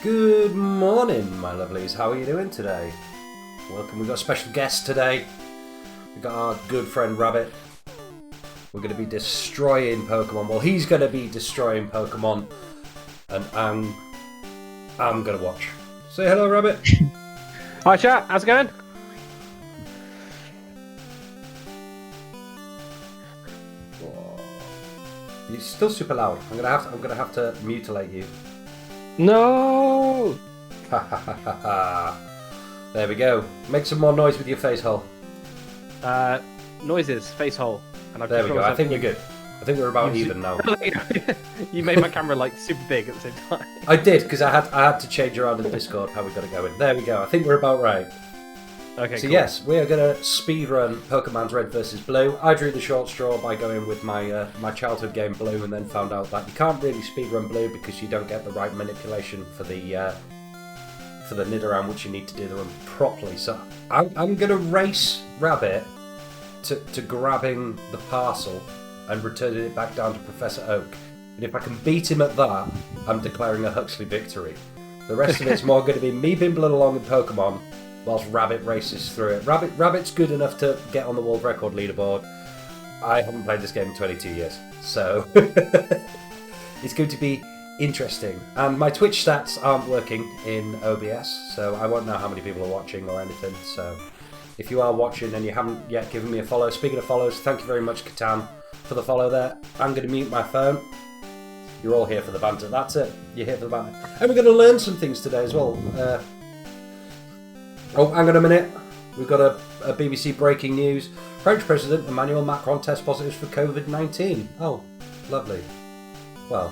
Good morning, my lovelies. How are you doing today? Welcome. We've got a special guest today. We've got our good friend Rabbit. We're going to be destroying Pokemon. Well, he's going to be destroying Pokemon, and I'm going to watch. Say hello, Rabbit. Hi, chat. How's it going? You're still super loud. I'm gonna have to mutilate you. No. Ha ha ha ha ha. There we go. Make some more noise with your face hole. Noises, face hole. And There we go. I think we're good. I think we're about even now. You made my camera like super big at the same time. I did, because I had to change around in Discord how we got it going. There we go. I think we're about right. Okay. So cool. yes, we are going to speedrun Pokemon's Red versus Blue. I drew the short straw by going with my my childhood game Blue, and then found out that you can't really speedrun Blue because you don't get the right manipulation for the Nidoran, which you need to do the run properly. So I'm going to race Rabbit to grabbing the parcel and returning it back down to Professor Oak. And if I can beat him at that, I'm declaring a Huxley victory. The rest of it's more going to be me bimbling along in Pokemon, whilst Rabbit races through it. Rabbit's good enough to get on the world record leaderboard. I haven't played this game in 22 years, so it's going to be interesting. And my Twitch stats aren't working in OBS, so I won't know how many people are watching or anything. So if you are watching and you haven't yet given me a follow, speaking of follows, thank you very much, Catan, for the follow there. I'm going to mute my phone. You're all here for the banter. That's it. You're here for the banter. And we're going to learn some things today as well. Oh, hang on a minute. We've got a BBC breaking news. French President Emmanuel Macron tests positive for COVID-19. Oh, lovely. Well,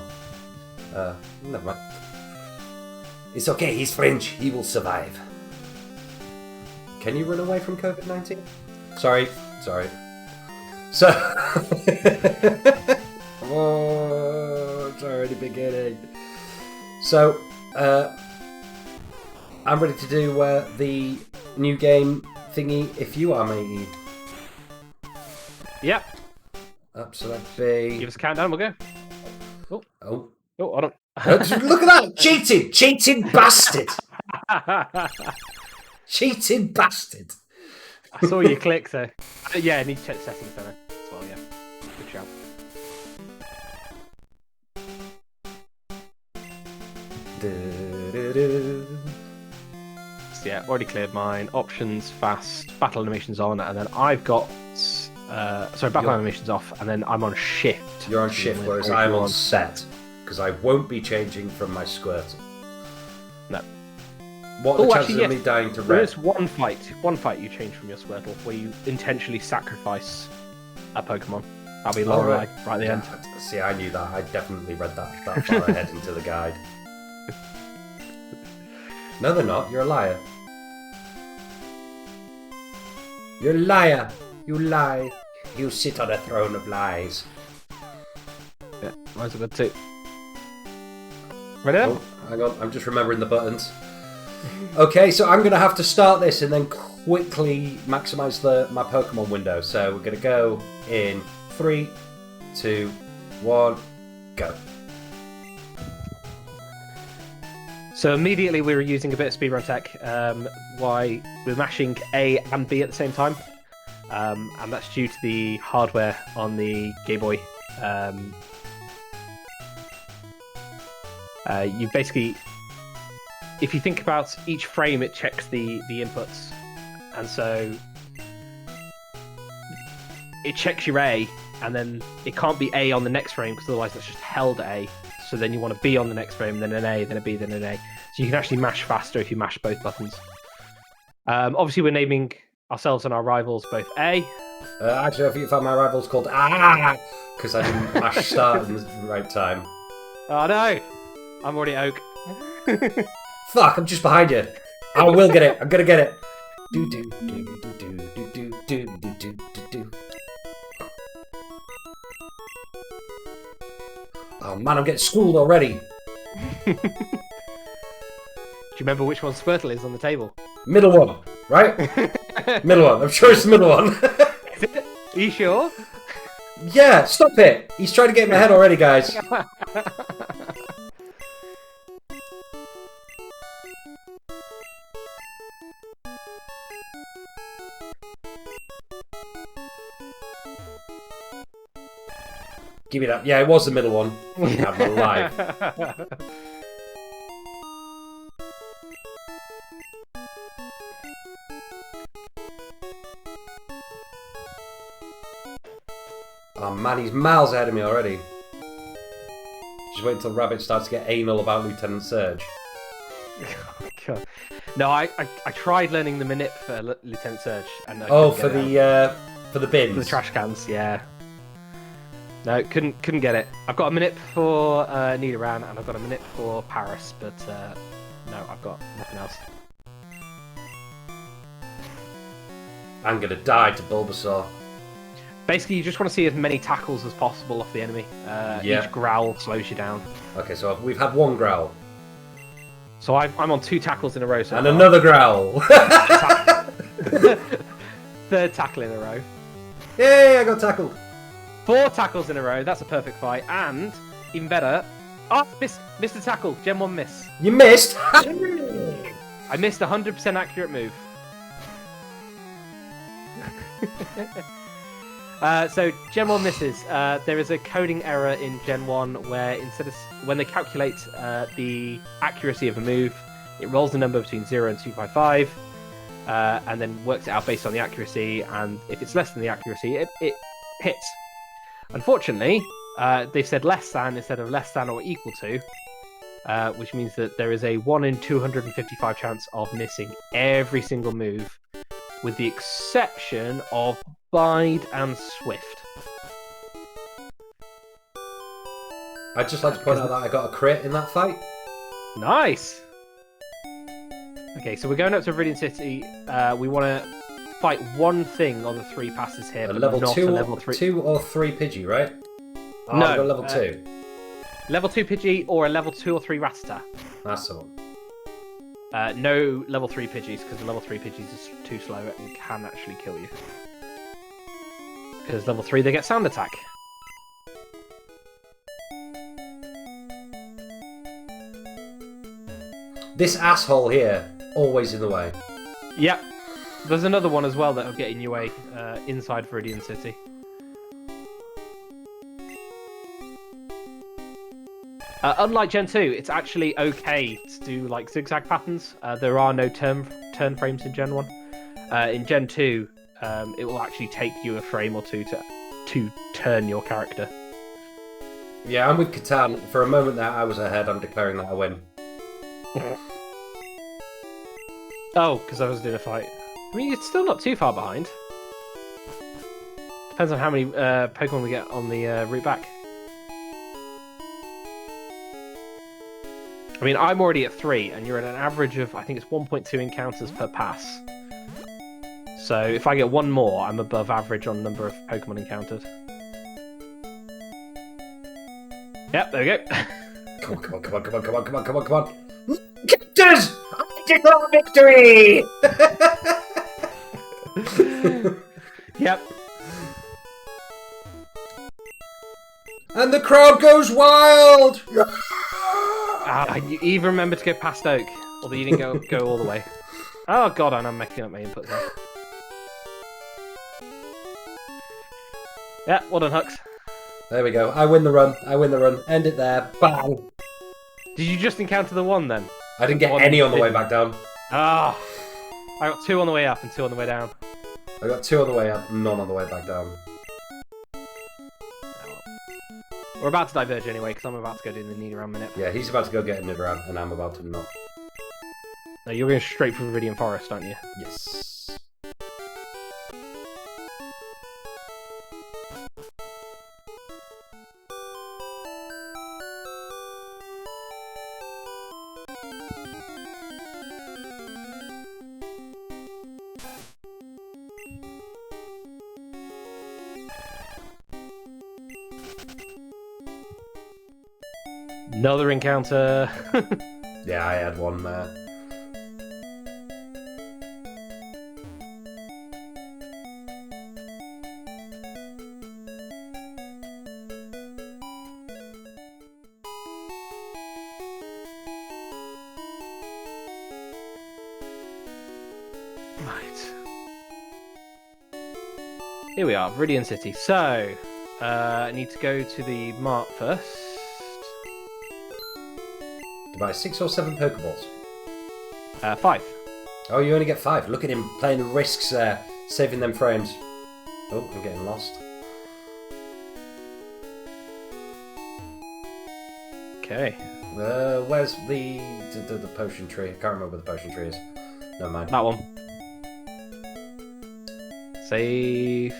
never mind. It's okay, he's French. He will survive. Can you run away from COVID-19? Sorry. So... oh, it's already beginning. So, I'm ready to do the new game thingy, If You Are Matey. Yep. Absolutely. Give us a countdown, we'll go. Oh, hold on. Look at that! Cheating bastard! Cheating bastard! I saw you click there. Yeah, I need to check the settings then as well, yeah. Good shout. Yeah, already cleared mine. Options, fast, battle animations on, and then I've got battle animations off, and then I'm on shift. You're on shift, whereas I'm on set, because I won't be changing from my Squirtle. No. What are the chances of me dying to red? There is one fight you change from your Squirtle, where you intentionally sacrifice a Pokemon. That'll be Lorelei right at the end. See, I knew that. I definitely read that far ahead into the guide. No, they're not. You're a liar. You're a liar. You lie. You sit on a throne of lies. Yeah, mine's a good too. Ready then? Oh, hang on. I'm just remembering the buttons. Okay, so I'm going to have to start this and then quickly maximise my Pokemon window. So we're going to go in 3, 2, 1, go. So immediately we were using a bit of speedrun tech. Why we're mashing A and B at the same time, and that's due to the hardware on the Game Boy. You basically, if you think about each frame, it checks the inputs, and so it checks your A, and then it can't be A on the next frame because otherwise that's just held A. So then you want a B on the next frame, then an A, then a B, then an A. So you can actually mash faster if you mash both buttons. Obviously, we're naming ourselves and our rivals both A. Actually, I think you found my rival's called because I didn't mash start in the right time. Oh no! I'm already at Oak. Fuck, I'm just behind you. I will get it. I'm gonna get it. Oh man, I'm getting schooled already. Do you remember which one Squirtle is on the table? Middle one, right? Middle one. I'm sure it's the middle one. Is it? Are you sure? Yeah, stop it. He's trying to get in my head already, guys. Give me that. Yeah, it was the middle one. Fucking have my life. Oh man, he's miles ahead of me already. Just wait until Rabbit starts to get anal about Lieutenant Surge. God. No, I tried learning the manip for Lieutenant Surge, and for the bins, for the trash cans. Yeah. No, couldn't get it. I've got a manip for Nidoran, and I've got a manip for Paris, but no, I've got nothing else. I'm gonna die to Bulbasaur. Basically, you just want to see as many tackles as possible off the enemy. Each growl slows you down. Okay, so we've had one growl. So I'm on 2 tackles in a row. And another growl. Third tackle in a row. Yay, I got tackled. 4 tackles in a row. That's a perfect fight. And, even better... Oh, missed a tackle. Gen 1 miss. You missed? I missed a 100% accurate move. So Gen 1 misses. There is a coding error in Gen 1 where when they calculate the accuracy of a move, it rolls the number between 0 and 255, and then works it out based on the accuracy. And if it's less than the accuracy, it hits. Unfortunately, they've said less than instead of less than or equal to, which means that there is a 1 in 255 chance of missing every single move, with the exception of Bide and Swift. I'd just like to point out that I got a crit in that fight. Nice! Okay, so we're going up to Viridian City. We want to fight one thing on the 3 passes here, but level not 2, a level 3. 2 or 3 Pidgey, right? Oh, No, I've got level 2. Level 2 Pidgey or a level 2 or 3 Rattata. That's the one. No level 3 Pidgeys, because the level 3 Pidgeys is too slow and can actually kill you. Because level 3 they get Sound Attack. This asshole here, always in the way. Yep. There's another one as well that'll get in your way inside Viridian City. Unlike Gen 2, it's actually okay to do like zigzag patterns. There are no turn frames in Gen 1. In Gen 2, it will actually take you a frame or two to turn your character. Yeah, I'm with Catan. For a moment there, I was ahead. I'm declaring that I win. Oh, because I was doing a fight. I mean, it's still not too far behind. Depends on how many Pokemon we get on the route back. I mean, I'm already at 3, and you're at an average of, I think it's 1.2 encounters per pass. So if I get one more, I'm above average on number of Pokemon encountered. Yep, there we go. Come on, come on, come on, come on, come on, come on, come on, come on. Captors! I declare victory! Yep. And the crowd goes wild! You even remember to go past Oak, although you didn't go all the way. Oh god, and I'm making up my inputs now. Yeah, well done, Hux. There we go. I win the run. I win the run. End it there. Bang! Did you just encounter the one then? I didn't get any on the way back down. Ah, I got 2 on the way up and 2 on the way down. I got 2 on the way up, none on the way back down. We're about to diverge anyway, because I'm about to go do the Nidoran minute. Yeah, he's about to go get a Nidoran, and I'm about to not. No, you're going straight for Viridian Forest, aren't you? Yes. Another encounter. Yeah, I had one there. Right. Here we are, Viridian City. So, I need to go to the mart first. To buy 6 or 7 Pokeballs. 5. Oh, you only get 5. Look at him playing the risks there, saving them frames. Oh, I'm getting lost. Okay. Where's the potion tree? I can't remember where the potion tree is. Never mind. That one. Save.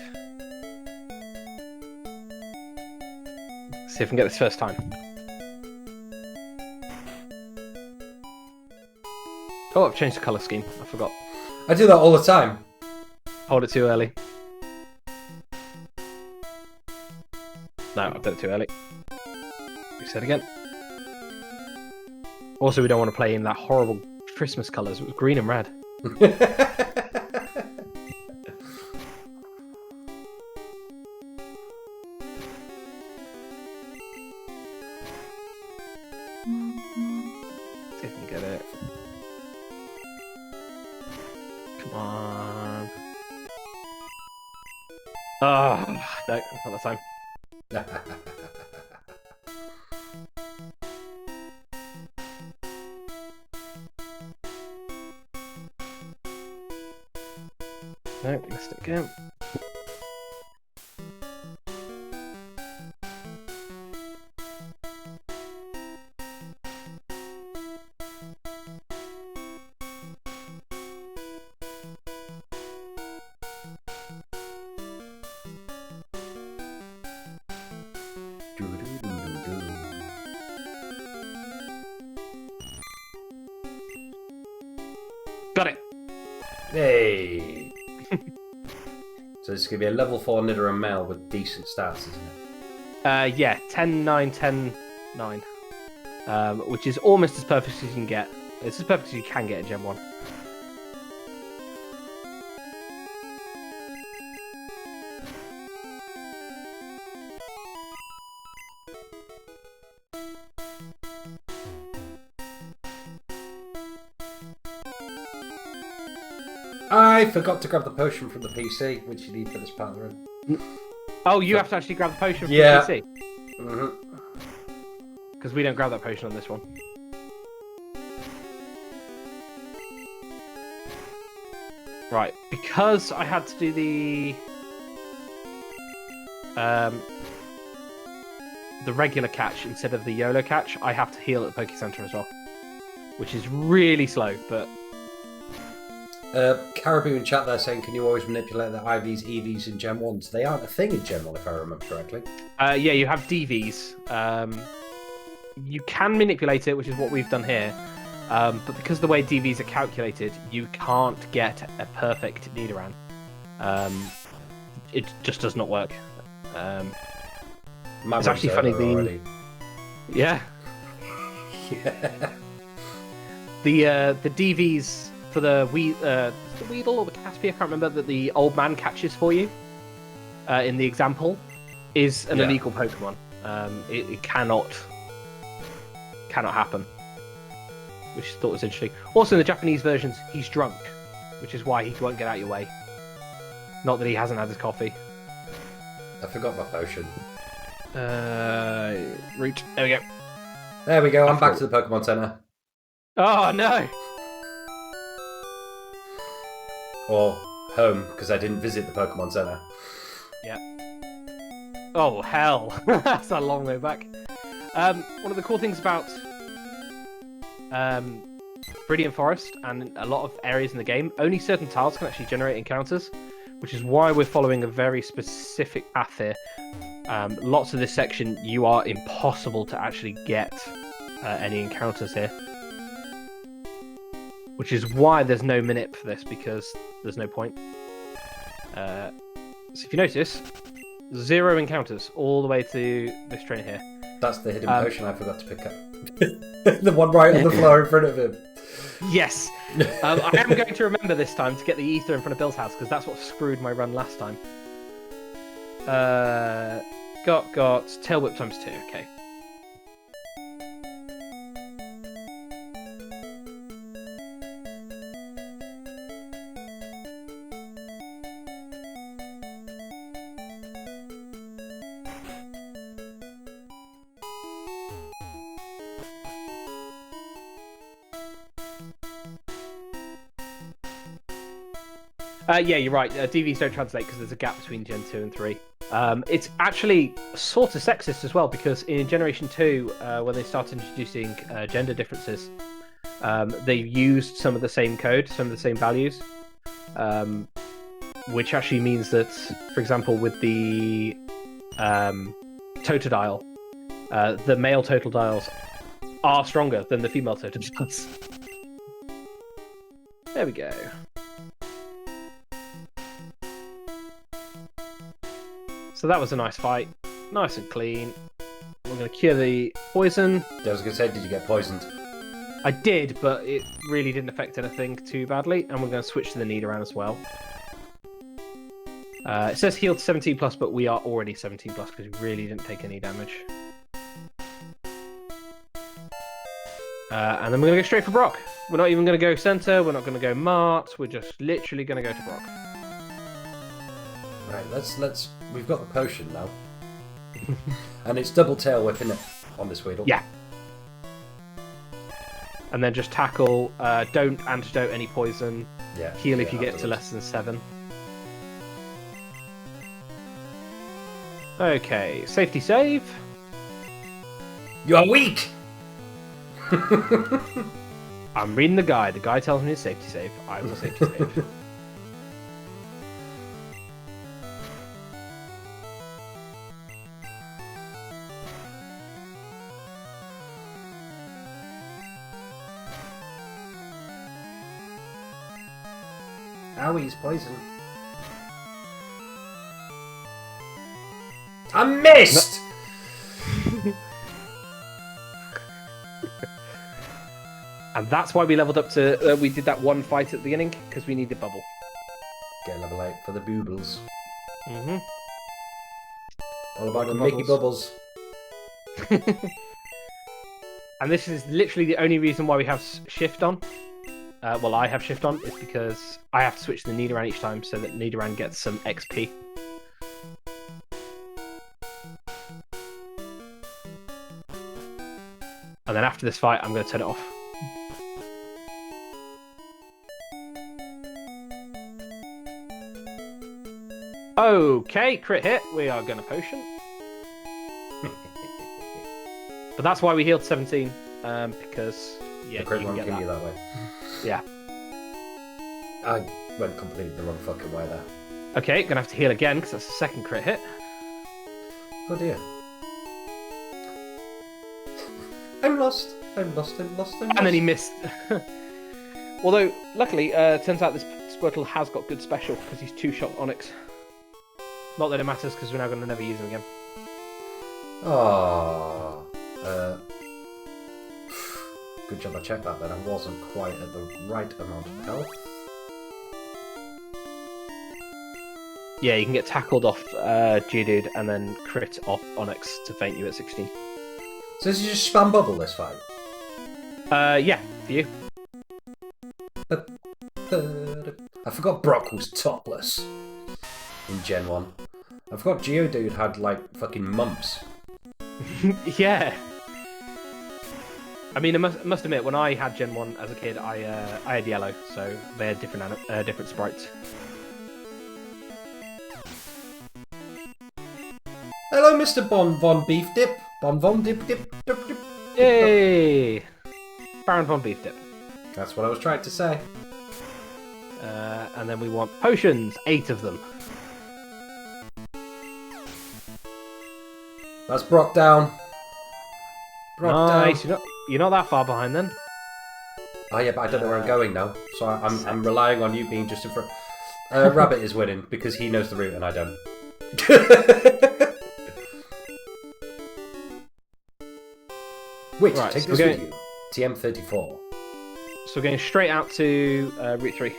See if I can get this first time. Oh, I've changed the colour scheme. I forgot. I do that all the time. Hold it too early. No, I've done it too early. Reset again. Also, we don't want to play in that horrible Christmas colours. It was green and red. See if we can get it. Come on. Oh, no, not that time. No, missed it again. Got it. Hey. So this is going to be a level 4 Nidoran male with decent stats, isn't it? Yeah, 10, 9, 10, 9. Which is almost as perfect as you can get. It's as perfect as you can get in Gen 1. I forgot to grab the potion from the PC, which you need for this part of the run. Oh, you have to actually grab the potion from Yeah. the PC? Mm-hmm. Because we don't grab that potion on this one. Right, because I had to do the regular catch instead of the YOLO catch, I have to heal at the Poke Center as well. Which is really slow, but... Caribou in chat there saying, can you always manipulate the IVs, EVs in Gen 1s? They aren't a thing in Gen 1, if I remember correctly. Yeah, you have DVs. You can manipulate it, which is what we've done here. But because of the way DVs are calculated, you can't get a perfect Nidoran. It just does not work. It's actually funny. Yeah. Yeah. The DVs for the Weedle or the Caterpie, I can't remember, that the old man catches for you in the example is an illegal Pokemon. It cannot happen, which I thought was interesting. Also, in the Japanese versions, he's drunk, which is why he won't get out your way. Not that he hasn't had his coffee. I forgot my potion. Root. There we go. There we go. I'm back to the Pokemon Center. Oh no! Or home, because I didn't visit the Pokemon Center. Yeah. Oh hell! That's a long way back. One of the cool things about Viridian Forest and a lot of areas in the game, only certain tiles can actually generate encounters, which is why we're following a very specific path here. Lots of this section, you are impossible to actually get any encounters here. Which is why there's no minute for this, because there's no point. So if you notice, 0 encounters all the way to this train here. That's the hidden potion I forgot to pick up. The one right on the floor in front of him. Yes! I am going to remember this time to get the ether in front of Bill's house, because that's what screwed my run last time. Got Tail Whip times 2, okay. Yeah, you're right. DVs don't translate because there's a gap between Gen 2 and 3. It's actually sort of sexist as well because in Generation 2, when they started introducing gender differences, they used some of the same code, some of the same values, which actually means that, for example, with the totodile, the male totodiles are stronger than the female totodiles. There we go. So that was a nice fight. Nice and clean. We're going to cure the poison. I was going to say, did you get poisoned? I did, but it really didn't affect anything too badly. And we're going to switch to the Nidoran as well. It says healed 17+, but we are already 17+, because we really didn't take any damage. And then we're going to go straight for Brock. We're not even going to go Center. We're not going to go Mart. We're just literally going to go to Brock. Right, let's. We've got the potion now. And it's double tail whip, isn't it, on this Weedle? Yeah. And then just tackle. Don't antidote any poison. Yeah. Heal if you get to less than 7. Okay, safety save. You are weak! I'm reading the guide. The guy tells me to safety save. I will safety save. Owie, he's poisoned. I missed! And that's why we leveled up to... we did that one fight at the beginning, because we needed bubble. Get level 8 for the boobles. Mm-hmm. All about the Bubbles. Mickey Bubbles. And this is literally the only reason why we have shift on. Well, I have shift on, is because I have to switch to the Nidoran each time so that Nidoran gets some XP. And then after this fight, I'm going to turn it off. Okay, crit hit. We are going to potion. But that's why we healed 17, because yeah, The crit you won't can get kill that. you that way. Yeah. I went completely the wrong fucking way there. Okay, gonna have to heal again because that's the second crit hit. Oh dear. I'm lost. I'm lost. I'm lost. I'm lost. And then he missed. Although, luckily, turns out this Squirtle has got good special because he's 2-shot Onyx. Not that it matters because we're now going to never use him again. Oh. Good job I checked that then. I wasn't quite at the right amount of health. Yeah, you can get tackled off Geodude and then crit off Onyx to feint you at 16. So this is just spam bubble this fight? Yeah, for you. I forgot Brock was topless in Gen 1. I forgot Geodude had, like, fucking mumps. Yeah. I mean, I must admit, when I had Gen 1 as a kid, I had yellow, so they had different sprites. Hello, Mr. Bon Von Beef Dip. Bon Von Dip Dip Dip Dip. Yay! Baron Von Beef Dip. That's what I was trying to say. And then we want potions, 8 of them. That's Brock down. Brock Nice. down. You're not that far behind then. Oh yeah, but I don't know where I'm going now, so I'm relying on you being just in front. Rabbit is winning because he knows the route and I don't. Wait, Right, take so this we're with you. TM34. So we're going straight out to Route 3.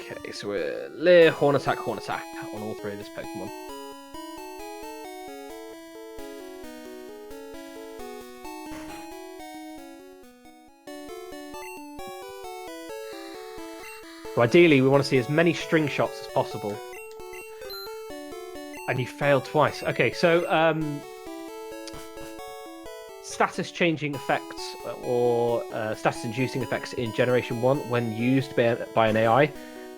Okay, so we're Leer, Horn Attack on all 3 of this Pokemon. So ideally, we want to see as many string shots as possible. And you failed twice. Okay, so status changing effects or status inducing effects in Generation 1, when used by an AI,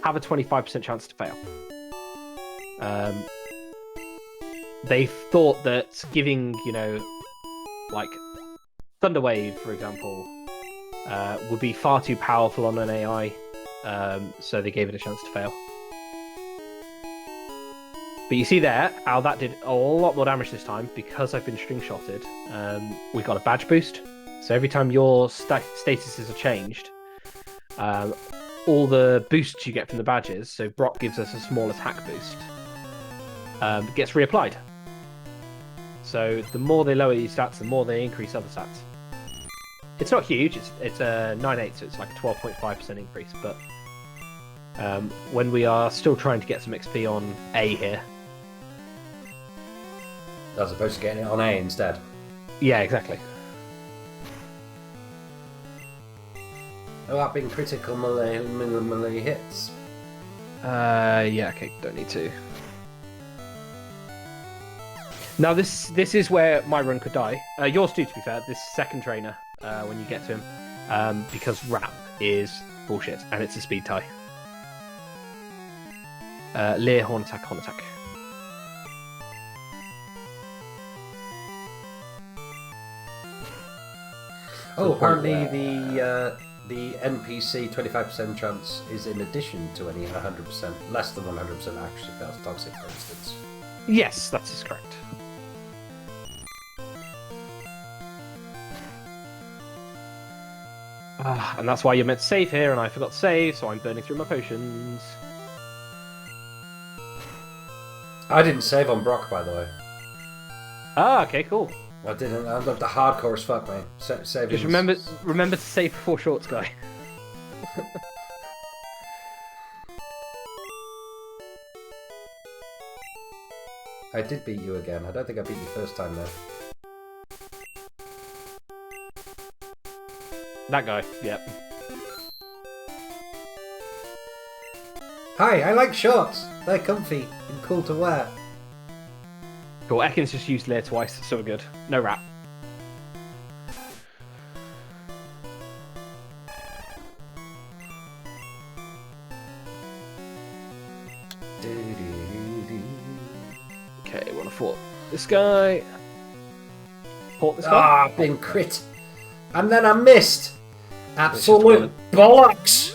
have a 25% chance to fail. They thought that giving, like Thunderwave, for example, would be far too powerful on an AI, so they gave it a chance to fail. But you see there how that did a lot more damage this time because I've been string shotted. We got a badge boost, so every time your statuses are changed, all the boosts you get from the badges, so Brock gives us a small attack boost, gets reapplied. So the more they lower your stats, the more they increase other stats. It's not huge, it's a 9/8, so it's like a 12.5% increase, but when we are still trying to get some XP on A here. As opposed to getting it on A instead. Yeah, exactly. Oh, that being critical melee hits. Yeah, okay, don't need to. Now this is where my run could die. Yours too, to be fair. This second trainer, when you get to him, because Rap is bullshit and it's a speed tie. Leer, horn attack, horn attack. Oh, apparently the NPC 25% chance is in addition to any 100%, less than 100% actually fails toxic, for instance. Yes, that is correct. And that's why you're meant to save here, and I forgot to save, so I'm burning through my potions. I didn't save on Brock, by the way. Ah, okay, cool. I didn't. I'm the hardcore as fuck, mate. Saving. Just remember to save before shorts, guy. I did beat you again. I don't think I beat you first time though. That guy, yep. Hi, I like shorts. They're comfy and cool to wear. Cool, Ekans just used Leer twice, so we're good. No Rap. Okay, wanna fort this guy. Fort this guy. Ah, been crit. And then I missed. Absolute bollocks.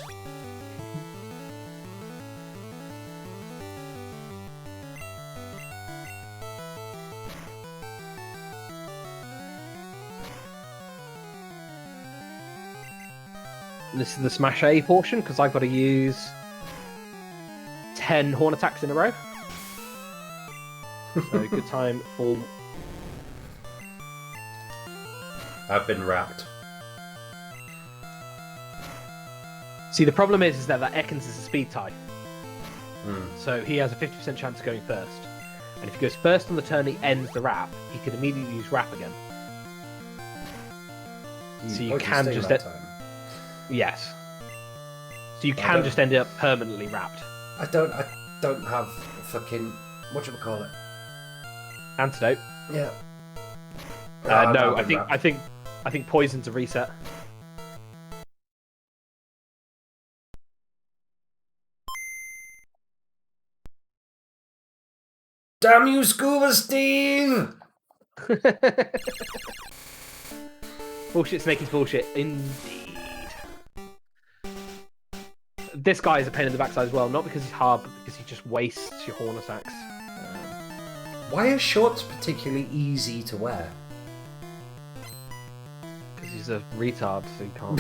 This is the Smash A portion, because I've got to use 10 horn attacks in a row. So good time for... I've been wrapped. See, the problem is that Ekans is a speed tie. Mm. So he has a 50% chance of going first. And if he goes first on the turn he ends the Rap, he can immediately use Rap again. So you can just... Yes. So you can just end up permanently wrapped. I don't have fucking whatchamacallit. Antidote. Yeah. No, I think poison's a reset. Damn you, Scuba Steve! Bullshit snake is bullshit, indeed. This guy is a pain in the backside as well, not because he's hard, but because he just wastes your horn attacks. Why are shorts particularly easy to wear? Because he's a retard, so he can't.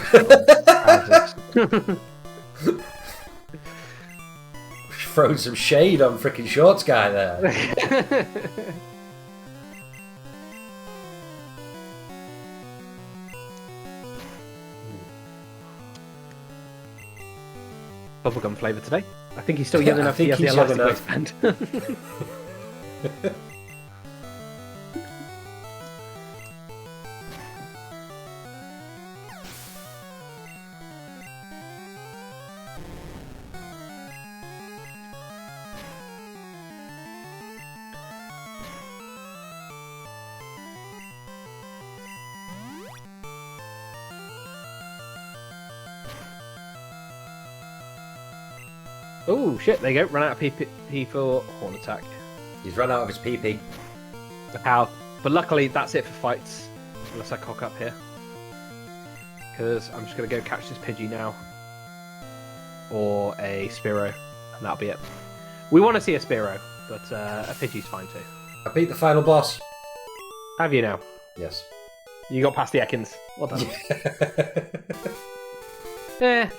Throwing some shade on frickin' shorts guy there. Bubblegum flavour today. I think he's still young enough. He has the elastic waistband. Oh shit! There you go. Run out of PP for horn attack. He's run out of his PP. How? But luckily, that's it for fights. Unless I cock up here, because I'm just gonna go catch this Pidgey now, or a Spearow, and that'll be it. We want to see a Spearow, but a Pidgey's fine too. I beat the final boss. Have you now? Yes. You got past the Ekans. Well done.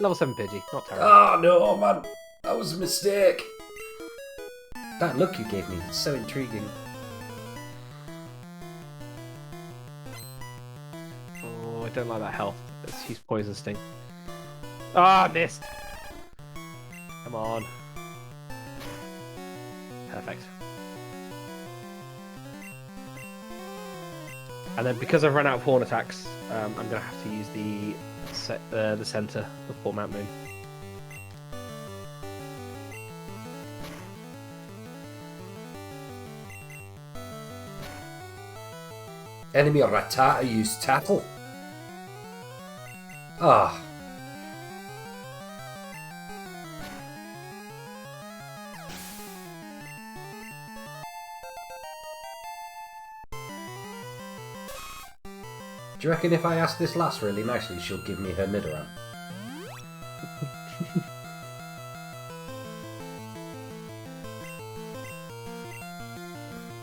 Level 7 Pidgey. Not terrible. Oh no, man. That was a mistake. That look you gave me is so intriguing. Oh, I don't like that health. He's Poison Sting. Ah, missed. Come on. Perfect. And then because I've run out of horn attacks, I'm going to have to use the center of Port Mount Moon. Enemy Rattata used tackle. Ah. Do you reckon if I ask this lass really nicely, she'll give me her Nidoran?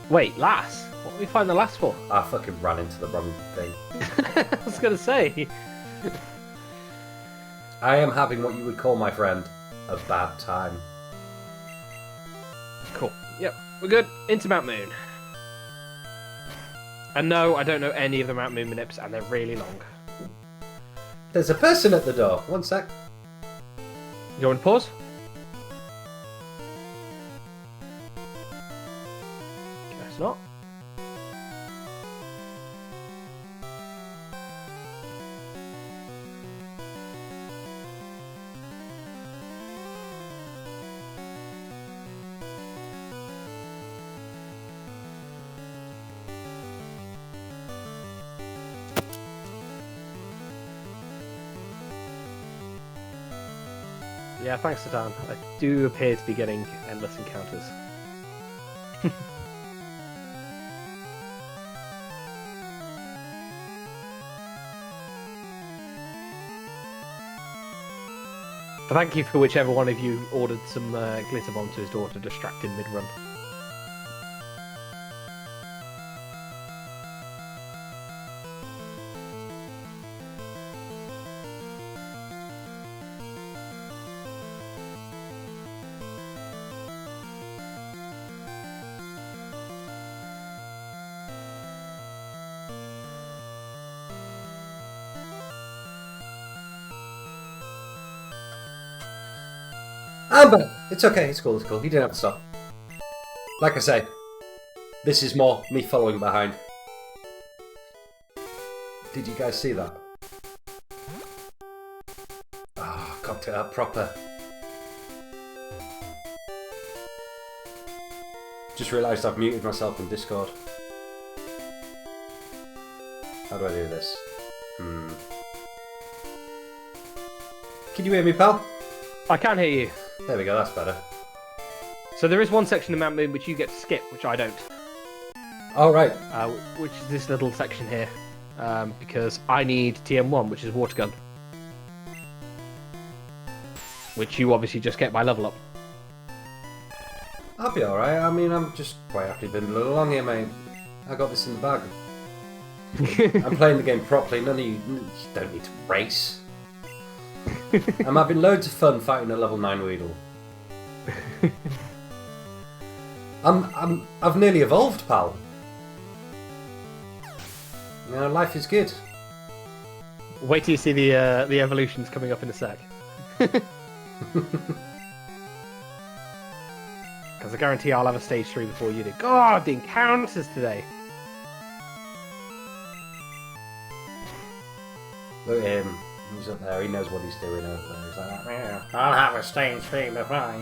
Wait, lass? What did we find the lass for? I fucking ran into the wrong thing. I was going to say. I am having what you would call, my friend, a bad time. Cool. Yep, we're good. Into Mount Moon. And no, I don't know any of the Mount Moon manips, and they're really long. There's a person at the door. One sec. You want to pause? Guess not. Yeah, thanks to Dan. I do appear to be getting endless encounters. But thank you for whichever one of you ordered some glitter bomb to his door to distract him mid-run. I'm back. It's okay, it's cool, it's cool. You didn't have to stop. Like I say, this is more me following behind. Did you guys see that? Ah, oh, cocked it up proper. Just realised I've muted myself in Discord. How do I do this? Can you hear me, pal? I can hear you. There we go, that's better. So there is one section of Mount Moon which you get to skip, which I don't. Oh, right. Which is this little section here. Because I need TM1, which is Water Gun. Which you obviously just get by level up. I'll be alright. I mean, I'm just quite happy been a little along here, mate. I got this in the bag. I'm playing the game properly. None of you don't need to race. I'm having loads of fun fighting a level 9 Weedle. I've nearly evolved, pal. You know, life is good. Wait till you see the evolutions coming up in a sec. Because I guarantee I'll have a stage 3 before you do. God, the encounters today. Look at him. He's up there. He knows what he's doing over there. He's like, yeah, I'll have a stage 3 before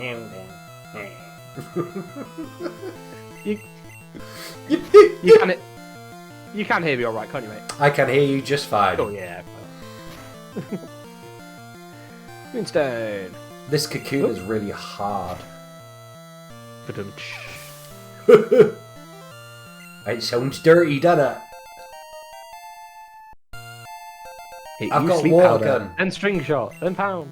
you do. You can hear me all right, can't you, mate? I can hear you just fine. Oh yeah. Moonstone. This cocoon is really hard. It sounds dirty, doesn't it? I've got water gun. And string shot. And pound.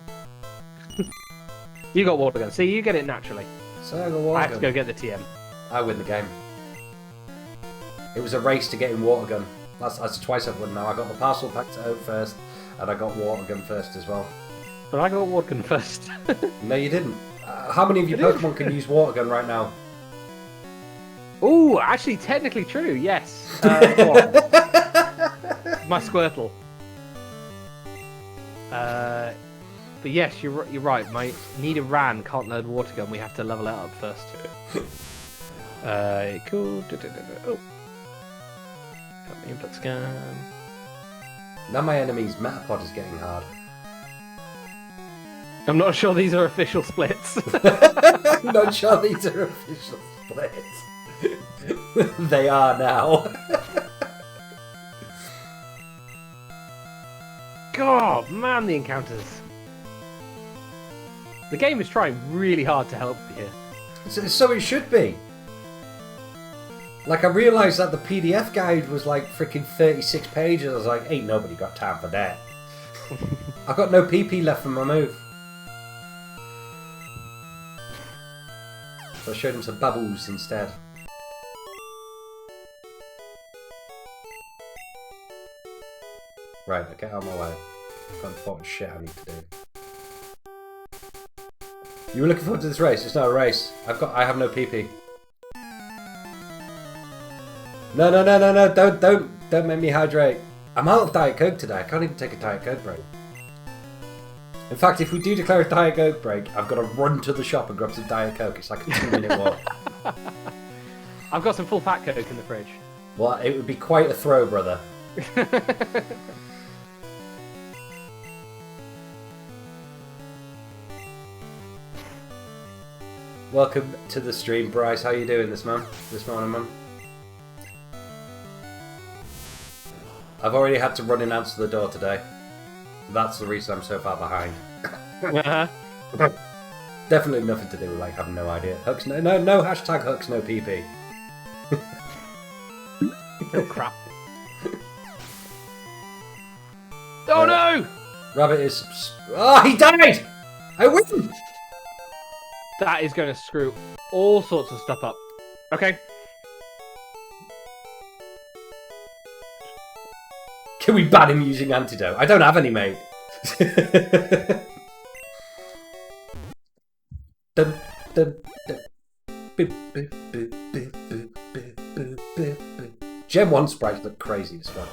You got water gun. See, you get it naturally. So I got water gun. I have to go get the TM. I win the game. It was a race to get in water gun. That's twice I've won now. I got the parcel packed out first, and I got water gun first as well. But I got water gun first. No, you didn't. How many of your Pokemon can use water gun right now? Oh, actually, technically true. Yes. My Squirtle. But yes, you're right. My Nidoran can't learn water gun. We have to level it up first. Cool. Oh. Got the input scan. Now my enemy's Metapod is getting hard. I'm not sure these are official splits. I'm not sure these are official splits. They are now. God, man, the encounters. The game is trying really hard to help you here. So it should be. Like, I realised that the PDF guide was like freaking 36 pages. I was like, ain't nobody got time for that. I've got no PP left for my move. So I showed him some bubbles instead. Right, get out of my way. I've got important shit I need to do. You were looking forward to this race? It's not a race. I have no PP. No, don't make me hydrate. I'm out of Diet Coke today. I can't even take a Diet Coke break. In fact, if we do declare a Diet Coke break, I've got to run to the shop and grab some Diet Coke. It's like a 2-minute walk. I've got some full fat Coke in the fridge. Well, it would be quite a throw, brother. Welcome to the stream, Bryce. How you doing this morning, man? I've already had to run and answer the door today. That's the reason I'm so far behind. Definitely nothing to do with like having no idea. Hooks, no hashtag hooks, no PP. Oh crap! Oh no! Rabbit is. Oh, he died! I win! That is going to screw all sorts of stuff up. Okay. Can we ban him using antidote? I don't have any, mate. Dun, dun, dun. Gen 1 sprites look crazy as well.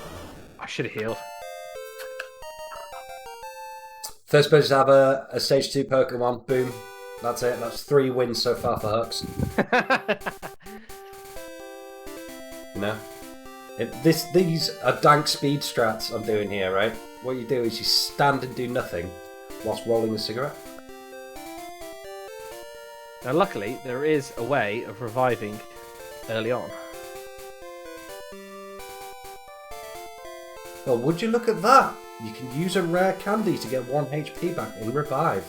I should have healed. First person to have a stage 2 Pokemon. Boom. That's it. That's 3 wins so far for Hooks. You know? These are dank speed strats I'm doing here, right? What you do is you stand and do nothing whilst rolling a cigarette. Now, luckily, there is a way of reviving early on. Well, would you look at that? You can use a rare candy to get 1 HP back in Revive.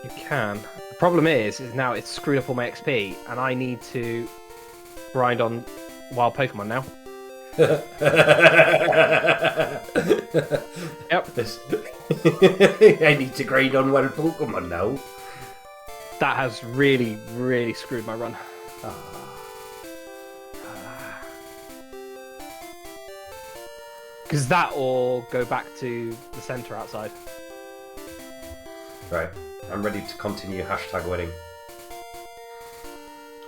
You can. The problem is now it's screwed up all my XP, and I need to grind on wild Pokemon now. Yep. I need to grind on wild Pokemon now. That has really, really screwed my run. Because that or go back to the centre outside. Right. I'm ready to continue hashtag winning.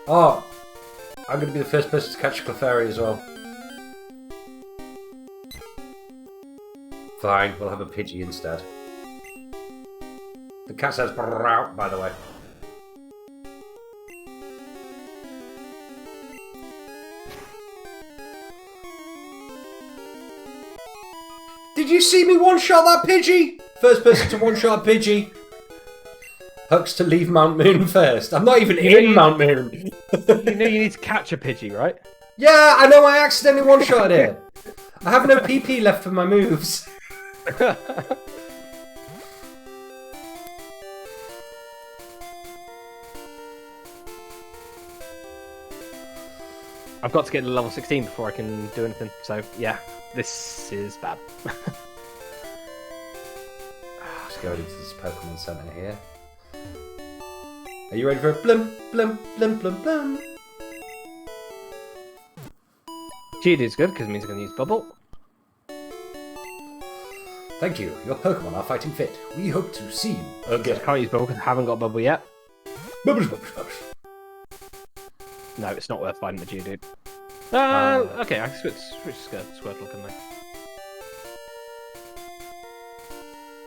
Oh! I'm going to be the first person to catch a Clefairy as well. Fine, we'll have a Pidgey instead. The cat says brrrr, by the way. Did you see me one-shot that Pidgey? First person to one-shot Pidgey. Hooks to leave Mount Moon first. I'm not even in Mount Moon. You know you need to catch a Pidgey, right? Yeah, I know I accidentally one-shot it. I have no PP left for my moves. I've got to get to level 16 before I can do anything. So yeah, this is bad. Let's go into this Pokemon Center here. Are you ready for a blim, blim, blim, blim, blim? Geodude's good because it means I can use Bubble. Thank you. Your Pokemon are fighting fit. We hope to see you I again. can't use Bubble because I haven't got Bubble yet. Bubbles, bubbles, bubbles. No, it's not worth fighting the Geodude. Okay, I can switch Squirtle, can I?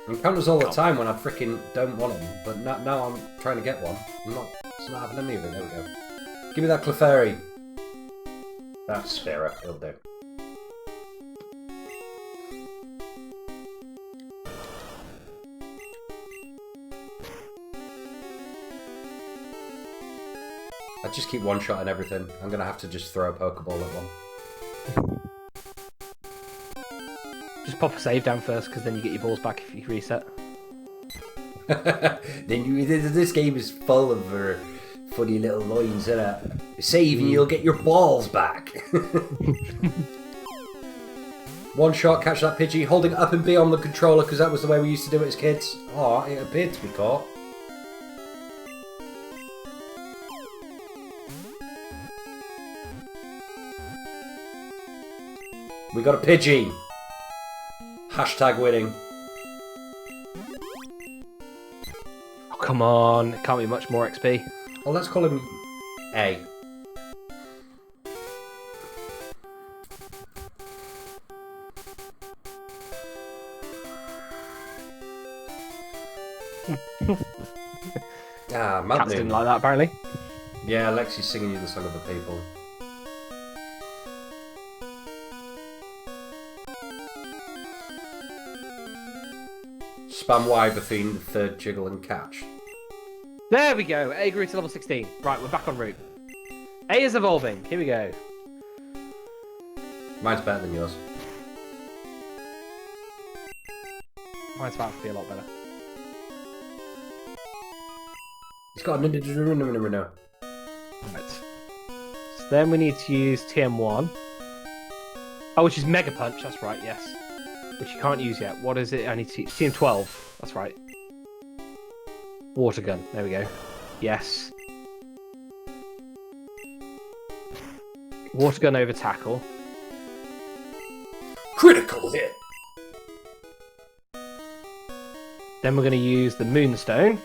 It counters all the time when I freaking don't want him, but now I'm trying to get one. It's not having any of it. There we go. Give me that Clefairy. That's Sphera. It'll do. I just keep one-shotting everything. I'm going to have to just throw a Pokeball at one. Just pop a save down first, because then you get your balls back if you reset. This game is full of funny little lines, isn't it? Save and you'll get your balls back. One shot, catch that Pidgey, holding up and B on the controller, because that was the way we used to do it as kids. Oh, it appeared to be caught. We got a Pidgey. Hashtag winning. Oh, come on. It can't be much more XP. Well, let's call him A. Cats Mountain. didn't like that, apparently. Yeah, Lexi's singing you the song of the people. Spam Y between the third jiggle and catch. There we go. A grew to level 16. Right, we're back en route. A is evolving. Here we go. Mine's better than yours. Mine's about to be a lot better. He's got a no. Right. So then we need to use TM1. Oh, which is Mega Punch. That's right, yes. Which you can't use yet. What is it? I need to TM12. That's right. Water Gun. There we go. Yes. Water Gun over Tackle. Critical hit. Then we're going to use the Moonstone.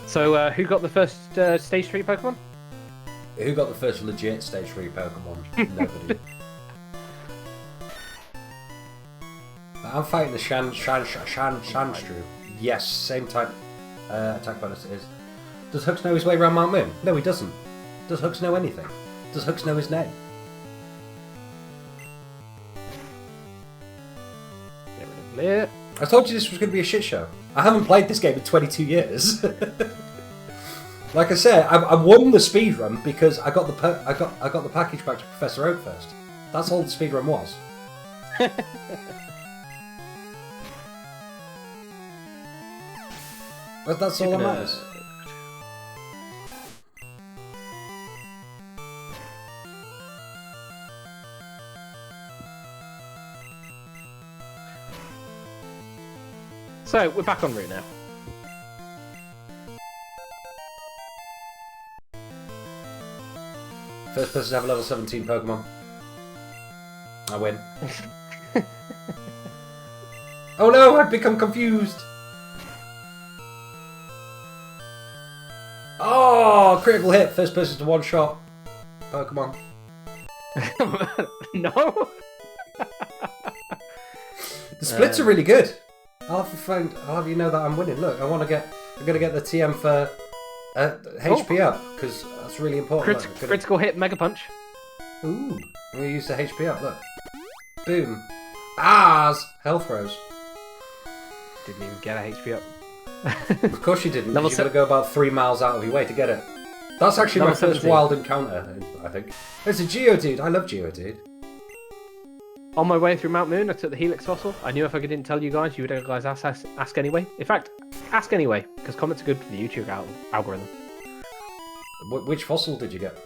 So, who got the first Stage 3 Pokemon? Who got the first legit Stage 3 Pokemon? Nobody. I'm fighting the Sandstrew. Yes, same type attack bonus it is. Does Hooks know his way around Mount Moon? No, he doesn't. Does Hooks know anything? Does Hooks know his name? Get rid of Leer. I told you this was going to be a shit show. I haven't played this game in 22 years. Like I said, I won the speedrun because I got the package back to Professor Oak first. That's all the speedrun was. But that's all that matters. So, we're back en route now. First person to have a level 17 Pokemon. I win. Oh no, I've become confused! Oh, critical hit. First person to one shot Pokemon. No? The splits are really good. I'll have you know that I'm winning. Look, I'm gonna get the TM for HP up because that's really important. Look, critical hit, Mega Punch. Ooh, I'm gonna use the HP up. Look, boom, health rose. Didn't even get a HP up. Of course you didn't. Level You got to go about 3 miles out of your way to get it. That's actually my first 17. wild encounter. I think it's a Geodude. I love Geodude. On my way through Mount Moon, I took the Helix fossil. I knew if I didn't tell you guys, you would guys ask anyway. In fact, ask anyway, because comments are good for the YouTube algorithm. Which fossil did you get?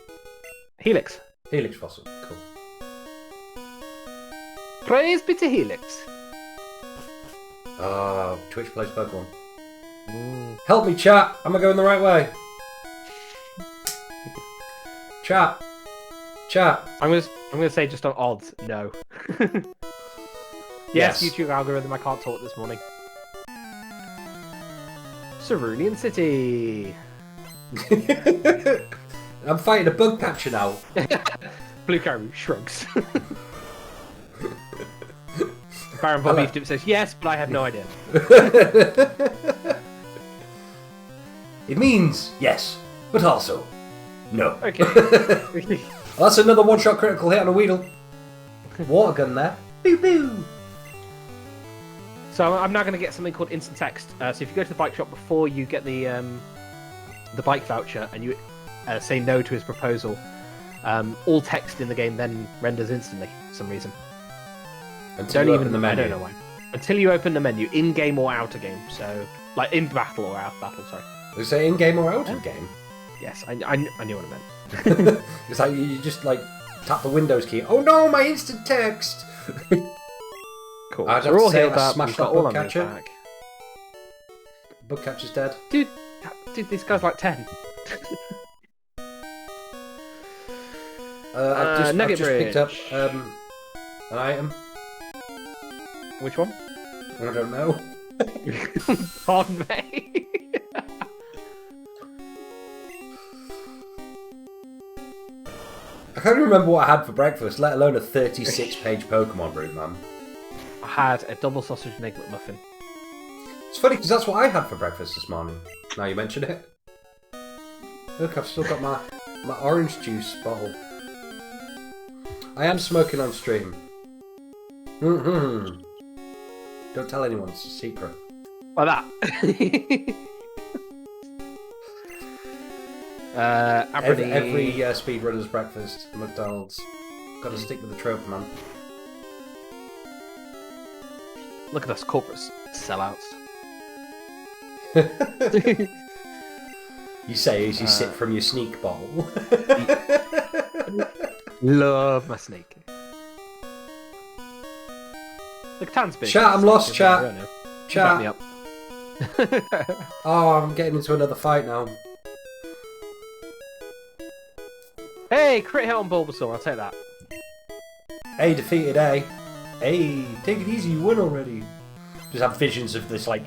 Helix. Helix fossil. Cool. Praise be to Helix. Oh, Twitch plays Pokemon. Help me, chat. Am I going the right way? Chat. I'm gonna say just on odds, no. Yes, YouTube algorithm. I can't talk this morning. Cerulean City. I'm fighting a bug catcher now. Blue Karu shrugs. Baron Von Beefdip says yes, but I have no idea. It means yes, but also no. Okay. Well, that's another one-shot critical hit on a Weedle. Water gun there. Boo boo. So I'm now going to get something called instant text. So if you go to the bike shop before you get the bike voucher and you say no to his proposal, all text in the game then renders instantly for some reason. Until you open the menu. I don't know why. Until you open the menu, in-game or out-of-game. So, like, in battle or out-battle, sorry. Did you say in-game or out-of-game? Yes, I knew what I meant. It's like you just, like, tap the Windows key. Oh no, my instant text! Cool. I'd So have we're to all say healed I up. smashed We've got that all bug our moves catcher. back. Bug catcher's dead. Dude, this guy's like 10. I've Nugget just picked up Bridge. an item. Which one? I don't know. Pardon me. I can't even remember what I had for breakfast, let alone a 36-page Pokemon route, man. I had a double sausage and egg McMuffin. It's funny because that's what I had for breakfast this morning. Now you mention it. Look, I've still got my orange juice bottle. I am smoking on stream. Don't tell anyone, it's a secret. Like that. Every speedrunner's breakfast at McDonald's. Got to stick with the trope, man. Look at us corporate sellouts. You say as you sip from your sneak bottle. Love my snake. Look, Tan's big. Chat, I'm lost, chat. Back me Chat. up. Oh, I'm getting into another fight now. Hey, crit hit on Bulbasaur. I'll take that. A defeated A. Hey, take it easy, you win already. Just have visions of this, like,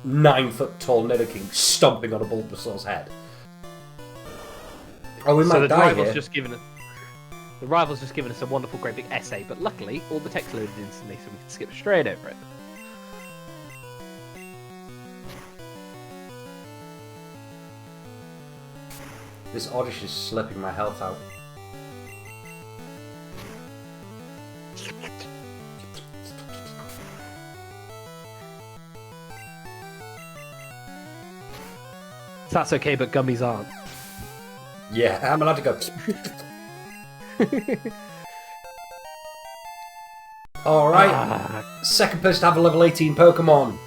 9-foot-tall Nidoking stomping on a Bulbasaur's head. Oh, we might die here. The rival's just given us a wonderful, great big essay, but luckily all the text loaded instantly, so we can skip straight over it. This Oddish is slipping my health out. That's okay, but gummies aren't. Yeah, I'm allowed to go. Alright, second person to have a level 18 Pokemon.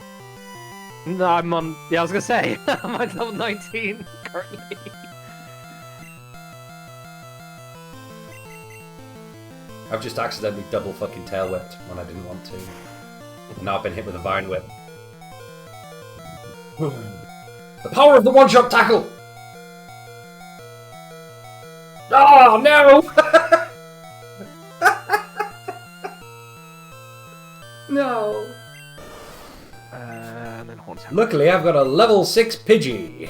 No, I'm on. Yeah, I was gonna say I'm on level 19 currently. I've just accidentally double fucking tail whipped when I didn't want to. And now I've been hit with a vine whip. The power of the one-shot tackle! Oh no! No. And then Horns. Luckily, I've got a level 6 Pidgey.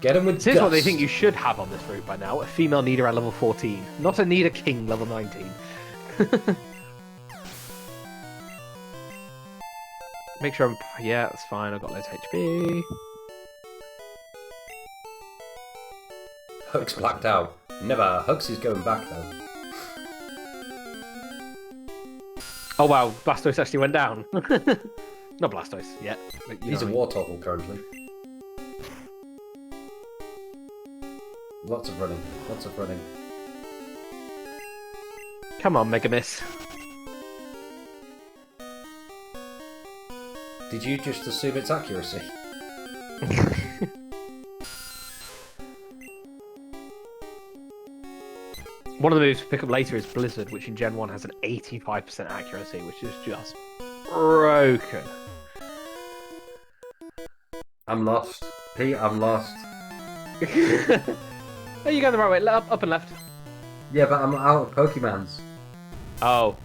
Get him with Here's Gust. what they think you should have on this route by now: a female Nido at level 14, not a Nido King level 19. Make sure I'm. Yeah, that's fine. I've got loads of HP. Hux blacked out. Never. Hux is going back though. Oh wow, Blastoise actually went down. Not Blastoise yet. But He's a Wartortle currently. Lots of running. Lots of running. Come on, Mega Miss. Did you just assume its accuracy? One of the moves to pick up later is Blizzard, which in Gen 1 has an 85% accuracy, which is just broken. I'm lost. Pete, I'm lost. Are you going the right way? Up and left. Yeah, but I'm out of Pokemons. Oh.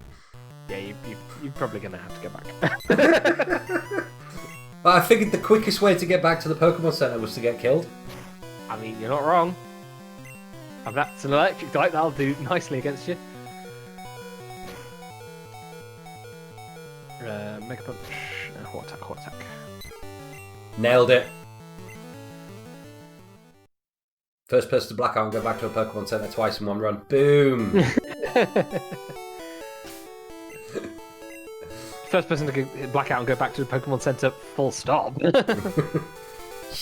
Yeah, you're probably going to have to go back. But I figured the quickest way to get back to the Pokemon Center was to get killed. I mean, you're not wrong. And that's an electric type, that'll do nicely against you. Mega Punch. Hot attack, hot attack. Nailed it. First person to black out and go back to a Pokemon Center twice in one run. Boom! First person to black out and go back to the Pokemon Center, full stop.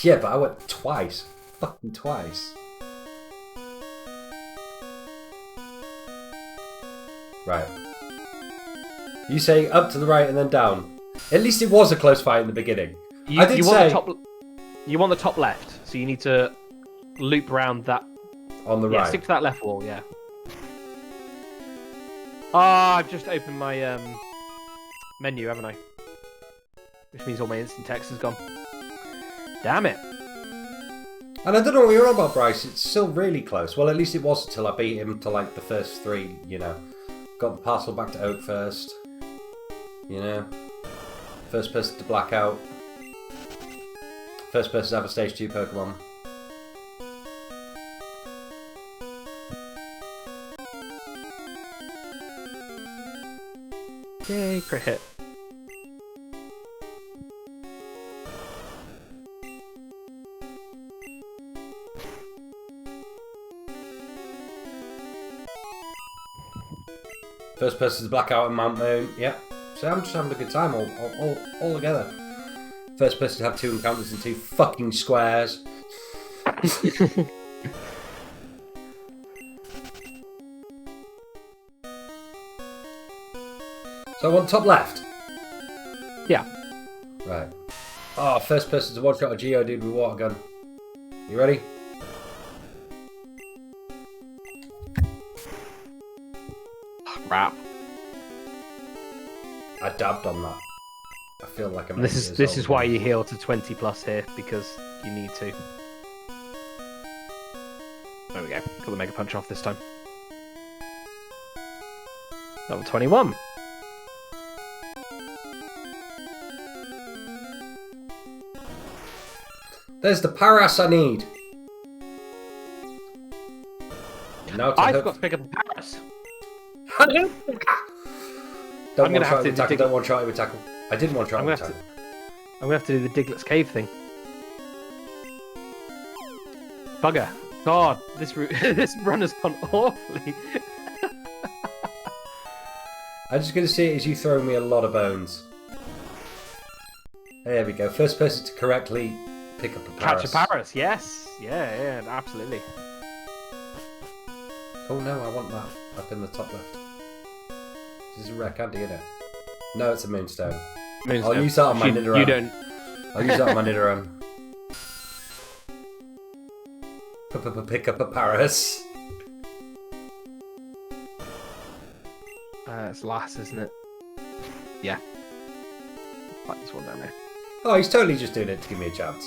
Yeah, but I went twice. Fucking twice. Right. You say up to the right and then down. At least it was a close fight in the beginning. You want the top left, so you need to loop around that. On the right. Stick to that left wall, yeah. Ah, I've just opened my menu, haven't I? Which means all my instant text is gone. Damn it. And I don't know what you're on about, Bryce. It's still really close. Well, at least it was until I beat him to like the first three, you know. Got the parcel back to Oak first. You know. First person to black out. First person to have a stage 2 Pokemon. Yay, crit hit. First person to black out in Mount Moon. Yep. So I'm just having a good time all together. First person to have 2 encounters in 2 fucking squares. So I want top left. Yeah. Right. Oh, first person to one-shot a Geodude with water gun. You ready? Crap. I dabbed on that. I feel like I'm. This is why you heal to 20 plus here, because you need to. There we go. Got the Mega Punch off this time. Level 21. There's the Paras I need. Now to I've got to pick up a Paras. Don't one-shot with tackle. Don't one-shot with tackle. I didn't one-shot with tackle. I'm gonna have to do the Diglett's Cave thing. Bugger. God, this run has gone awfully. I'm just going to see it as you throw me a lot of bones. There we go. First person to correctly pick up a Paras. Catch a Paras, yes. Yeah, absolutely. Oh no, I want that up in the top left. This is a rare candy, isn't it? No, it's a Moonstone. I'll use that on my Nidoran. You don't. I'll use that on my Nidoran. Pick up a Paras. It's last, isn't it? Yeah. Like this one down there. Oh, he's totally just doing it to give me a chance.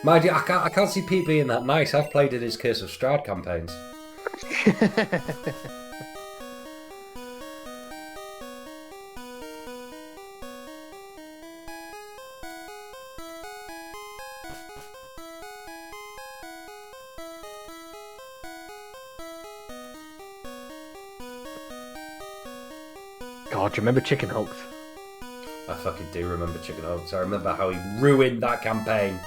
Mind you, I can't see Pete being that nice. I've played in his Curse of Strahd campaigns. God, do you remember Chicken Hulk? I fucking do remember Chicken Hulk. I remember how he ruined that campaign.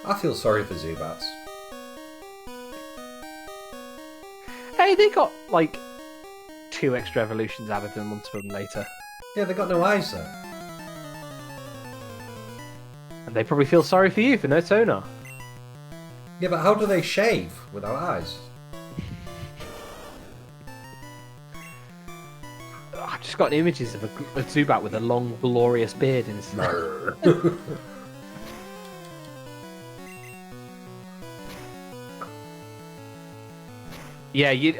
I feel sorry for Zubats. Hey, they got, like, 2 extra evolutions added to them once them later. Yeah, they got no eyes, though. And they probably feel sorry for you for no sonar. Yeah, but how do they shave without eyes? I've just got images of a Zubat with a long, glorious beard in his Yeah, you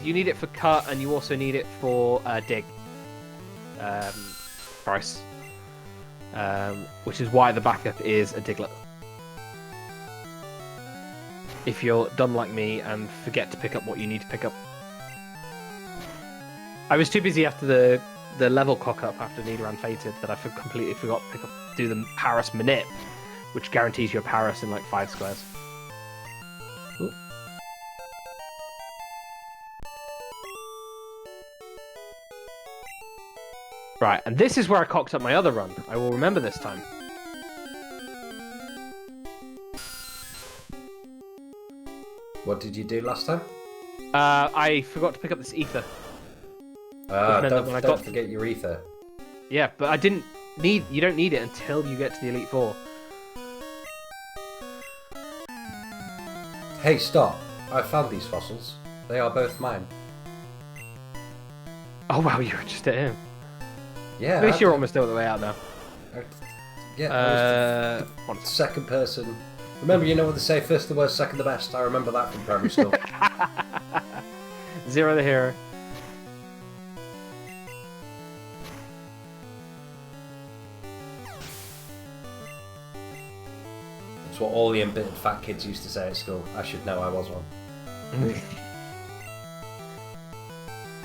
need it for cut, and you also need it for dig. Price. Which is why the backup is a Diglett. If you're done like me and forget to pick up what you need to pick up. I was too busy after the level cock up after Nidoran fated that I completely forgot to do the Paris Manip, which guarantees you a Paris in like 5 squares. Ooh. Right, and this is where I cocked up my other run. I will remember this time. What did you do last time? I forgot to pick up this ether. Don't forget your ether. Yeah, but I didn't need. You don't need it until you get to the Elite Four. Hey, stop! I found these fossils. They are both mine. Oh wow, you're just at him. Yeah. At least you're almost all the way out now. Yeah. I was the second person. Remember, you know what they say: first the worst, second the best. I remember that from primary school. Zero the hero. That's what all the embittered fat kids used to say at school. I should know, I was one.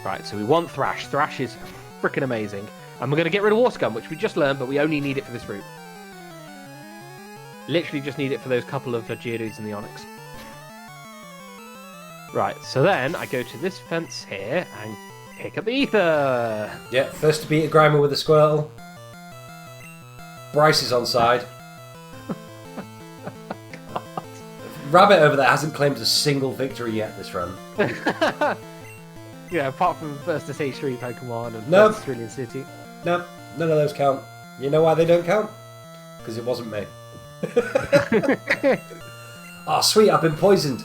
Right, so we want Thrash. Thrash is freaking amazing. And we're going to get rid of Water Gun, which we just learned, but we only need it for this route. Literally just need it for those couple of Geodudes and the Onyx. Right, so then I go to this fence here and pick up the Ether. Yeah, first to beat a Grimer with a Squirtle. Bryce is on side. Rabbit over there hasn't claimed a single victory yet this run. Yeah, apart from first to stage 3 Pokemon and Nope. first Cerulean City. Nope, none of those count. You know why they don't count? Because it wasn't me. Oh, sweet, I've been poisoned.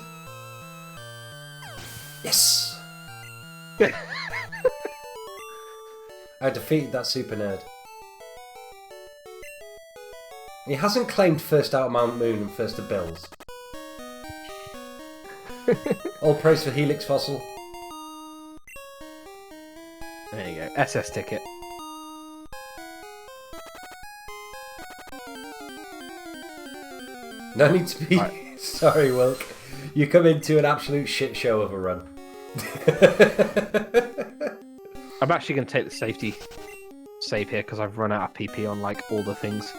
Yes! I defeated that super nerd. He hasn't claimed first out of Mount Moon and first to Bills. All praise for Helix Fossil. There you go, SS ticket. No need to be Right. sorry, Wilk. You come into an absolute shit show of a run. I'm actually going to take the safety save here because I've run out of PP on like all the things.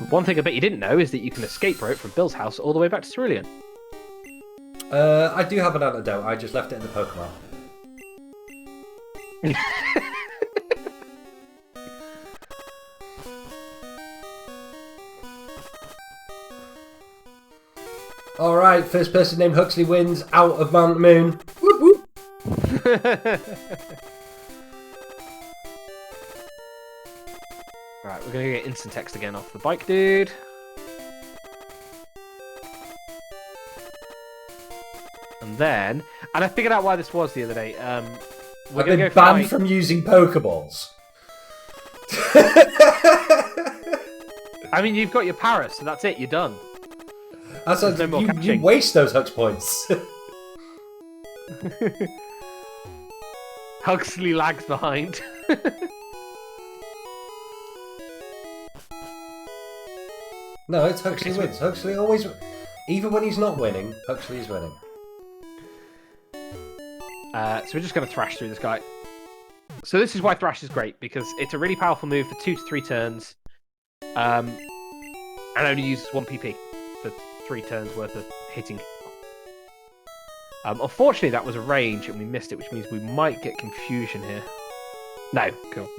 One thing I bet you didn't know is that you can escape rope from Bill's house all the way back to Cerulean. I do have an antidote. I just left it in the Pokemon. Alright, first person named Huxley wins out of Mount Moon. Whoop whoop. Right, we're going to get instant text again off the bike, dude. And then, and I figured out why this was the other day. We're I've going to been go for banned like... from using Pokeballs. I mean, you've got your Paris, so that's it. You're done. That's like, no more you catching. waste those Hux points. Huxley lags behind. No, it's Huxley wins. Huxley always... Even when he's not winning, Huxley is winning. So we're just going to Thrash through this guy. So this is why Thrash is great, because it's a really powerful move for 2 to 3 turns. And only uses 1 PP for 3 turns worth of hitting. Unfortunately, that was a range and we missed it, which means we might get confusion here. No, cool.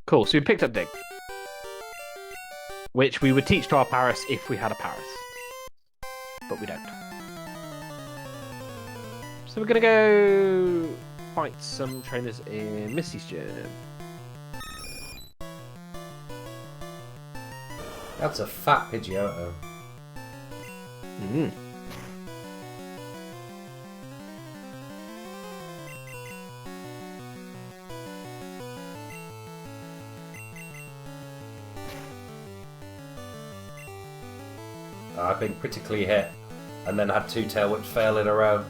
Cool, so we picked up Dig. Which we would teach to our Paris if we had a Paris. But we don't. So we're going to go fight some trainers in Misty's gym. That's a fat Pidgeotto. Mm. I've been critically hit and then had 2 tail whips fail in a row.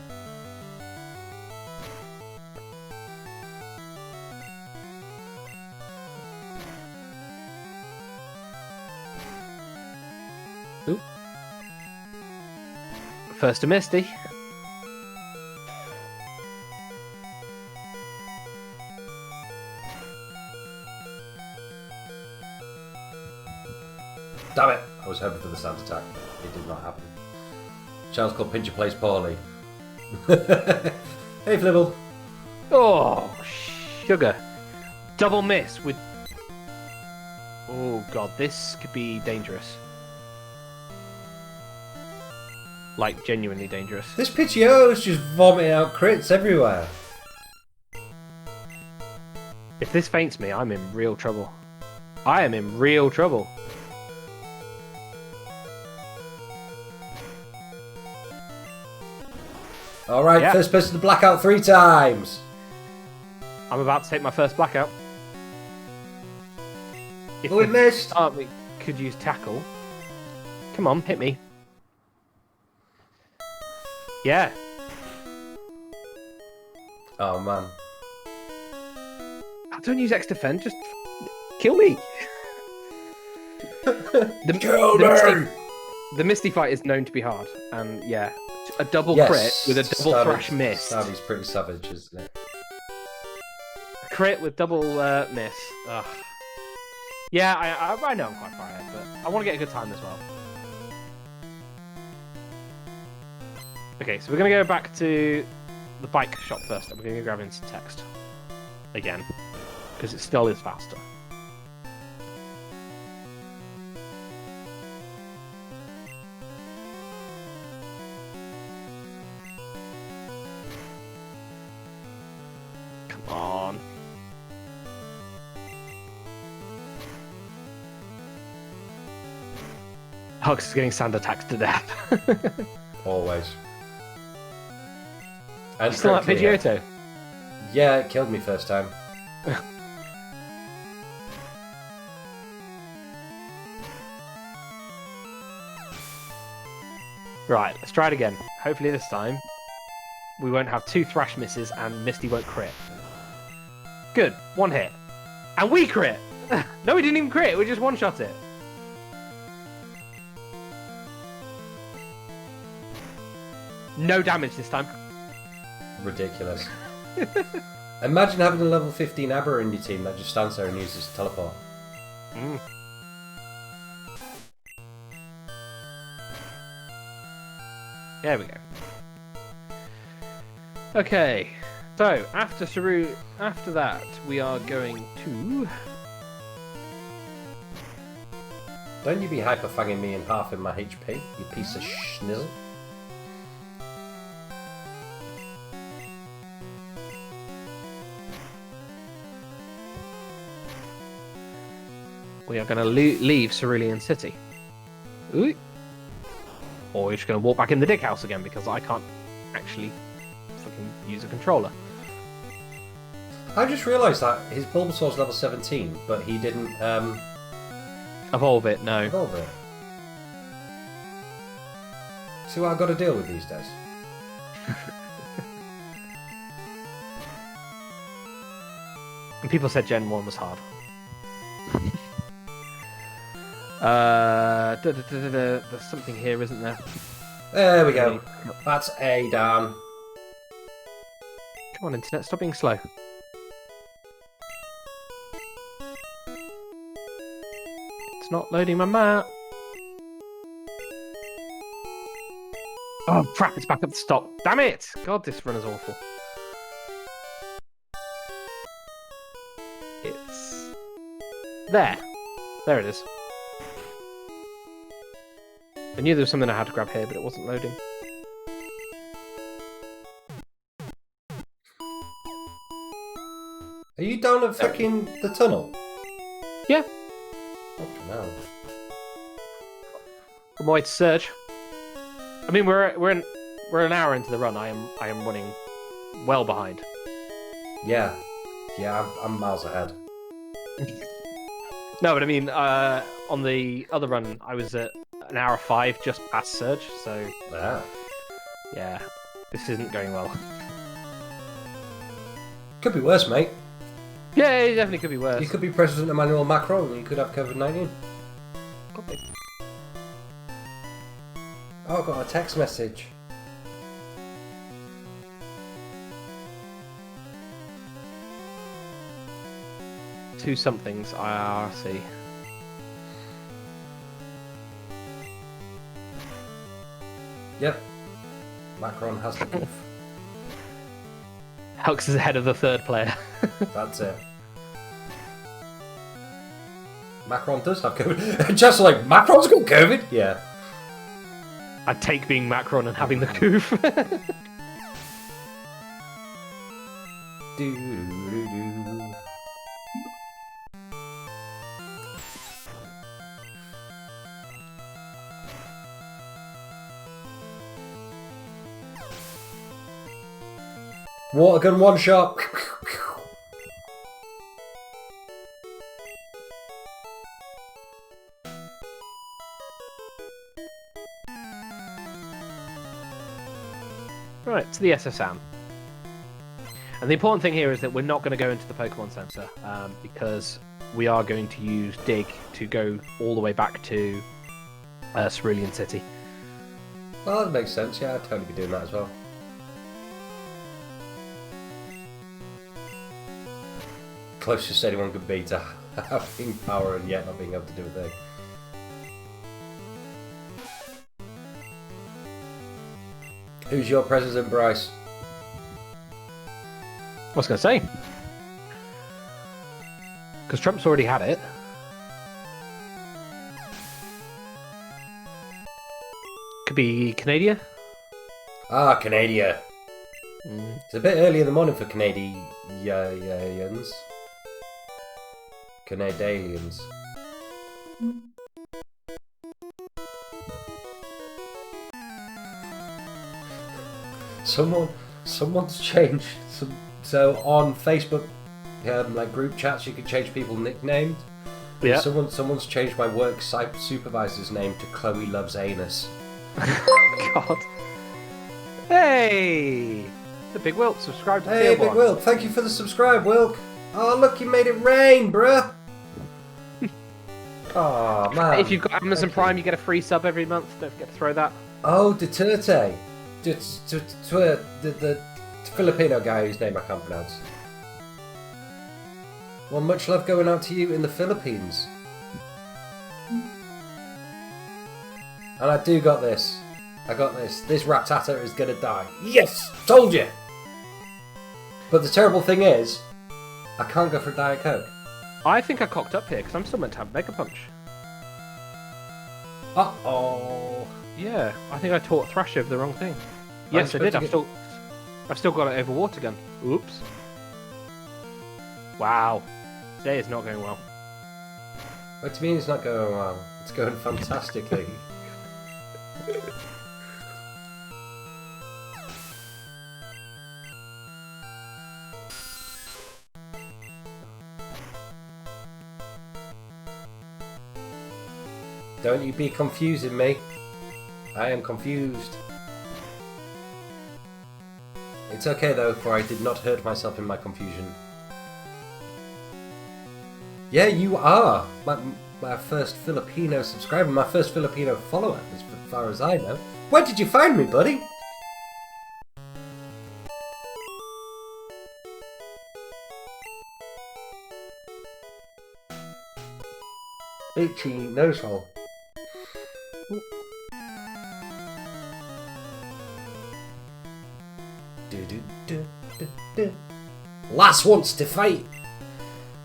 Ooh. First to Misty. Damn it! I was hoping for the sand attack. It did not happen. Challenge called Pincher plays poorly. Hey Flibble! Oh, sugar. Double miss with... Oh god, this could be dangerous. Like, genuinely dangerous. This Pidgeotto's just vomiting out crits everywhere. If this faints me, I'm in real trouble. I am in real trouble. Alright, Yeah. first person to black out 3 times. I'm about to take my first blackout. If Oh, we the missed. army could use tackle. Come on, hit me. Yeah. Oh man. Don't use X defend, just kill me. The Misty fight is known to be hard, and yeah, a double crit with a double thrash miss. Savvy's pretty savage, isn't it? Crit with double miss. Ugh. Yeah, I know I'm quite far ahead, but I want to get a good time as well. Okay, so we're going to go back to the bike shop first, and we're going to go grab in some text. Again. Because it still is faster. Come on. Hux is getting sand attacked to death. Always. And Still that critically hit. Pidgeotto. Yeah, it killed me first time. Right, let's try it again. Hopefully this time we won't have 2 thrash misses and Misty won't crit. Good, 1 hit. And we crit! No, we didn't even crit, we just one-shot it. No damage this time. Ridiculous. Imagine having a level 15 Aber in your team that just stands there and uses teleport. Mm. There we go. Okay, so after that, we are going to. Don't you be hyper-fagging me in half in my HP, you piece of schnizzle. We are going to leave Cerulean City. Ooh. Or we're just going to walk back in the dig house again because I can't actually fucking use a controller. I just realised that his Bulbasaur's level 17, but he didn't Evolve it, no. evolve it. See what I've got to deal with these days? And people said Gen 1 was hard. There's something here, isn't there? There we go. That's A down. Come on, internet, stop being slow. It's not loading my map. Oh crap, it's back up to stop. Damn it! God, this run is awful. It's There. There it is. I knew there was something I had to grab here, but it wasn't loading. Are you down at fucking the tunnel? Yeah. Fucking hell. I'm away to Surge. I mean, we're an hour into the run. I am running well behind. Yeah. Yeah, I'm miles ahead. No, but I mean, on the other run, I was at an hour 5 just past Surge, so yeah, this isn't going well. Could be worse, mate. Yeah, it definitely could be worse. You could be President Emmanuel Macron and you could have COVID-19. Could be. Oh, I got a text message. Two somethings IRC. Yep. Macron has the goof. Hux is ahead of the third player. That's it. Macron does have COVID. Just like, Macron's got COVID? Yeah. I'd take being Macron and having the goof. Do-do-do-do. Water gun one shot. Right, to the SSM. And the important thing here is that we're not going to go into the Pokemon Center because we are going to use Dig to go all the way back to Cerulean City. Well, that makes sense. Yeah, I'd totally be doing that as well. Closest anyone could be to having power and yet not being able to do a thing. Who's your president, Bryce? I was going to say. Because Trump's already had it. Could be Canada. Ah, Canada. It's a bit early in the morning for Canadians. Canadians. Someone's changed some. So on Facebook, like group chats, you can change people's nicknames. Yeah. Someone's changed my work supervisor's name to Chloe Loves Anus. God. Hey, the Big Wilk subscribed to Hey, Tier Big 1. Wilk, thank you for the subscribe, Wilk. Oh, look, you made it rain, bruh. Oh man. If you've got Amazon Prime, you get a free sub every month. Don't forget to throw that. Oh, Duterte. The Filipino guy whose name I can't pronounce. Well, much love going out to you in the Philippines. And I do got this. I got this. This Rattata is gonna die. Yes! Told you! But the terrible thing is, I can't go for a Diet Coke. I think I cocked up here because I'm still meant to have Mega Punch. Uh-oh. Yeah, I think I taught Thrasher the wrong thing. Yes, I did. I've still got it over Water Gun. Oops. Wow. Today is not going well. What do you mean it's not going well? It's going fantastically. Don't you be confusing me. I am confused. It's okay though, for I did not hurt myself in my confusion. Yeah, you are my first Filipino subscriber, my first Filipino follower, as far as I know. Where did you find me, buddy? Itchy nose hole. Lass wants to fight.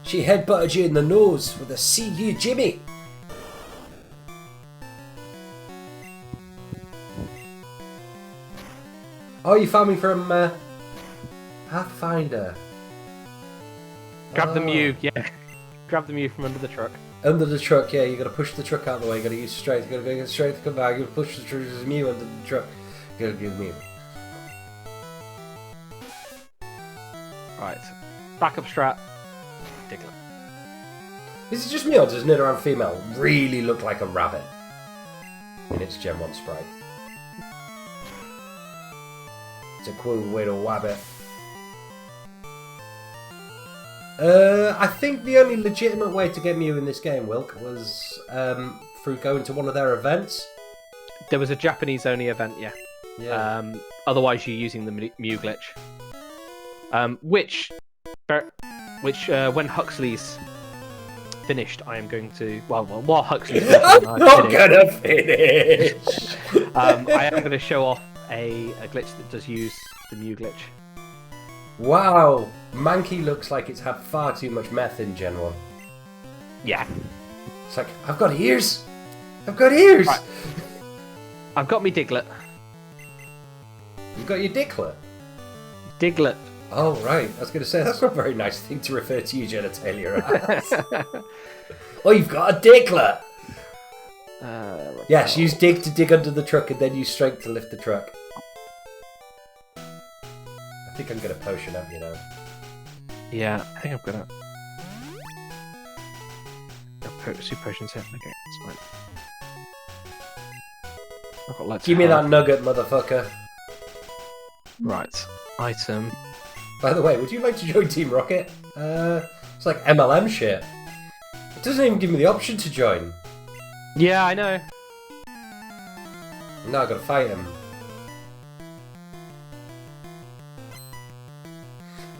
She headbutted you in the nose with a "See you, Jimmy." Oh, you found me from Pathfinder. Grab the Mew, yeah. Grab the Mew from under the truck. Under the truck, yeah. You got to push the truck out of the way. You got to use strength. You got to get strength to come back. You got to push the truck. There's a Mew under the truck. You got to give Mew. Right. Backup strat. Diglett. Is it just me or does Nidoran female really look like a rabbit in its Gen 1 sprite? It's a cool way to wabbit. I think the only legitimate way to get Mew in this game, Wilk, was through going to one of their events. There was a Japanese-only event, yeah. Yeah. Otherwise, you're using the Mew glitch. Which when Huxley's finished, I am going to... Well, while Huxley's finished... I'm not gonna finish! I am going to show off a glitch that does use the Mew glitch. Wow! Mankey looks like it's had far too much meth in Gen 1. Yeah. It's like, I've got ears! I've got ears! Right. I've got me Diglett. You've got your Dicklet? Diglett. Oh, right. I was going to say, that's not a very nice thing to refer to your genitalia as. Oh, you've got a Dicklet! Yes, use dig to dig under the truck and then use strength to lift the truck. I think I'm going to potion up, you know. Yeah, I think I'm gonna... Super potions here. Okay, it's fine. I've got lots Give of me health. that nugget, motherfucker. Right. Item. By the way, would you like to join Team Rocket? It's like MLM shit. It doesn't even give me the option to join. Yeah, I know. Now I've got to fight him.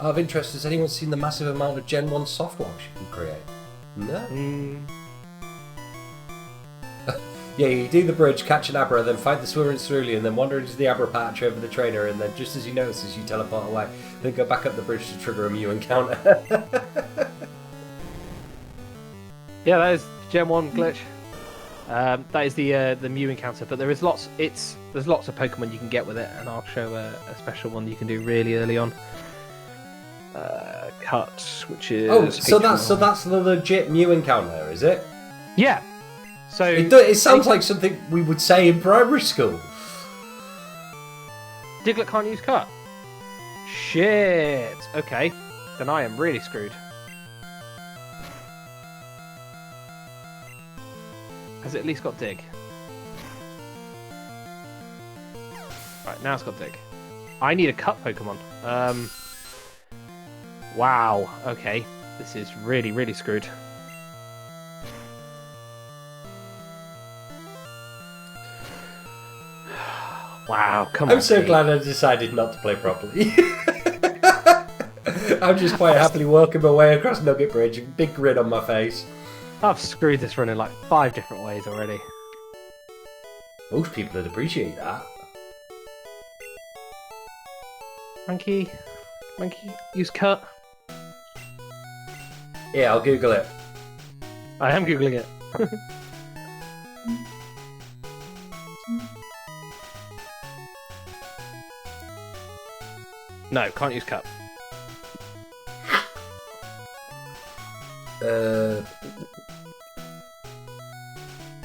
Out of interest, has anyone seen the massive amount of Gen 1 softwalks you can create? No? Yeah, you do the bridge, catch an Abra, then fight the swimmer in Cerulean, and then wander into the Abra patch over the trainer, and then just as he notices, you teleport away. Then go back up the bridge to trigger a Mew encounter. Yeah, that is Gen 1 glitch. That is the Mew encounter, but there is lots. There's lots of Pokemon you can get with it, and I'll show a special one you can do really early on. Cut, which is so that's the legit Mew encounter, is it? Yeah. So it sounds like something we would say in primary school. Diglett can't use cut. Shit. Okay, then I am really screwed. Has it at least got dig? Right, now it's got dig. I need a cut Pokemon. Wow, okay. This is really, really screwed. Wow, come on. I'm so glad I decided not to play properly. I'm just quite happily walking my way across Nugget Bridge, a big grin on my face. I've screwed this run in like 5 different ways already. Most people would appreciate that. Monkey, use cut. Yeah, I'll Google it. I am Googling it. No, can't use cut.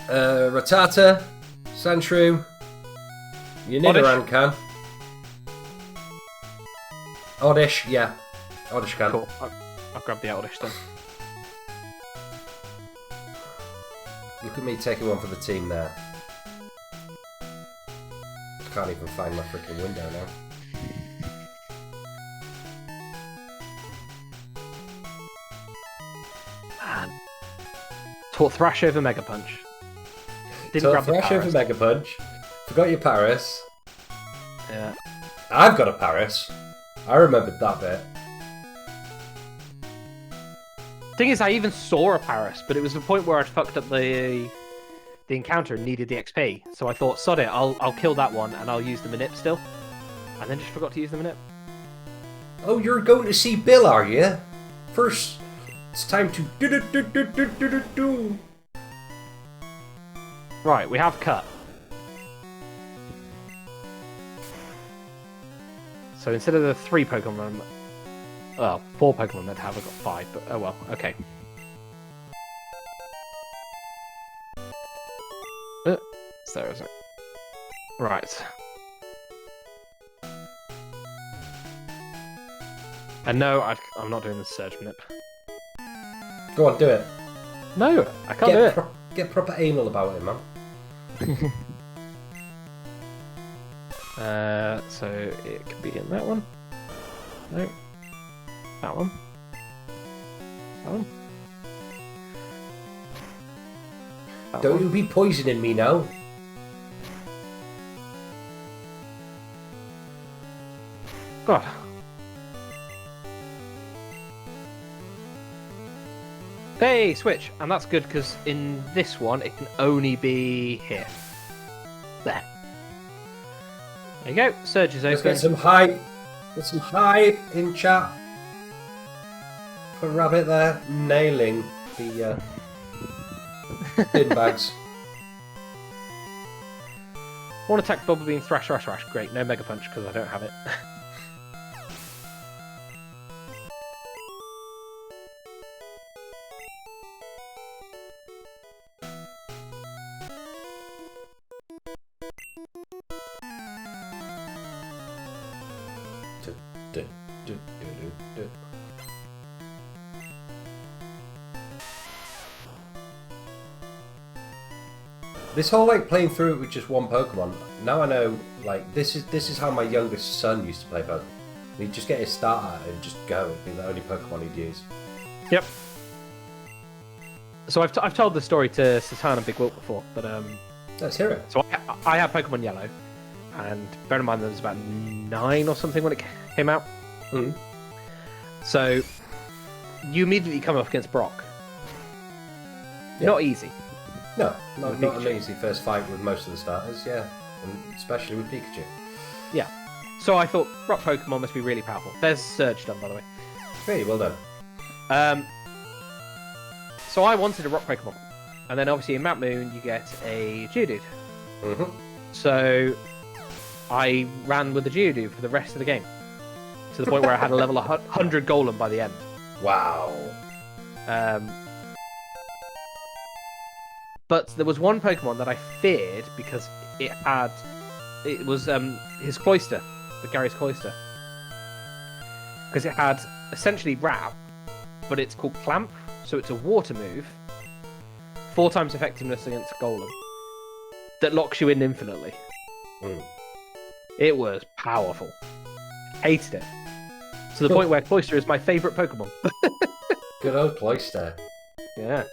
Rattata, Sandshrew, your Nidoran can. Oddish, yeah. Oddish can. Cool. I'll grab the Oddish then. Look at me taking one for the team there. I can't even find my freaking window now. Man. Taught Thrash over Mega Punch. Didn't So grab the Thrash over Paras. Mega Punch. Forgot your Paris. Yeah. I've got a Paris. I remembered that bit. Thing is, I even saw a Paris, but it was the point where I'd fucked up the encounter and needed the XP. So I thought, sod it, I'll kill that one and I'll use the Manip still. And then just forgot to use the Manip. Oh, you're going to see Bill, are you? First It's time to do. Right, we have cut. So instead of the 3 Pokemon, well, 4 Pokemon meant to have, I've got 5, but oh well, okay. It's there, isn't it? Right. And no, I'm not doing the Surge Manip. Go on, do it. No, I can't do it. Get proper anal about it, man. So it could be in that one. No. That one. That one. Don't you be poisoning me now. God. Hey, switch! And that's good because in this one it can only be here. There. There you go. Surge is Let's open. get some hype. Get some hype in chat. For Rabbit there, nailing the bin bags. One attack, Bubble Beam, Thrash, Thrash, Thrash. Great. No Mega Punch because I don't have it. This whole like playing through it with just one Pokemon. Now I know like this is how my youngest son used to play Pokemon. He'd just get his starter and just go. It'd be the only Pokemon he'd use. Yep. So I've told the story to Satan and Big Wilt before, but Let's hear it. So I had Pokemon Yellow, and bear in mind there was about 9 or something when it came out. Mm. So you immediately come up against Brock. Yeah. Not easy. No, not an easy first fight with most of the starters, yeah. And especially with Pikachu. Yeah. So I thought Rock Pokemon must be really powerful. There's Surge done, by the way. Really well done. So I wanted a Rock Pokemon. And then obviously in Mount Moon you get a Geodude. Mm-hmm. So I ran with the Geodude for the rest of the game. To the point where I had a level 100 Golem by the end. Wow. But there was one Pokemon that I feared because it was his Cloyster, the Gary's Cloyster. Because it had essentially Wrap, but it's called Clamp, so it's a water move, 4 times effectiveness against Golem, that locks you in infinitely. Mm. It was powerful. Hated it. To the point where Cloyster is my favourite Pokemon. Good old Cloyster. Yeah.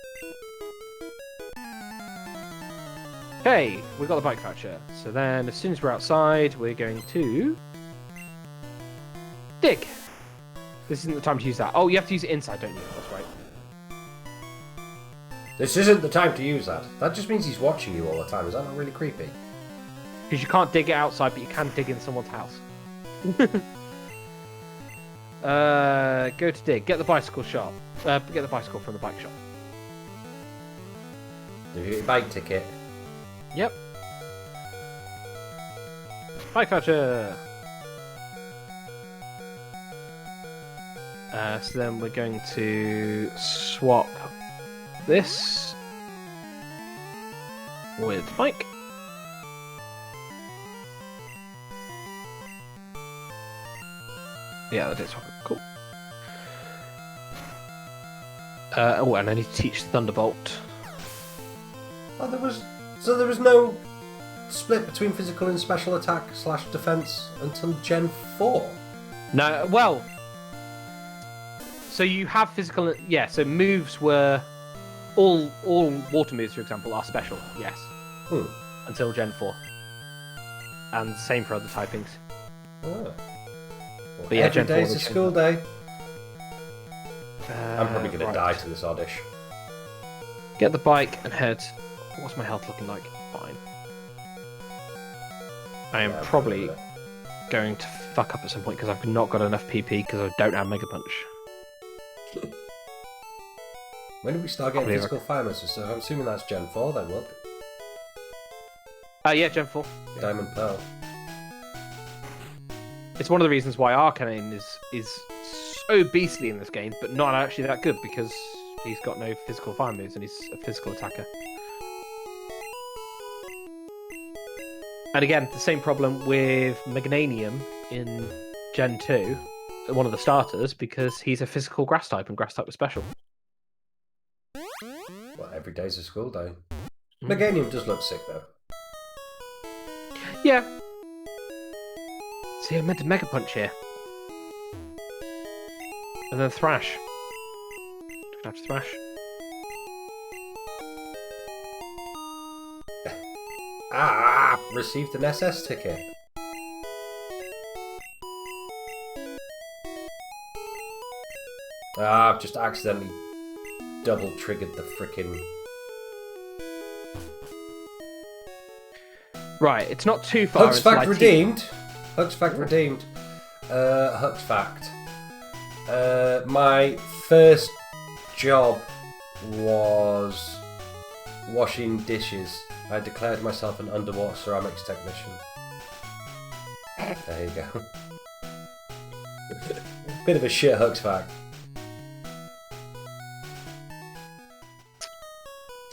Okay, we got the bike voucher. So then, as soon as we're outside, we're going to dig. This isn't the time to use that. Oh, you have to use it inside, don't you? That's right. This isn't the time to use that. That just means he's watching you all the time. Is that not really creepy? Because you can't dig it outside, but you can dig in someone's house. Go to dig. Get the bicycle shop. Get the bicycle from the bike shop. Have you got your bike ticket? Yep. Bike voucher. So then we're going to swap this with bike. Yeah, that is cool. Oh, and I need to teach Thunderbolt. Oh, there was no split between physical and special attack / defense until Gen 4. No, well, so you have physical, yeah. So moves were all water moves, for example, are special. Yes, until Gen 4, and same for other typings. Oh. Well, But yeah, every Gen 4 day's a was school day. I'm probably going to die to this Oddish. Get the bike and head. What's my health looking like? Fine. I am probably going to fuck up at some point because I've not got enough PP because I don't have Mega Punch. When did we start getting physical fire missiles? So I'm assuming that's Gen 4 then, look. Yeah, Gen 4. Diamond Pearl. It's one of the reasons why Arcanine is so beastly in this game, but not actually that good, because he's got no physical fire moves and he's a physical attacker. And again, the same problem with Magnanium in Gen 2, one of the starters, because he's a physical grass type and grass type was special. Well, every day's a school day. Meganium does look sick though. Yeah. See, I meant to Mega Punch here. And then Thrash. Gonna have to Thrash. Received an SS ticket. I've just accidentally double triggered the frickin'... Right, it's not too far. Hugs Fact redeemed. Hugs Fact redeemed. Hugs Fact. My first job was washing dishes. I declared myself an underwater ceramics technician. There you go. Bit of a shit Hugs Fact.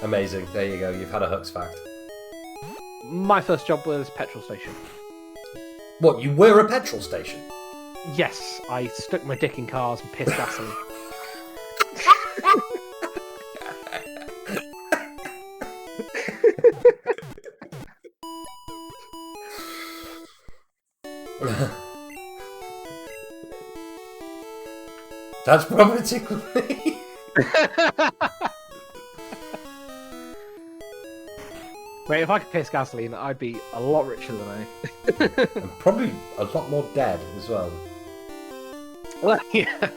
Amazing. There you go. You've had a Hugs Fact. My first job was petrol station. What, you were a petrol station? Yes, I stuck my dick in cars and pissed gasoline. That's probably tickled me. Wait, if I could piss gasoline, I'd be a lot richer than I. And probably a lot more dead as well. Well, yeah.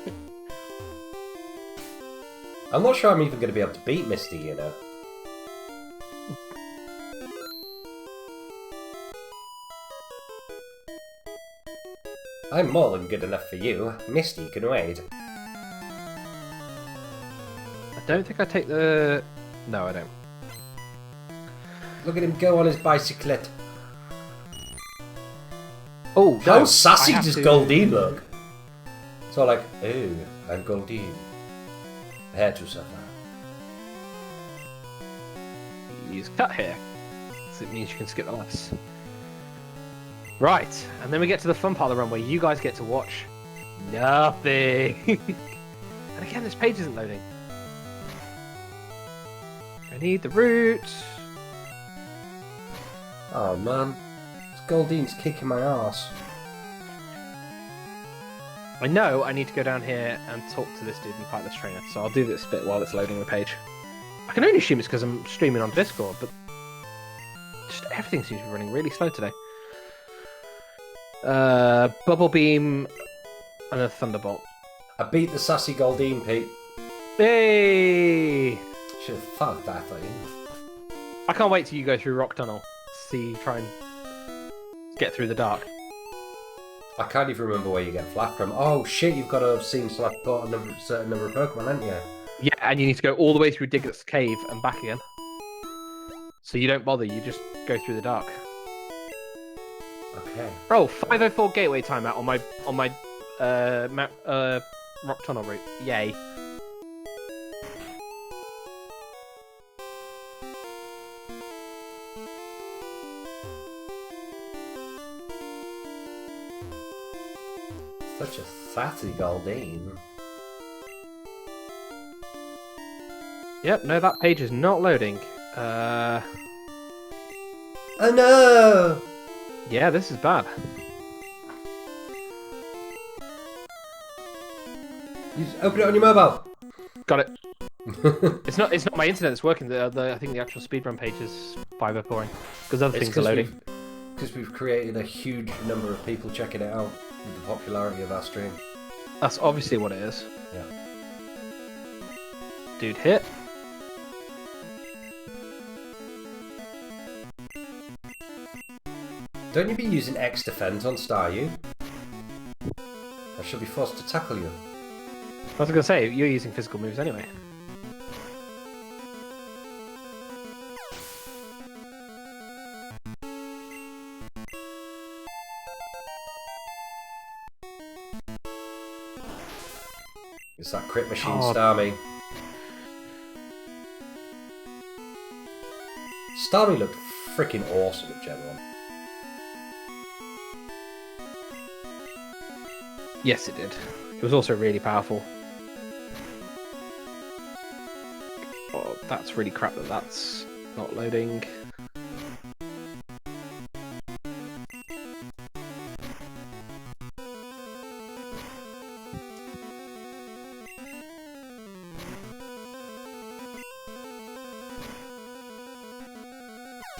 I'm not sure I'm even going to be able to beat Misty, you know. I'm more than good enough for you. Misty can wait. I don't think I take the... No, I don't. Look at him go on his bicyclette. Oh, how no, sassy does to... Goldeen look? It's all like, oh, I'm Goldeen. Hairdresser. Use cut hair. So it means you can skip the less. Right, and then we get to the fun part of the run where you guys get to watch nothing. And again, this page isn't loading. I need the route. Oh man, Goldeen's kicking my ass. I know I need to go down here and talk to this dude and fight this trainer, so I'll do this bit while it's loading the page. I can only assume it's because I'm streaming on Discord, but just everything seems to be running really slow today. Bubble Beam and a Thunderbolt. I beat the sassy Goldeen, Pete. Hey! Should have fucked that thing. I can't wait till you go through Rock Tunnel. Try and get through the dark. I can't even remember where you get Flap from. Oh shit, you've got to have seen Slap caught a certain number of Pokemon, haven't you? Yeah, and you need to go all the way through Diggett's Cave and back again. So you don't bother, you just go through the dark. Okay. Oh, 504 gateway timeout on my Rock Tunnel route. Yay. Such a sassy Goldeen. Yep, no, that page is not loading. Oh no! Yeah, this is bad. You just open it on your mobile. Got it. It's not my internet that's working. I think the actual speedrun page is 504 because other things are loading. Because we've created a huge number of people checking it out with the popularity of our stream. That's obviously what it is. Yeah. Dude hit. Don't you be using X defense on Staryu? I shall be forced to tackle you. I was gonna say you're using physical moves anyway. It's that crit machine Oh. Starmie. Starmie looked freaking awesome at Gen 1. Yes, it did. It was also really powerful. Oh, that's really crap that that's not loading.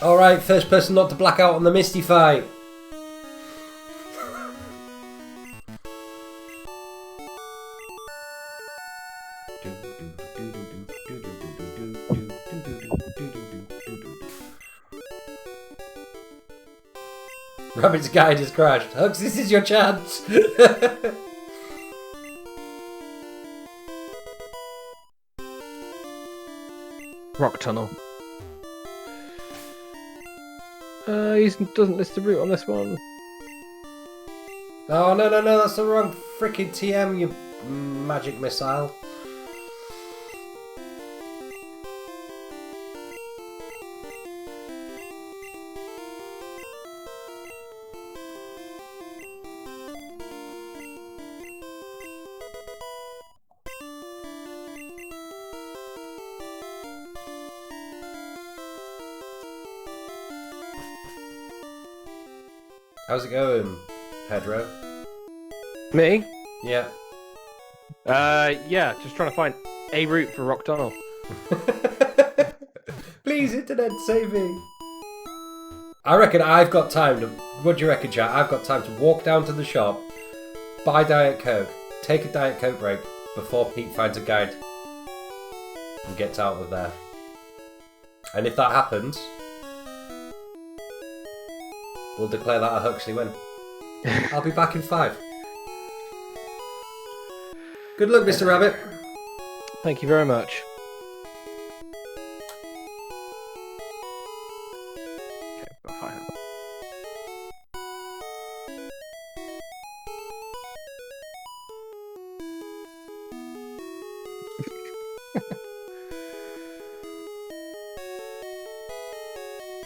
Alright, first person not to black out on the Misty fight. Rabbit's guide has crashed. Hugs, this is your chance. Rock tunnel. He doesn't list the route on this one. Oh, no, that's the wrong freaking TM, you magic missile. How's it going, Pedro? Me? Yeah. Yeah, just trying to find a route for Rock Tunnel. Please, internet, save me. I reckon I've got time to... What do you reckon, chat? I've got time to walk down to the shop, buy Diet Coke, take a Diet Coke break before Pete finds a guide and gets out of there. And if that happens, we'll declare that a Huxley win. I'll be back in 5. Good luck, Mr. Rabbit. Thank you very much. Okay, I'll find him.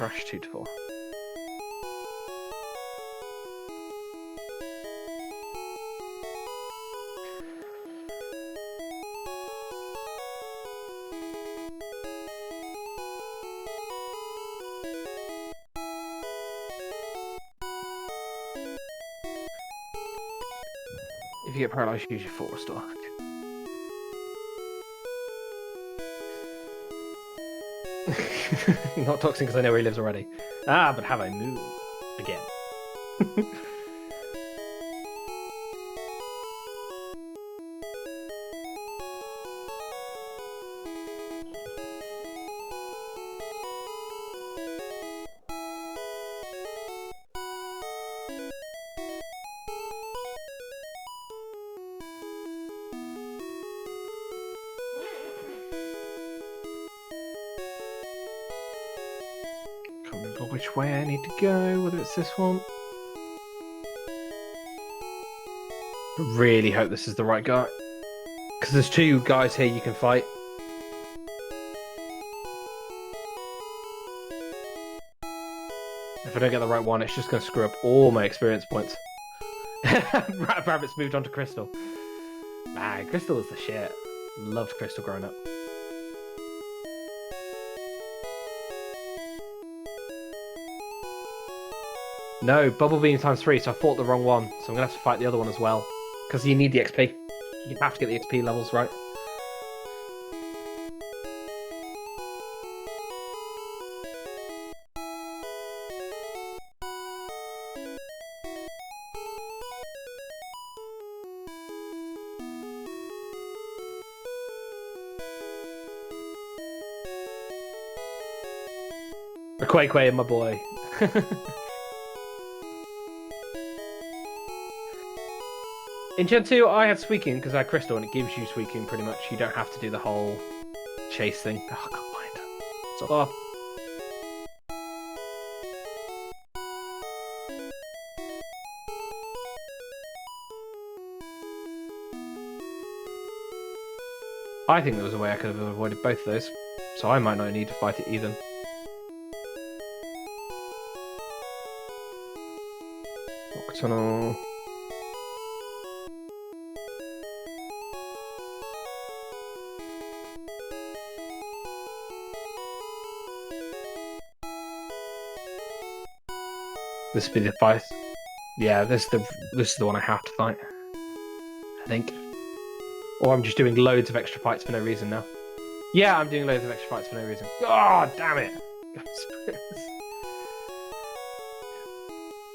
Rush 2 to 4. If you get paralyzed, use your 4 restore. Not toxic because I know where he lives already. Ah, but have I moved again? Can't remember which way I need to go, whether it's this one. I really hope this is the right guy. Because there's 2 guys here you can fight. If I don't get the right one, it's just going to screw up all my experience points. Rabbit's moved on to Crystal. Man, Crystal is the shit. Loved Crystal growing up. No, Bubble Beam times 3, so I fought the wrong one. So I'm going to have to fight the other one as well. Because you need the XP. You have to get the XP levels right. A Quake, my boy. In Gen 2, I had Squeaking because I had Crystal, and it gives you Squeaking pretty much. You don't have to do the whole chase thing. Oh, I can't find it. Stop. I think there was a way I could have avoided both of those, so I might not need to fight it even. Rock tunnel. This would be the fight. Yeah, this is the one I have to fight. I think. Or I'm just doing loads of extra fights for no reason now. Yeah, I'm doing loads of extra fights for no reason. Oh, damn it!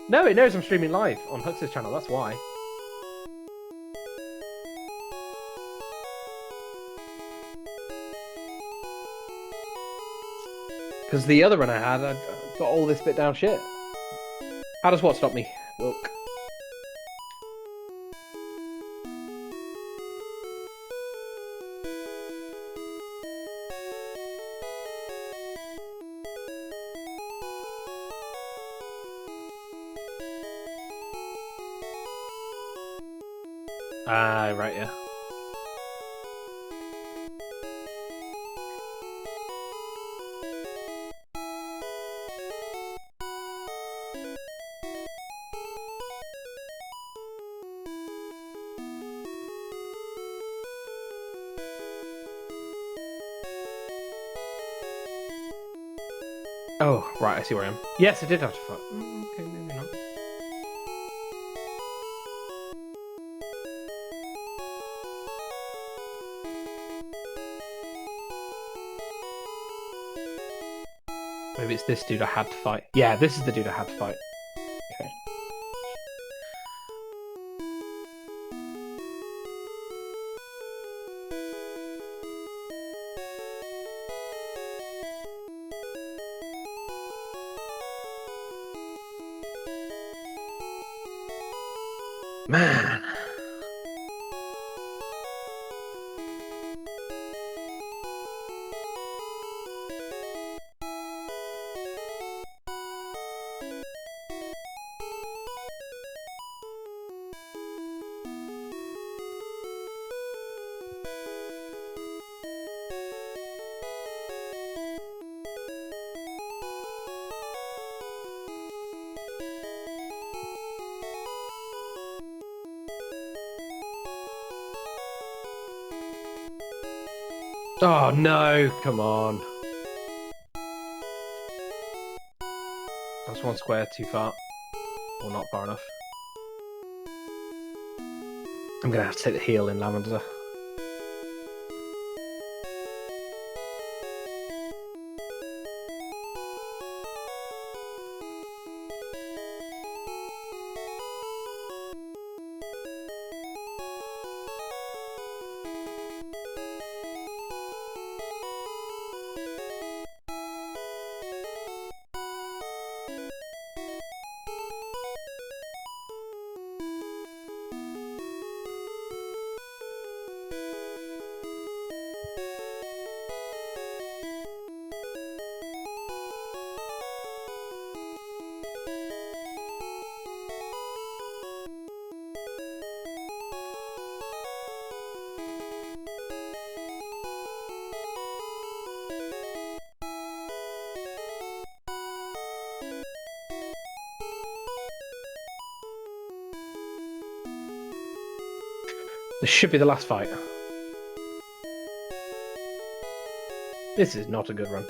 No, it knows I'm streaming live on Hux's channel, that's why. Because the other run I had, I got all this bit down shit. How does what stop me? Wilk. Ah, right, yeah. Oh, right, I see where I am. Yes, I did have to fight. Okay, maybe not. Maybe it's this dude I had to fight. Yeah, this is the dude I had to fight. Okay. Man. Oh no, come on. That's one square too far. Or not far enough. I'm gonna have to take the heal in Lavender. This should be the last fight. This is not a good run.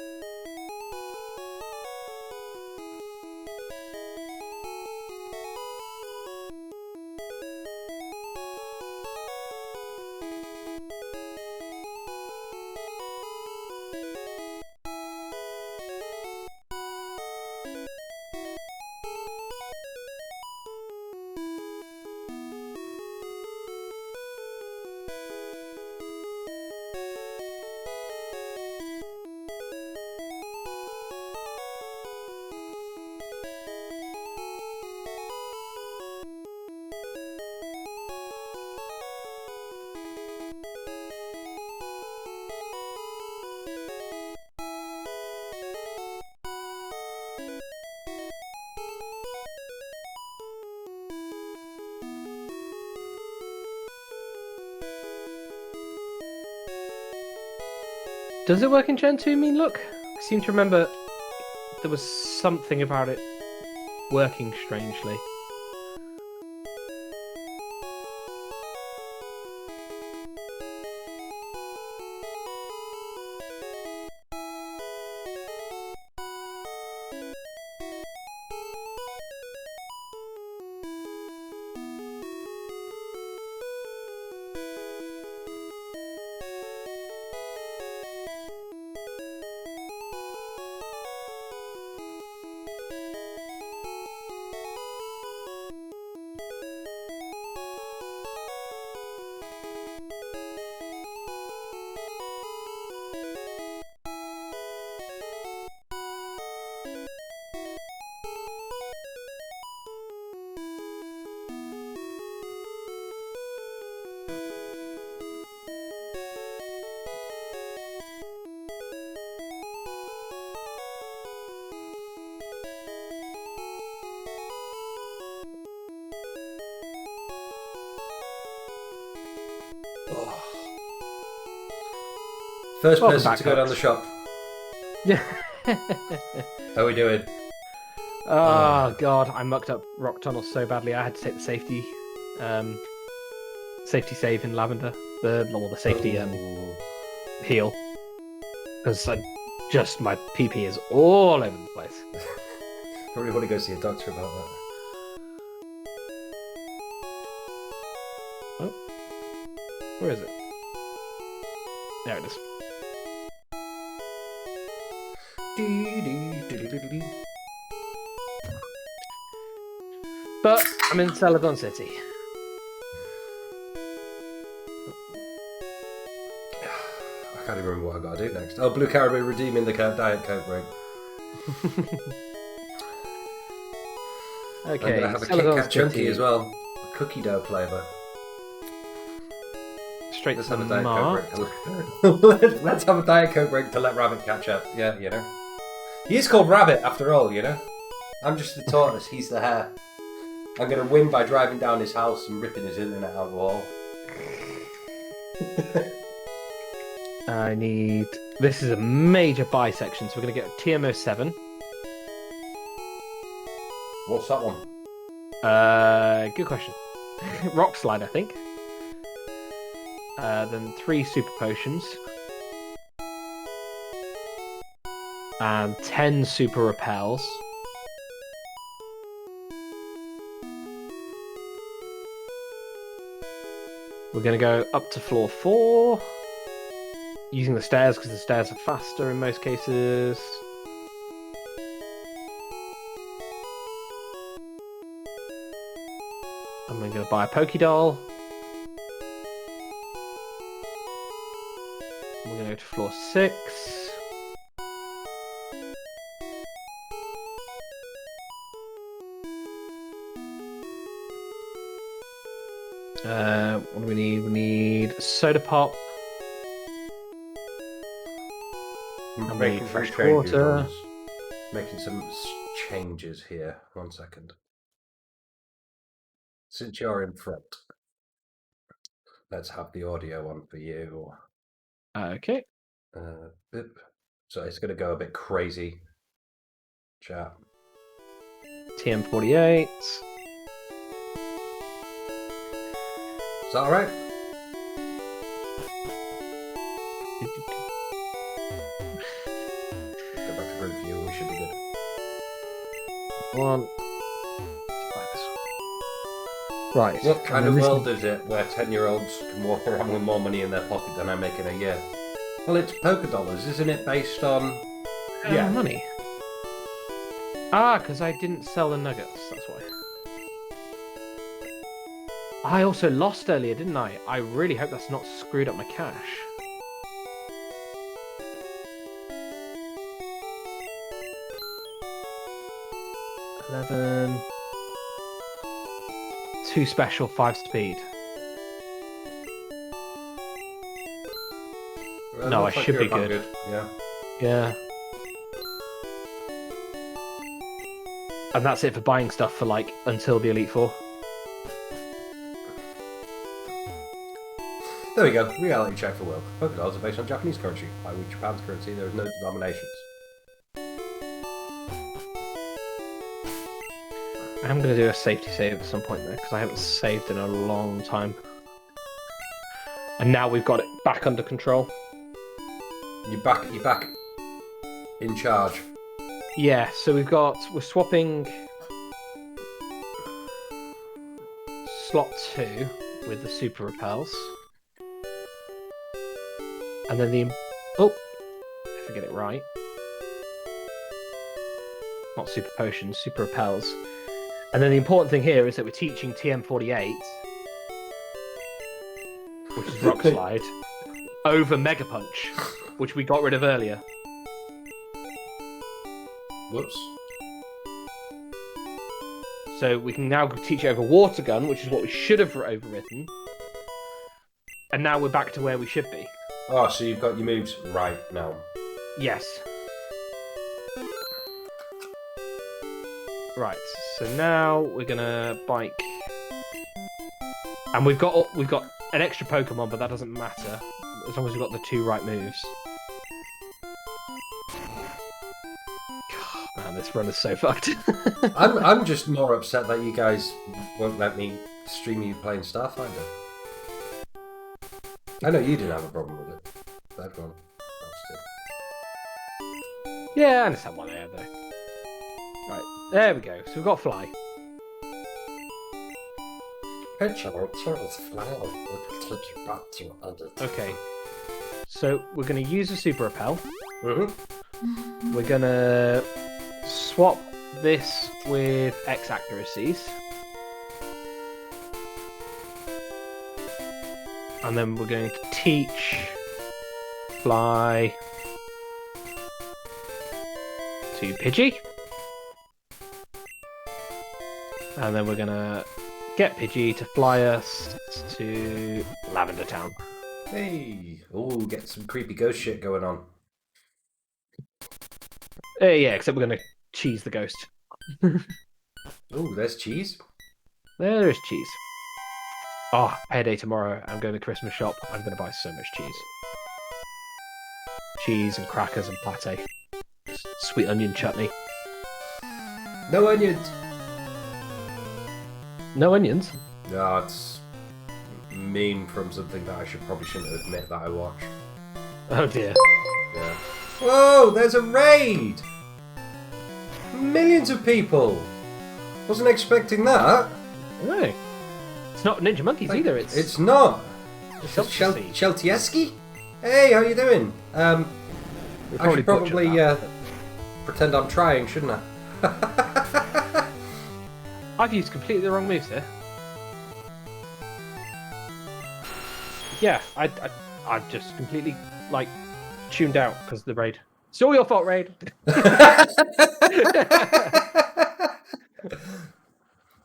Does it work in Gen 2, mean look? I seem to remember there was something about it working strangely. First Welcome person back, to go down folks. the shop. Yeah. How are we doing? Oh god, I mucked up rock tunnels so badly. I had to take the safety save in lavender. The safety Ooh. heal. Because my PP is all over the place. Probably want to go see a doctor about that. Oh. Where is it? There it is. But I'm in Celadon City. I can't even remember what I got to do next. Oh, Blue Caribou redeeming the Diet Coke break. Okay, I'm going to have a Kit Celadon Kat Chunky City. as well. A cookie dough flavour. Straight Let's to have the a Diet mark. Coke break. Let's have a Diet Coke break to let Rabbit catch up. Yeah, you know. He is called Rabbit after all, you know. I'm just the tortoise, he's the hare. I'm going to win by driving down his house and ripping his internet out of the wall. I need... This is a major buy section, so we're going to get TMO 7. What's that one? Good question. Rock Slide, I think. Then 3 Super Potions. And 10 Super Repels. We're going to go up to floor 4. Using the stairs, because the stairs are faster in most cases. And we're going to buy a Pokédoll. We're going to go to floor 6. What do we need? We need Soda Pop. And we need fresh water. Making some changes here. 1 second. Since you're in front, let's have the audio on for you. Okay. So it's going to go a bit crazy. Chat. TM48. Is that alright? Go back to group view and we should be good. One. Right. What kind of world is it where 10-year-olds can walk around with more money in their pocket than I make in a year? Well, it's Pokédollars, isn't it, based on... Yeah, money. Ah, because I didn't sell the nuggets, that's why. I also lost earlier, didn't I? I really hope that's not screwed up my cash. $11. 2 special, 5 speed. Well, No, I looks like should you're be about good. Yeah. Yeah. And that's it for buying stuff for, like, until the Elite Four. There we go. Reality check for Will. Polka dots are based on Japanese currency. By which Japan's currency, there is no denominations. I'm going to do a safety save at some point, though, because I haven't saved in a long time. And now we've got it back under control. You're back in charge. Yeah, so we're swapping slot 2 with the super repels. And then if I get it right. Not super potions, super repels. And then the important thing here is that we're teaching TM48, which is Rock Slide, over Mega Punch, which we got rid of earlier. Whoops. So we can now teach over Water Gun, which is what we should have overwritten. And now we're back to where we should be. Oh, so you've got your moves right now. Yes. Right, so now we're gonna bike. And we've got an extra Pokemon, but that doesn't matter as long as we've got the 2 right moves. God, man, this run is so fucked. I'm just more upset that you guys won't let me stream you playing Starfinder. I know you didn't have a problem with it. But everyone else did. Yeah, I understand why they are, though. Right, there we go. So we've got Fly. Okay. So we're going to use a Super Repel. Mm-hmm. We're going to swap this with X accuracies. And then we're going to teach Fly to Pidgey. And then we're going to get Pidgey to fly us to Lavender Town. Hey! Ooh, get some creepy ghost shit going on. Yeah, except we're going to cheese the ghost. Ooh, there's cheese. There is cheese. Oh, payday tomorrow. I'm going to the Christmas shop. I'm going to buy so much cheese. Cheese and crackers and pate. Sweet onion chutney. No onions! No onions? No, it's meme from something that I probably shouldn't admit that I watch. Oh dear. Yeah. Whoa, there's a raid! Millions of people! Wasn't expecting that. No. It's not Ninja Monkeys either, It's not! It's Sheltieski. Sheltieski? Hey, how you doing? I should probably pretend I'm trying, shouldn't I? I've used completely the wrong moves here. Yeah, I've just completely, tuned out because of the raid. It's all your fault, raid!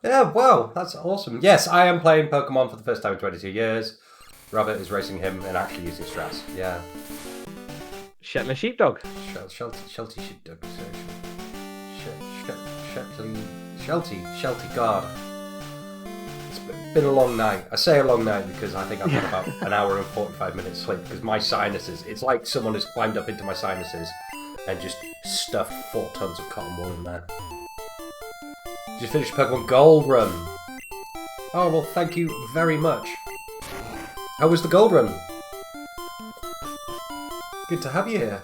Yeah, wow, that's awesome. Yes, I am playing Pokemon for the first time in 22 years. Rabbit is racing him and actually using strats. Yeah. Shetland Sheepdog. Sheltie Sheepdog. Sheltie Guard. It's been a long night. I say a long night because I think I've had about an hour and 45 minutes sleep because my sinuses, it's like someone has climbed up into my sinuses and just stuffed 4 tons of cotton wool in there. Just finished Pokemon Gold Run. Oh, well, thank you very much. How was the Gold Run? Good to have you here.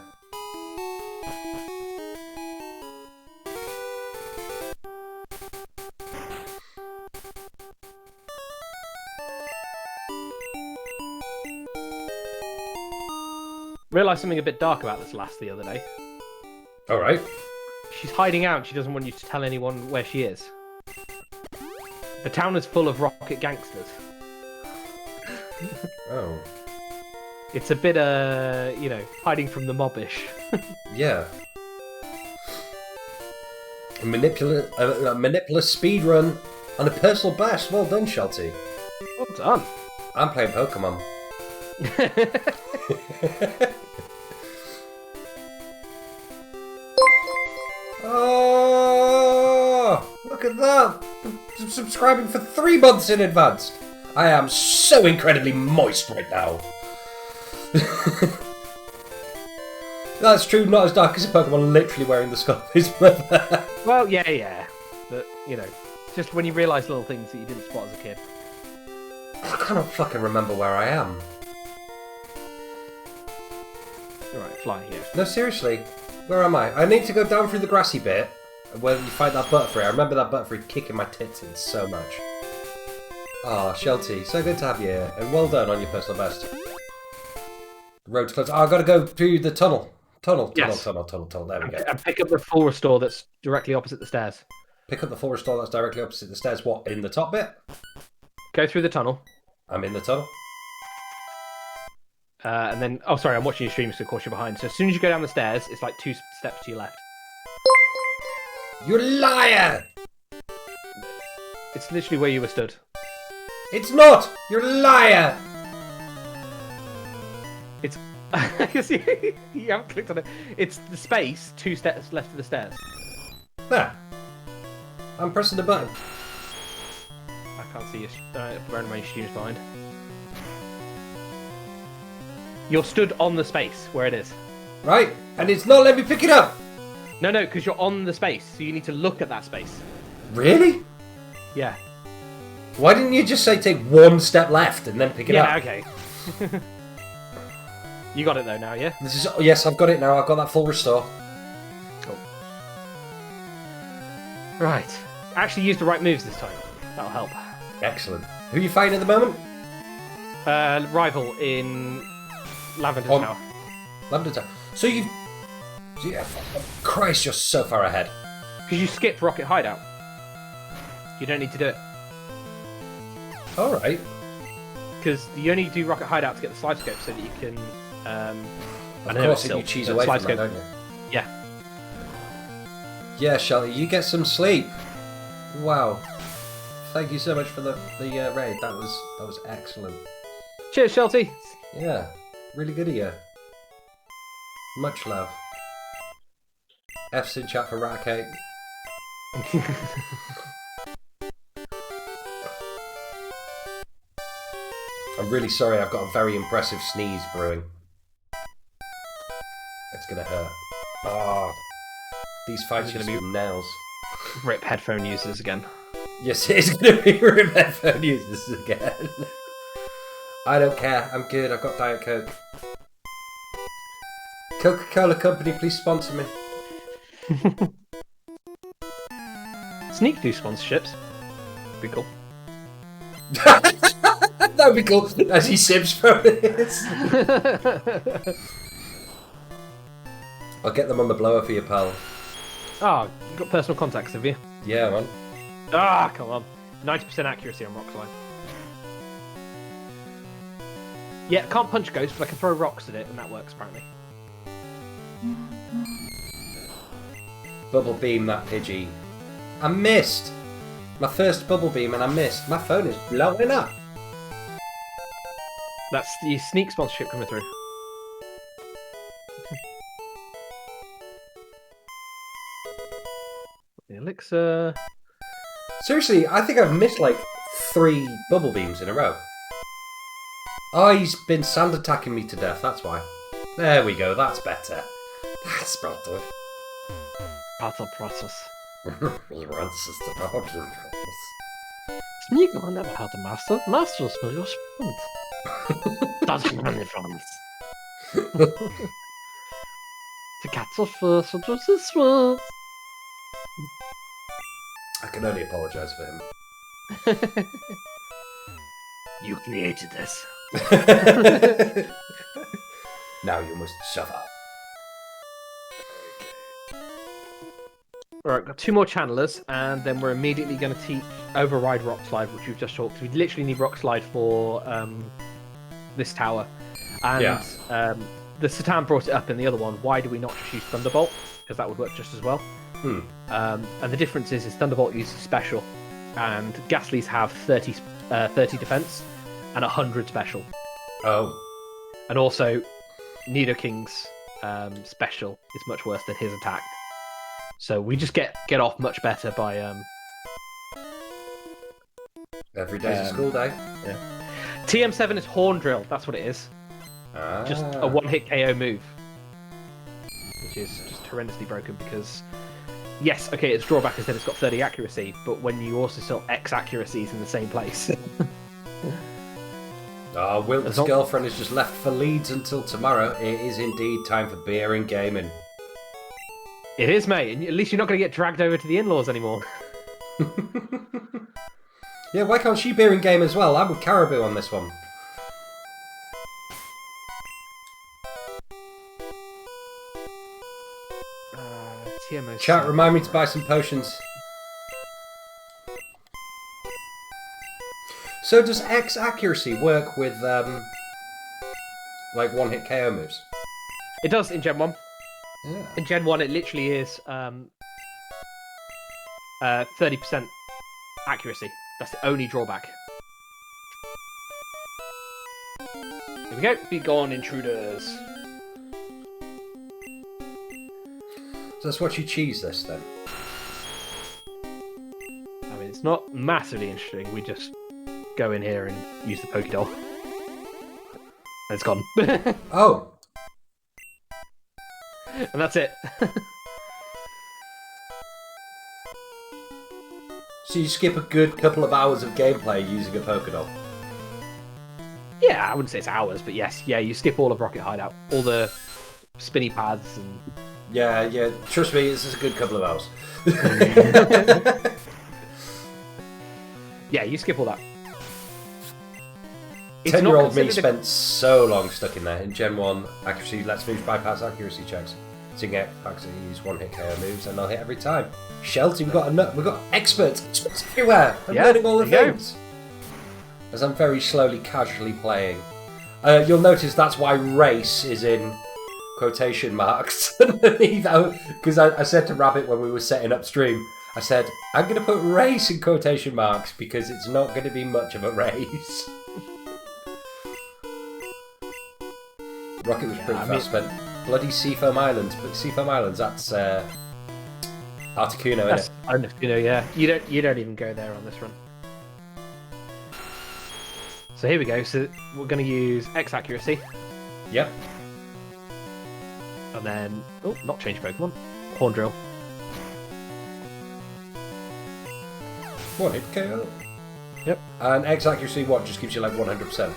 Realised something a bit dark about this lass the other day. Alright. She's hiding out and she doesn't want you to tell anyone where she is. The town is full of rocket gangsters. Oh. It's a bit, hiding from the mobbish. Yeah. A manipulous speed run and a personal best. Well done, Sheltie. Well done. I'm playing Pokemon. Oh, look at that! I'm subscribing for 3 months in advance. I am so incredibly moist right now. That's true, not as dark as a Pokemon literally wearing the skull of his mother. Well, yeah. But, you know, just when you realise little things that you didn't spot as a kid. I cannot fucking remember where I am. Alright, fly here. No, seriously. Where am I? I need to go down through the grassy bit where you fight that Butterfree. I remember that Butterfree kicking my tits in so much. Ah, Shelty, so good to have you here. And well done on your personal best. The road to close. Oh, I've got to go through the tunnel. Tunnel. There we go. And pick up the full restore that's directly opposite the stairs. Pick up the full restore that's directly opposite the stairs. What, in the top bit? Go through the tunnel. I'm in the tunnel. And then... Oh, sorry, I'm watching your stream, so of course you're behind. So as soon as you go down the stairs, it's like 2 steps to your left. You liar! It's literally where you were stood. It's not! You're a liar! It's... you haven't clicked on it. It's the space 2 steps left of the stairs. There. I'm pressing the button. I can't see you. Bearing in mind your stream's behind. You're stood on the space where it is. Right, and it's not letting me pick it up! No, because you're on the space, so you need to look at that space. Really? Yeah. Why didn't you just say take 1 step left and then pick it up? Yeah, okay. You got it though now, yeah? Yes, I've got it now. I've got that full restore. Cool. Right. Actually use the right moves this time. That'll help. Excellent. Who are you fighting at the moment? Rival in Lavender Tower. Lavender Tower. So you've... Yeah, Christ, you're so far ahead. Because you skipped Rocket Hideout. You don't need to do it. Alright. Because you only do Rocket Hideout to get the slide scope so that you can... of course, you choose away from that, don't you? Yeah. Yeah, Shelly, you get some sleep. Wow. Thank you so much for the raid. That was excellent. Cheers, Shelty. Yeah, really good of you. Much love. F's in chat for rat cake. I'm really sorry, I've got a very impressive sneeze brewing. It's gonna hurt. Oh, these fights are gonna be nails. Rip headphone users again. Yes, it is gonna be rip headphone users again. I don't care, I'm good, I've got Diet Coke. Coca-Cola Company, please sponsor me. Sneak do sponsorships. Be cool. That would be cool, as he sips from this. I'll get them on the blower for you, pal. Ah, you got personal contacts, have you? Yeah, man. Ah, come on. 90% accuracy on rock slide. Yeah, can't punch ghosts, but I can throw rocks at it, and that works apparently. Bubble beam that Pidgey. I missed! My first bubble beam and I missed. My phone is blowing up. That's the sneak sponsorship coming through. The elixir. Seriously, I think I've missed like 3 bubble beams in a row. Oh, he's been sand attacking me to death, that's why. There we go, that's better. That's better. Battle process. Sneak Sneak I never had a master. Master was your sprint. Doesn't run in France. To catch us first, or just this one. I can only apologise for him. You created this. Now you must suffer. Alright, got 2 more channelers, and then we're immediately going to teach Override Rock Slide, which we've just talked. We literally need Rock Slide for this tower. And yeah. The Satan brought it up in the other one. Why do we not just use Thunderbolt? Because that would work just as well. And the difference is Thunderbolt uses special, and Ghastlies have 30 defense and 100 special. Oh. And also, Nidoking's special is much worse than his attack. So we just get off much better by Every day's a school day. Yeah. TM7 is Horn Drill. That's what it is. Just a one-hit KO move, which is just horrendously broken because, yes, okay, its drawback is that it's got 30 accuracy, but when you also sell X accuracies in the same place. Wilt's girlfriend has just left for Leeds until tomorrow. It is indeed time for beer and gaming. It is, mate. And at least you're not going to get dragged over to the in-laws anymore. Yeah, why can't she beer and game as well? I'm with Caribou on this one. TMO. Chat, remind me to buy some potions. So does X accuracy work with like one-hit KO moves? It does in Gen 1. Yeah. In Gen 1 it literally is 30% accuracy. That's the only drawback. Here we go. Be gone, intruders. So that's what you cheese this then? I mean, it's not massively interesting. We just go in here and use the Pokédoll. And it's gone. Oh! And that's it. So you skip a good couple of hours of gameplay using a Pokédoll? Yeah, I wouldn't say it's hours, but yes. Yeah, you skip all of Rocket Hideout. All the spinny paths and... Yeah, trust me, this is a good couple of hours. Yeah, you skip all that. 10-year-old me spent so long stuck in there. In Gen 1, accuracy lets moves bypass accuracy checks. Seeing X accuracy use one-hit KO moves and they'll hit every time. Shelty, we've got experts everywhere. I'm learning all the things. As I'm very slowly, casually playing. You'll notice that's why race is in quotation marks underneath, because I said to Rabbit when we were setting up stream, I said, I'm going to put race in quotation marks because it's not going to be much of a race. Rocket was pretty fast, but bloody Seafoam Islands. But Seafoam Islands, that's Articuno, isn't it? Articuno, yeah. You don't even go there on this run. So here we go. So we're going to use X accuracy. Yep. And then, not change Pokemon. Horn Drill. One hit KO. Yep. And X accuracy, what, just gives you like 100%?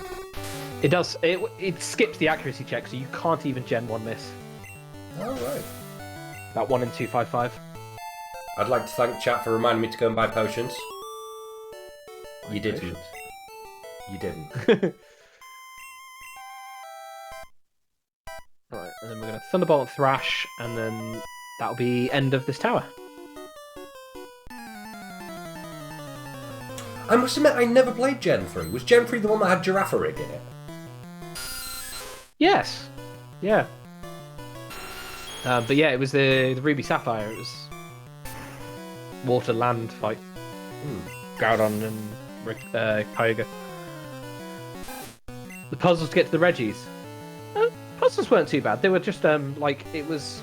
It does. It skips the accuracy check, so you can't even Gen 1 miss. Oh, right. That 1 in 255. I'd like to thank chat for reminding me to go and buy potions. You didn't. You didn't. Right, and then we're going to Thunderbolt and Thrash, and then that'll be end of this tower. I must admit, I never played Gen 3. Was Gen 3 the one that had Girafarig in it? Yes. Yeah. But yeah, it was the Ruby Sapphire. It was water-land fight. Groudon and Kyogre. The puzzles to get to the Reggies. Puzzles weren't too bad. They were just it was.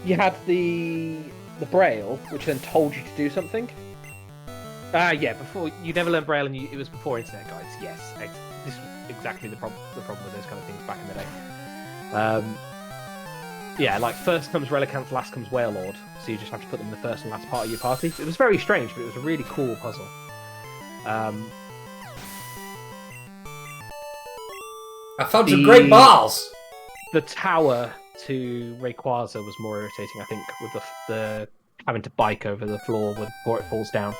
You had the Braille, which then told you to do something. Yeah. Before you never learned Braille, and it was before internet guides. Yes, this was exactly the problem with those kind of things back in the day. Yeah, like first comes Relicanth, last comes Wailord, so you just have to put them in the first and last part of your party. It was very strange, but it was a really cool puzzle. I found some great bars! The tower to Rayquaza was more irritating, I think, with the having to bike over the floor before it falls down.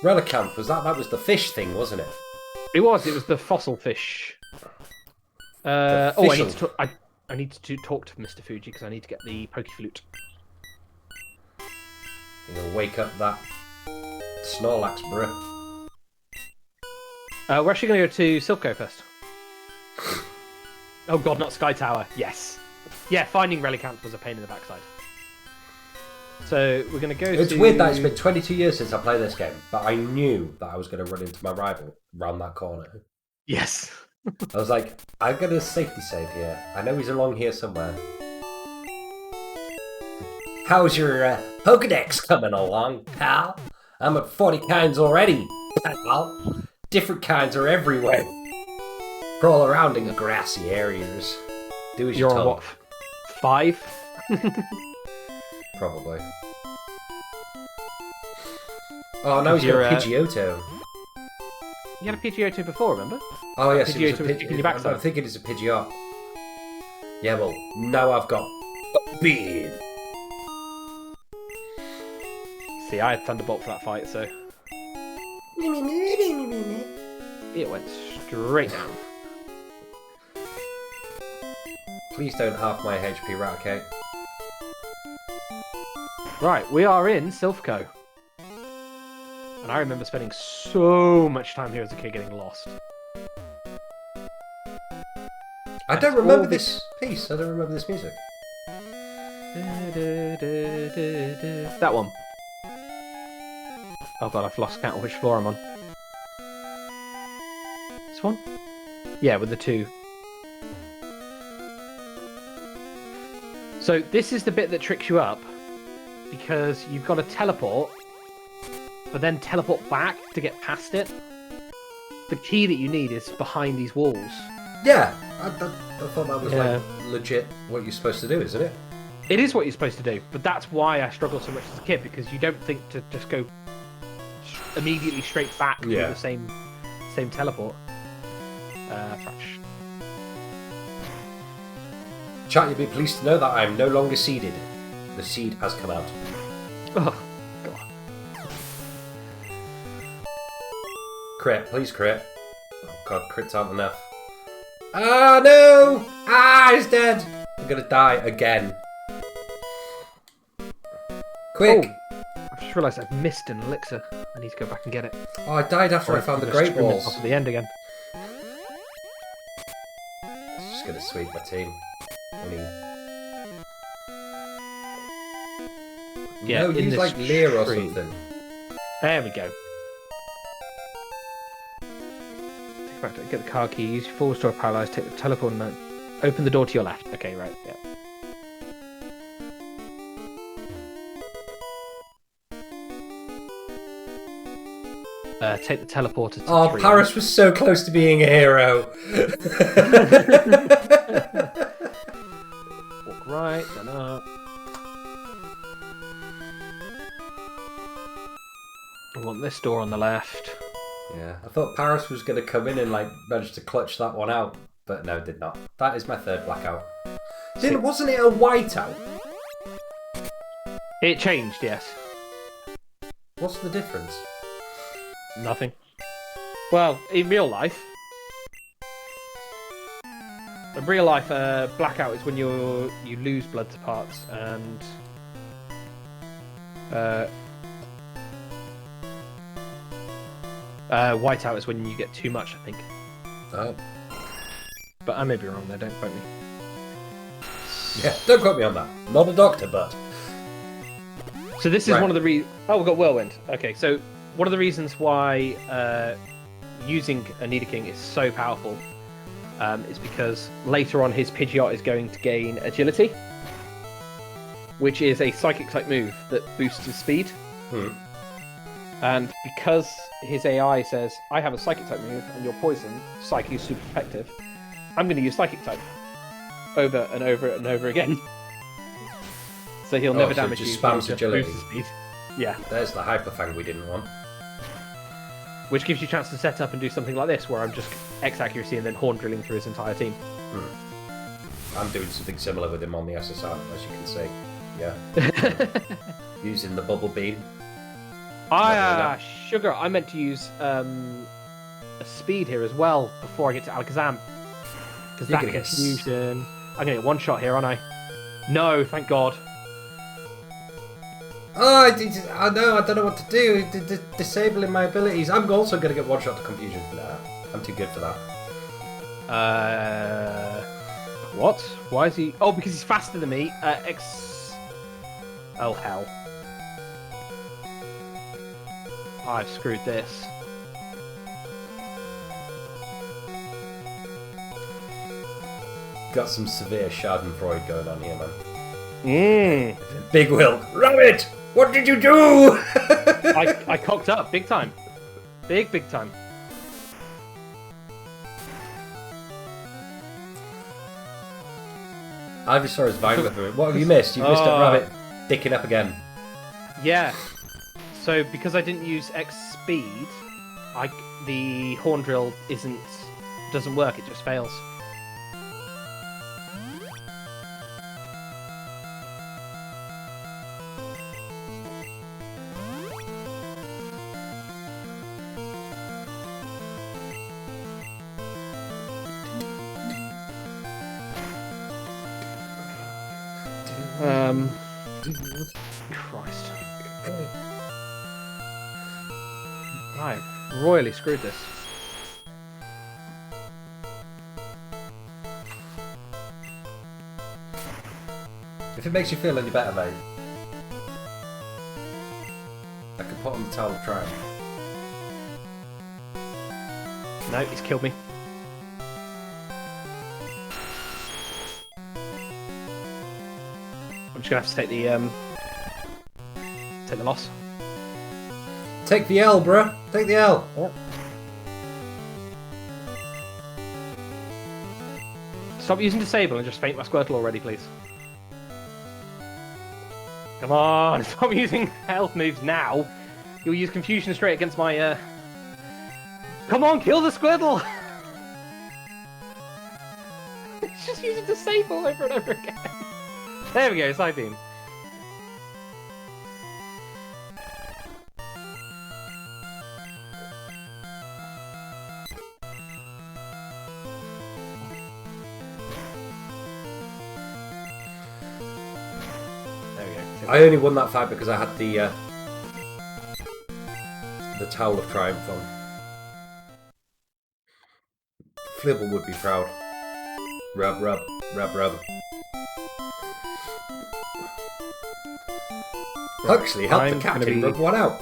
Relicanth, that was the fish thing, wasn't it? It was the fossil fish. I need to talk to Mr. Fuji because I need to get the Pokeflute. You're gonna wake up that Snorlax, bruh. We're actually going to go to Silco first. Oh god, not Sky Tower. Yes. Yeah, finding Relicanth was a pain in the backside. So we're going to go It's weird that it's been 22 years since I played this game, but I knew that I was going to run into my rival round that corner. Yes. I was like, I'm going to safety save here. I know he's along here somewhere. How's your Pokedex coming along, pal? I'm at 40 kinds already, pal. Different kinds are everywhere. Crawl around in grassy areas. Do as you're on told. what? 5? Probably. Oh, now he's got a Pidgeotto. You had a Pidgeotto before, remember? Oh, yes, Pidgeotto was kicking your backside. I'm thinking it's a Pidgeot. Yeah, well, now I've got a beard. See, I had Thunderbolt for that fight, so... It went straight down. Please don't half my HP, Raticate. Right, we are in Silphco. And I remember spending so much time here as a kid getting lost. I don't remember this piece. I don't remember this music. That one. Oh god, I've lost count of which floor I'm on. This one? Yeah, with the 2. So this is the bit that tricks you up, because you've got to teleport, but then teleport back to get past it. The key that you need is behind these walls. Yeah, I thought that was like legit what you're supposed to do, isn't it? It is what you're supposed to do, but that's why I struggled so much as a kid, because you don't think to just go immediately straight back to the same teleport. Trash. Chat, you'll be pleased to know that I am no longer seeded. The seed has come out. Oh, God. Crit, please crit. Oh god, crits aren't enough. Ah, no! Ah, he's dead! I'm gonna die again. Quick! Oh, I've just realised I've missed an elixir. I need to go back and get it. Oh, I died after I found the Great Walls. Off at the end again. Just gonna sweep my team. Yeah, no, use like Leer or something. There we go. Take back to get the car key, use your full store paralyzed, take the teleport and open the door to your left. Okay, right, yeah. Take the teleporter to 3. Paris was so close to being a hero. Walk right, then up. I want this door on the left. Yeah, I thought Paris was going to come in and like manage to clutch that one out, but no, did not. That is my third blackout. Wasn't it a whiteout? It changed, yes. What's the difference? Nothing. Well, in real life, blackout is when you lose blood to parts, and whiteout is when you get too much, I think. Oh. But I may be wrong there, don't quote me. Yeah, don't quote me on that. Not a doctor, but... So this is one of the reasons... Oh, we've got Whirlwind. Okay, so one of the reasons why using a Nidoking is so powerful is because later on his Pidgeot is going to gain Agility, which is a Psychic-type move that boosts his speed. And because his AI says, I have a Psychic-type move and you're poison, Psychic is super effective, I'm going to use Psychic-type over and over and over again. So he'll never damage you. Just spams Agility. Boost his speed. Yeah. There's the Hyperfang we didn't want. Which gives you a chance to set up and do something like this, where I'm just X accuracy and then horn drilling through his entire team. I'm doing something similar with him on the SSR, as you can see. Yeah. Using the Bubble Beam. Sugar, I meant to use a speed here as well before I get to Alakazam. Because that gets fusion. I'm going to get one shot here, aren't I? No, thank God. Oh, I know, I don't know what to do. Disabling my abilities. I'm also going to get one shot to confusion. Nah, I'm too good for that. What? Why is he... Oh, because he's faster than me. Oh, hell. I've screwed this. Got some severe Schadenfreude going on here, man. Big Will. Rabbit! What did you do? I cocked up big time. Big time. Ivysaur's vying with him. What have you missed? You've missed a rabbit dicking up again. Yeah. So because I didn't use X speed, the horn drill doesn't work. It just fails. Christ. I royally screwed this. If it makes you feel any better, mate, I can put on the Towel of Triumph. No, he's killed me. I'm just gonna have to take the loss. Take the L, bruh. Take the L. Yep. Stop using disable and just faint my Squirtle already, please. Come on, stop using health moves now. You'll use confusion straight against my. Come on, kill the Squirtle. It's just using disable over and over again. There we go, Side Beam. There we go. I only won that fight because I had the Towel of Triumph on. Flibble would be proud. Rub, rub, rub, rub. Huxley, help the captain rub one out.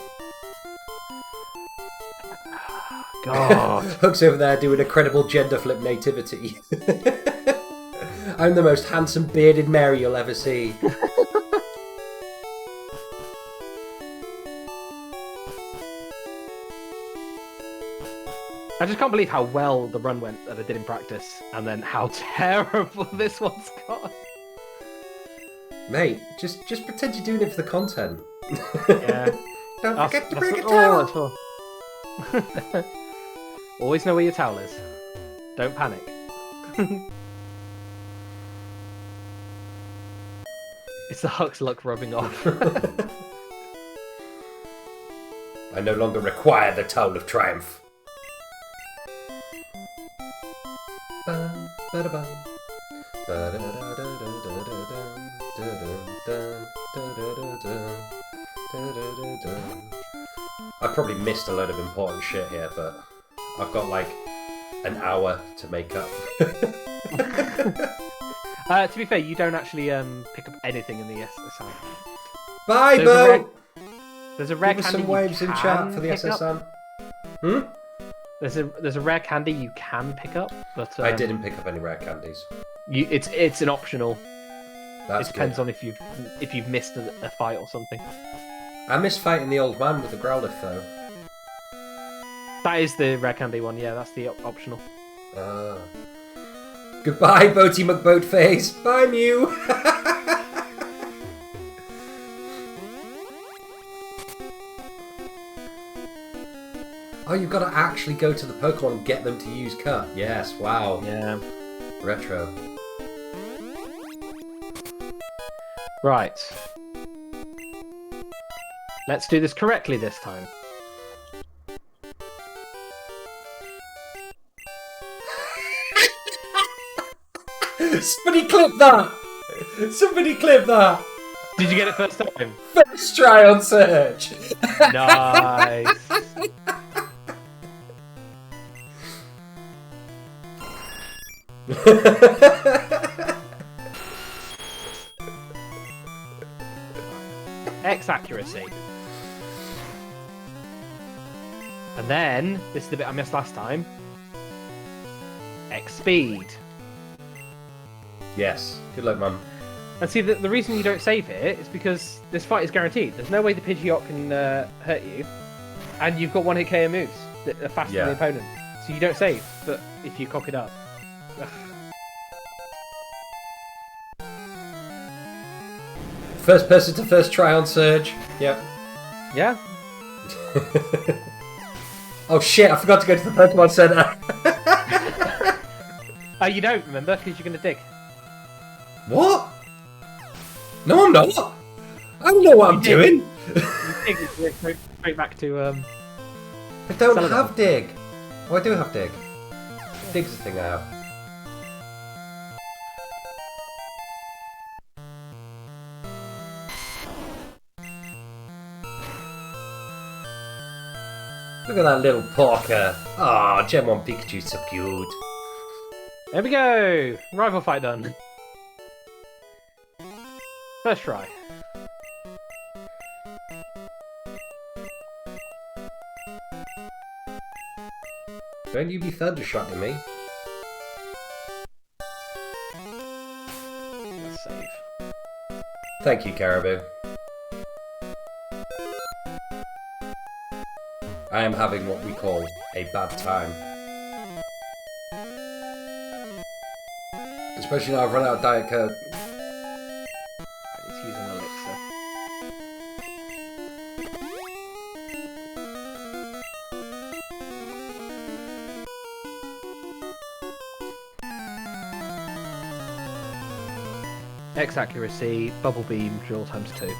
God. Huck's over there doing a credible gender flip nativity. I'm the most handsome bearded Mary you'll ever see. I just can't believe how well the run went that I did in practice, and then how terrible this one's got. Mate, just pretend you're doing it for the content. Yeah. Don't forget to bring a towel. Always know where your towel is. Don't panic. It's the Huck's luck rubbing off. I no longer require the Towel of Triumph. I probably missed a load of important shit here, but I've got like an hour to make up. To be fair, you don't actually pick up anything in the SSN. Bye, Bo! There's a rare Give us candy some waves in chat for the SSN. Hmm? There's a rare candy you can pick up, but I didn't pick up any rare candies. It's an optional. That's it depends good. on if you've missed a fight or something. I missed fighting the old man with the Growlithe though. That is the rare candy one, yeah. That's the optional. Goodbye, Boaty McBoatface. Bye, Mew. Oh, you've got to actually go to the Pokemon and get them to use Cut. Yes, wow. Yeah. Retro. Right. Let's do this correctly this time. Somebody clip that! Somebody clip that! Did you get it first time? First try on search! Nice. X accuracy. And then, this is the bit I missed last time. X speed. Yes. Good luck, Mum. And see, the reason you don't save here is because this fight is guaranteed. There's no way the Pidgeot can hurt you, and you've got 1-hit KO moves that are faster than the opponent. So you don't save, but if you cock it up. Ugh. First person to first try on Surge. Yep. Yeah. Oh shit, I forgot to go to the Pokemon Center. Oh, you don't, remember? Because you're going to dig. What? No, I'm not. I don't know what I'm doing. You dig straight back to... I don't have Dig. Oh, I do have Dig. Dig's the thing I have. Look at that little Porker. Ah, Gen 1 Pikachu's so cute. There we go! Rival fight done. First try. Don't you be thundershocking me. Let's save. Thank you, Caribou. I am having what we call a bad time. Especially now I've run out of Diet Coke. I need to use an elixir. X accuracy, bubble beam, drill times 2.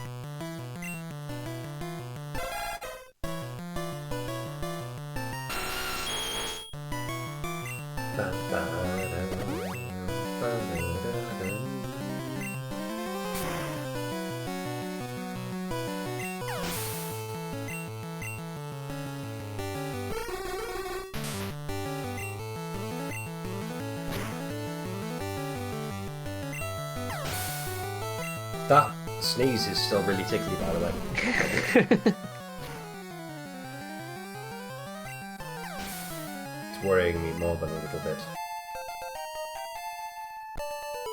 That sneeze is still really tickly, by the way. It's worrying me more than a little bit.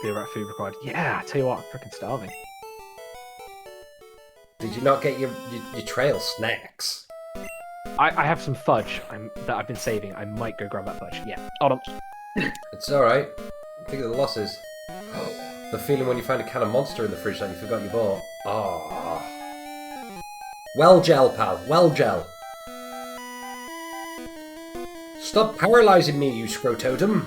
Be right food required. Yeah, I tell you what, I'm freaking starving. Did you not get your trail snacks? I have some fudge that I've been saving. I might go grab that fudge. Yeah, hold on. It's alright. Think of the losses. The feeling when you find a can of Monster in the fridge that you forgot you bought. Ah. Well gel, pal. Well gel. Stop paralysing me, you scrototum.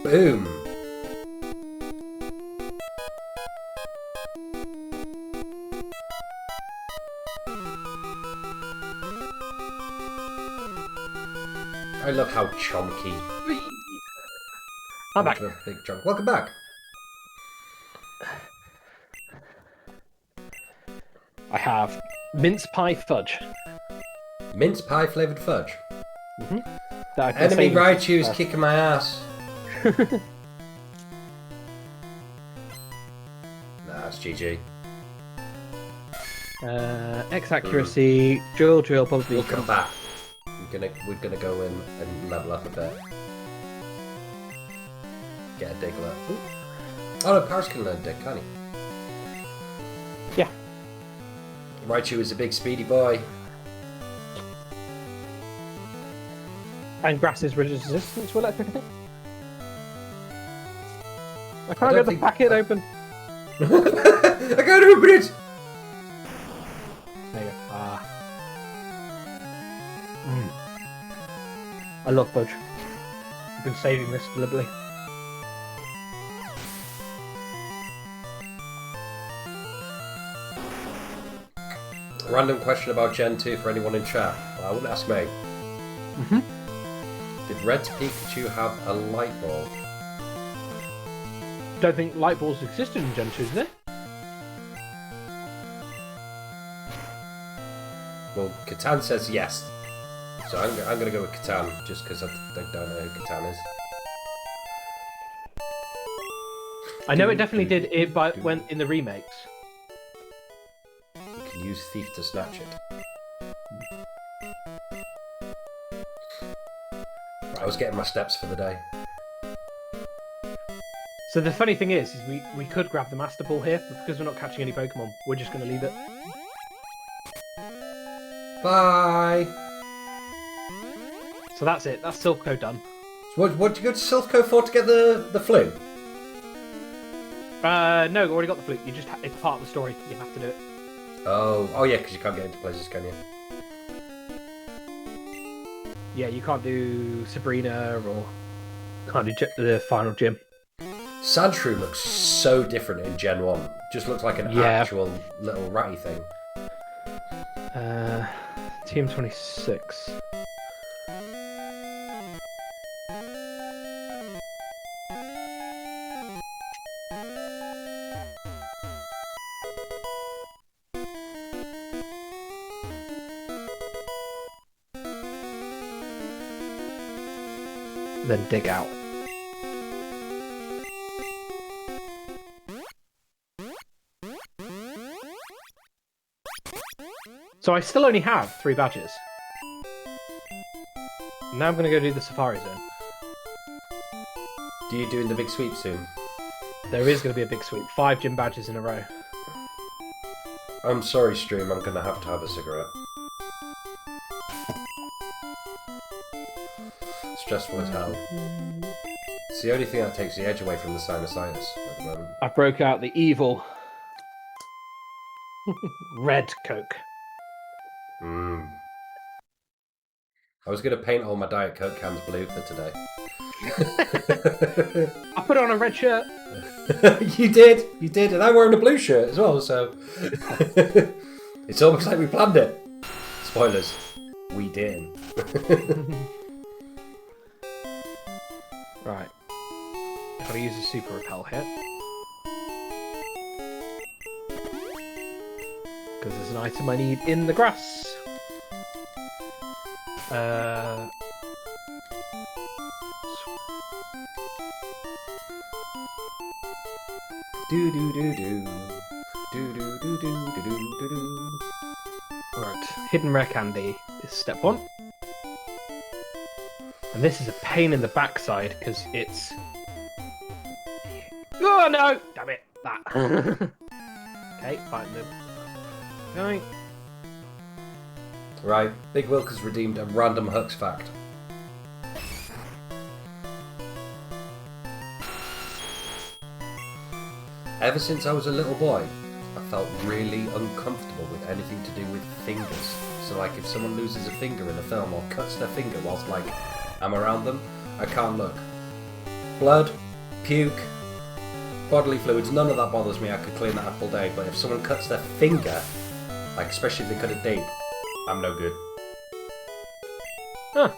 Boom. I love how chonky. I'm back. A big chunk. Welcome back. I have mince pie fudge. Mince pie flavoured fudge. Enemy Enemy Raichu is kicking my ass. Nah, it's GG. X accuracy, drill, probably. We'll come back. We're gonna go in and level up a bit. Get a Diglett. Ooh. Oh no, Paris can learn Dig, can't he? Yeah. Raichu is a big speedy boy. And grass's resistance will it? I can't get the packet open. I can't open it! There you go. I love fudge. I've been saving this deliberately. Random question about Gen 2 for anyone in chat. Well, I wouldn't ask me. Did Red's Pikachu have a light ball? Don't think light balls existed in Gen 2, did they? Well, Catan says yes. So I'm going to go with Catan, just because I don't know who Catan is. I know it definitely did it, but when in the remakes. You can use Thief to snatch it. I was getting my steps for the day. So the funny thing is we could grab the Master Ball here, but because we're not catching any Pokemon, we're just going to leave it. Bye! So that's it. That's Silph done. So what did you go to Silphco for to get the flu? No, already got the flute. It's part of the story. You have to do it. Oh yeah, because you can't get into places, can you? Yeah, you can't do Sabrina or can't do the final gym. Sandshrew looks so different in Gen 1. Just looks like an actual little ratty thing. TM26. Then dig out. So I still only have 3 badges. Now I'm going to go do the Safari Zone. Do you doing the big sweep soon? There is going to be a big sweep. 5 gym badges in a row. I'm sorry, stream. I'm going to have a cigarette. Stressful as hell. It's the only thing that takes the edge away from the sinusitis at the moment. I broke out the evil red Coke. I was going to paint all my Diet Coke cans blue for today. I put on a red shirt. You did, and I'm wearing a blue shirt as well, so... It's almost like we planned it. Spoilers. We didn't. Right. Gotta use a super repel here. Because there's an item I need in the grass. Right, hidden rare candy is step 1. And this is a pain in the backside because it's... Oh no! Damn it! That. Okay, find them. Going. Right, Big Wilk has redeemed a random Hux fact. Ever since I was a little boy, I felt really uncomfortable with anything to do with fingers. So like if someone loses a finger in a film or cuts their finger whilst like I'm around them, I can't look. Blood, puke, bodily fluids, none of that bothers me. I could clean that up all day. But if someone cuts their finger, like especially if they cut it deep, I'm no good. Huh.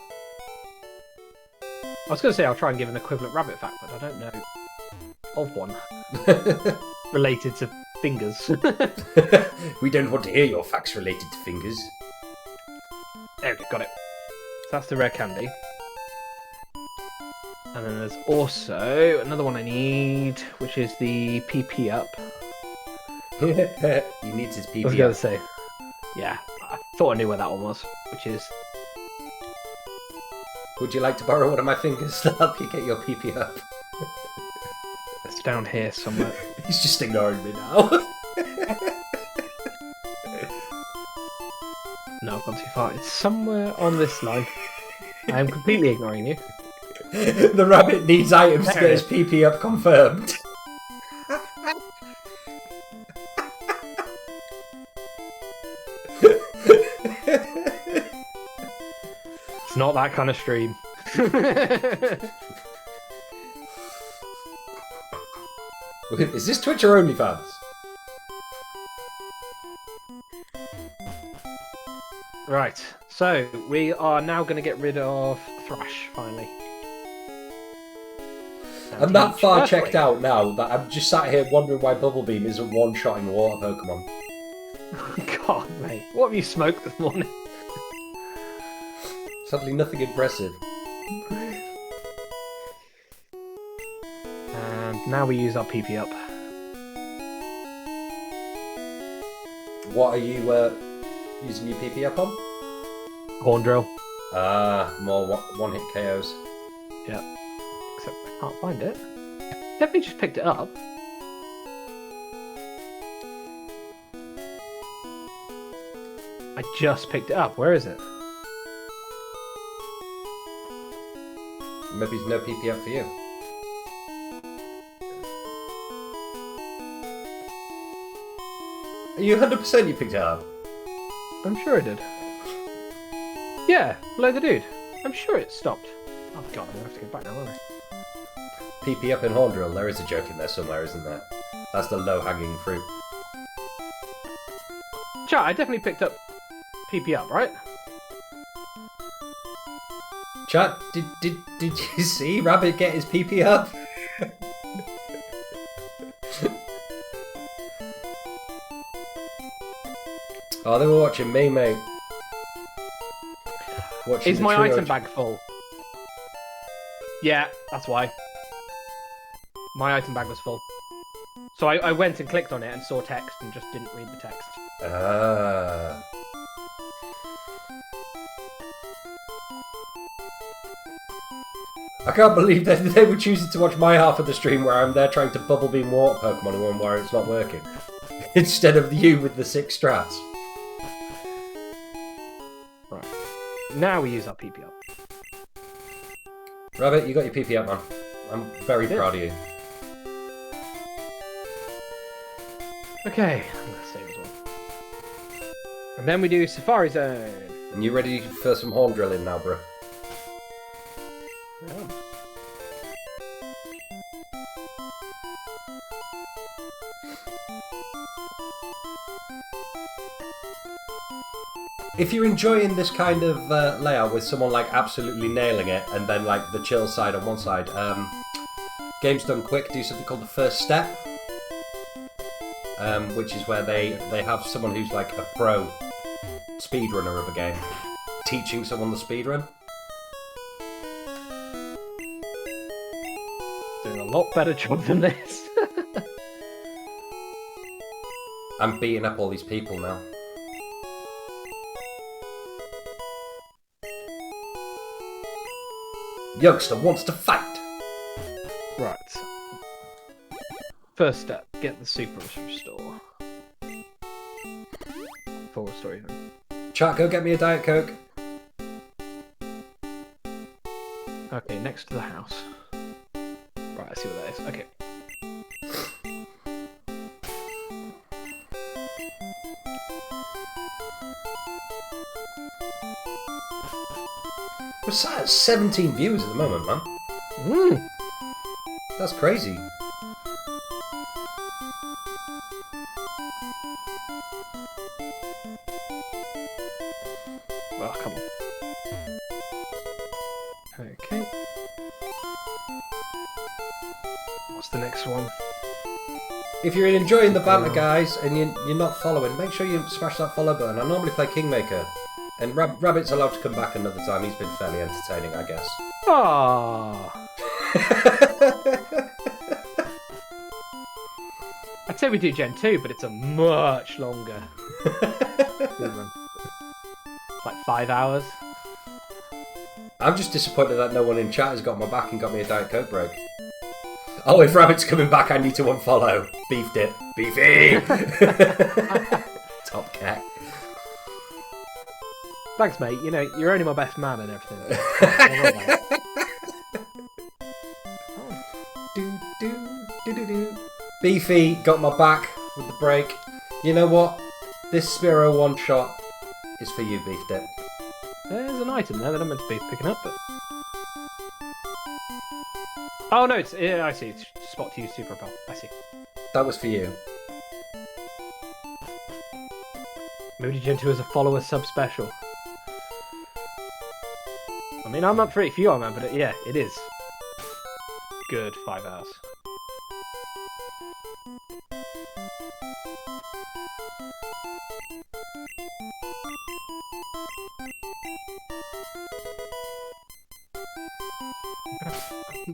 I was going to say I'll try and give an equivalent rabbit fact, but I don't know of one related to fingers. We don't want to hear your facts related to fingers. There we go, got it. So that's the rare candy. And then there's also another one I need, which is the PP up. He needs his PP I was going to say, yeah, I thought I knew where that one was, which is... Would you like to borrow one of my fingers to help you get your PP up? It's down here somewhere. He's just ignoring me now. No, I've gone too far. It's somewhere on this line. I am completely ignoring you. The rabbit needs items to get his PP up confirmed. It's not that kind of stream. Is this Twitch or OnlyFans? Right, so we are now going to get rid of Thrash, finally. I'm that far checked out now that I'm just sat here wondering why Bubble Beam isn't one-shotting water Pokemon. God, mate, what have you smoked this morning? Sadly, nothing impressive. And And now we use our PP up. What are you using your PP up on? Horn drill. More one-hit KOs. Yeah. Except I can't find it. Definitely just picked it up. I just picked it up. Where is it? Maybe there's no PP up for you. Are you 100% you picked it up? I'm sure I did. Yeah, below the dude. I'm sure it stopped. Oh god, I'm gonna have to go back now, won't I? PP up in Horn Drill, there is a joke in there somewhere, isn't there? That's the low-hanging fruit. Chat, I definitely picked up PP up, right? Chat, did you see Rabbit get his PP up? Oh, they were watching me, mate. Watching Is my item bag full? Yeah, that's why. My item bag was full. So I went and clicked on it and saw text and just didn't read the text. Ah. I can't believe that they were choosing to watch my half of the stream where I'm there trying to bubble beam water Pokemon and where it's not working. Instead of you with the 6 strats. Right. Now we use our PP up. Rabbit, you got your PP up, man. I'm very proud of you. Okay, I'm gonna save as well. And then we do Safari Zone. And you ready for some horn drilling now, bro? Yeah. If you're enjoying this kind of layout with someone like absolutely nailing it and then like the chill side on one side, Games Done Quick do something called the first step, which is where they have someone who's like a pro speedrunner of a game teaching someone the speedrun. Doing a lot better job than this. I'm beating up all these people now. Youngster wants to fight! Right. First step, get the super restore. Full restore even. Chat, go get me a Diet Coke. Okay, next to the house. Right, I see what that is. Okay. We're sat at 17 viewers at the moment, man. That's crazy. Well, come on. Okay. What's the next one? If you're enjoying the banter, guys, and you're not following, make sure you smash that follow button. I normally play Kingmaker. And Rabbit's allowed to come back another time. He's been fairly entertaining, I guess. Ah. I'd say we do Gen 2, but it's a much longer. Like 5 hours. I'm just disappointed that no one in chat has got my back and got me a Diet Coke break. Oh, if Rabbit's coming back, I need to unfollow. Beefed it. Beefy! Top cat. Thanks, mate. You know, you're only my best man and everything. Beefy got my back with the break. You know what? This Spiro one shot is for you, Beefed It. There's an item there that I'm meant to be picking up, but... Oh no, it's I see. It's spot to use super repel. I see. That was for you. Moody Gen 2 is a follower sub special. I mean, I'm up for it if you are, man, but yeah, it is. Good 5 hours.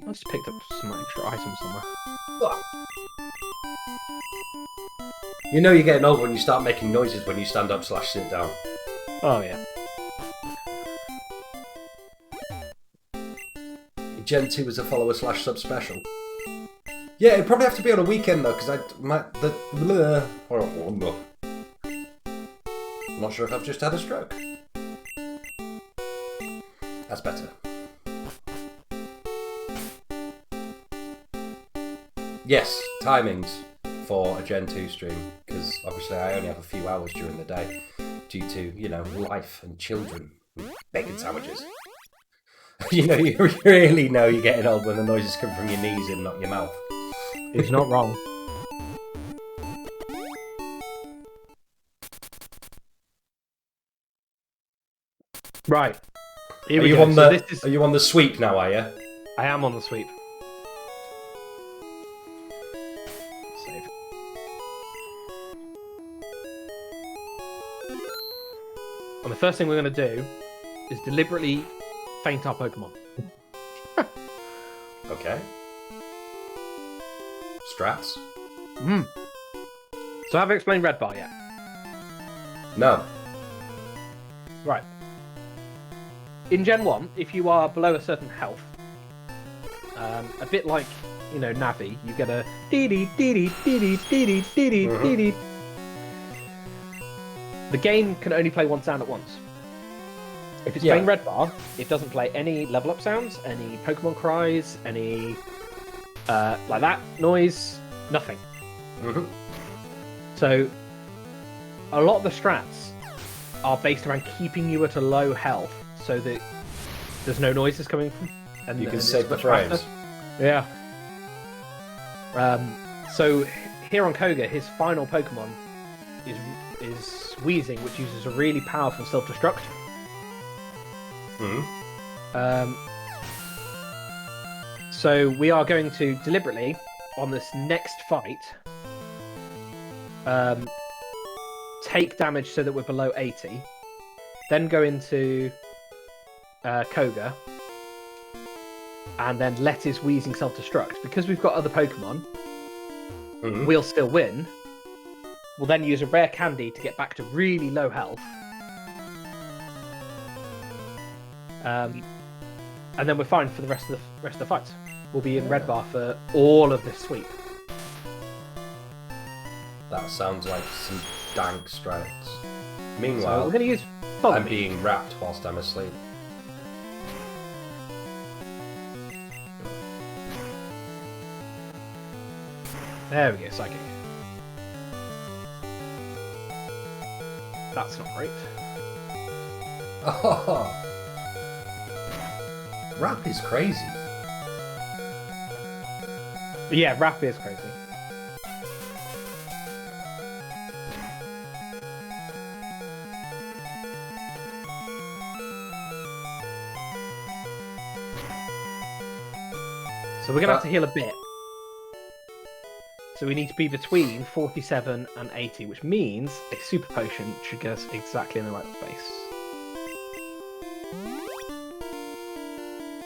I just picked up some extra items somewhere. You know you're getting old when you start making noises when you stand up / sit down. Oh, yeah. Gen 2 was a follower / sub special. Yeah, it'd probably have to be on a weekend though, because I'm not sure if I've just had a stroke. That's better. Yes, timings for a Gen 2 stream, because obviously I only have a few hours during the day due to, you know, life and children and bacon sandwiches. You know, you really know you're getting old when the noises come from your knees and not your mouth. He's not wrong. Right. Here we go. Are you on the sweep now, are you? I am on the sweep. Save. And the first thing we're going to do is deliberately faint our Pokemon. Okay. Strats? So have I explained Red Bar yet? No. Right. In Gen 1, if you are below a certain health, a bit like, you know, Navi, you get a dee-dee, dee-dee, dee-dee, dee-dee, dee-dee, dee-dee. The game can only play one sound at once. If it's playing Red Bar, it doesn't play any level up sounds, any Pokemon cries, any like that noise, nothing. So a lot of the strats are based around keeping you at a low health so that there's no noises coming from. And you can save the frames. Yeah. So here on Koga, his final Pokemon is Weezing, which uses a really powerful self-destruct. So we are going to deliberately, on this next fight, take damage so that we're below 80, then go into Koga, and then let his Weezing self-destruct. Because we've got other Pokemon, we'll still win. We'll then use a rare candy to get back to really low health. And then we're fine for the rest of the fights. We'll be in Red Bar for all of this sweep. That sounds like some dank strats. So Meanwhile, we're going to use I'm being wrapped whilst I'm asleep. There we go, Psychic. That's not great. Oh, Rap is crazy. Yeah, Rap is crazy. So we're going to have to heal a bit. So we need to be between 47 and 80, which means a super potion should get us exactly in the right place.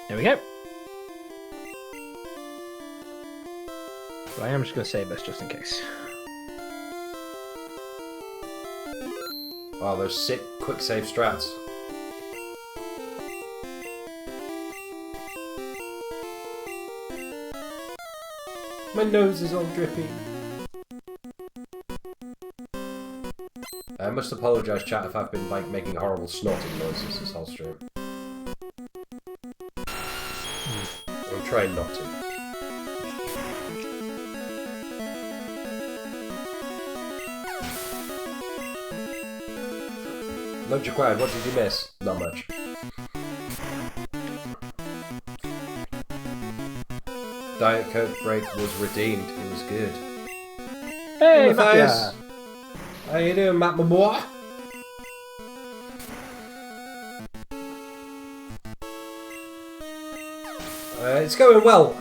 There we go. But I am just going to save this just in case. Wow, those sick quick save strats. My nose is all drippy. I must apologise, chat, if I've been like making horrible snorting noises this whole stream. I'm trying not to. Lunch acquired, what did you miss? Not much. Diet Coke break was redeemed. It was good. Hey, Matthias! How you doing, Matt, my boy? It's going well.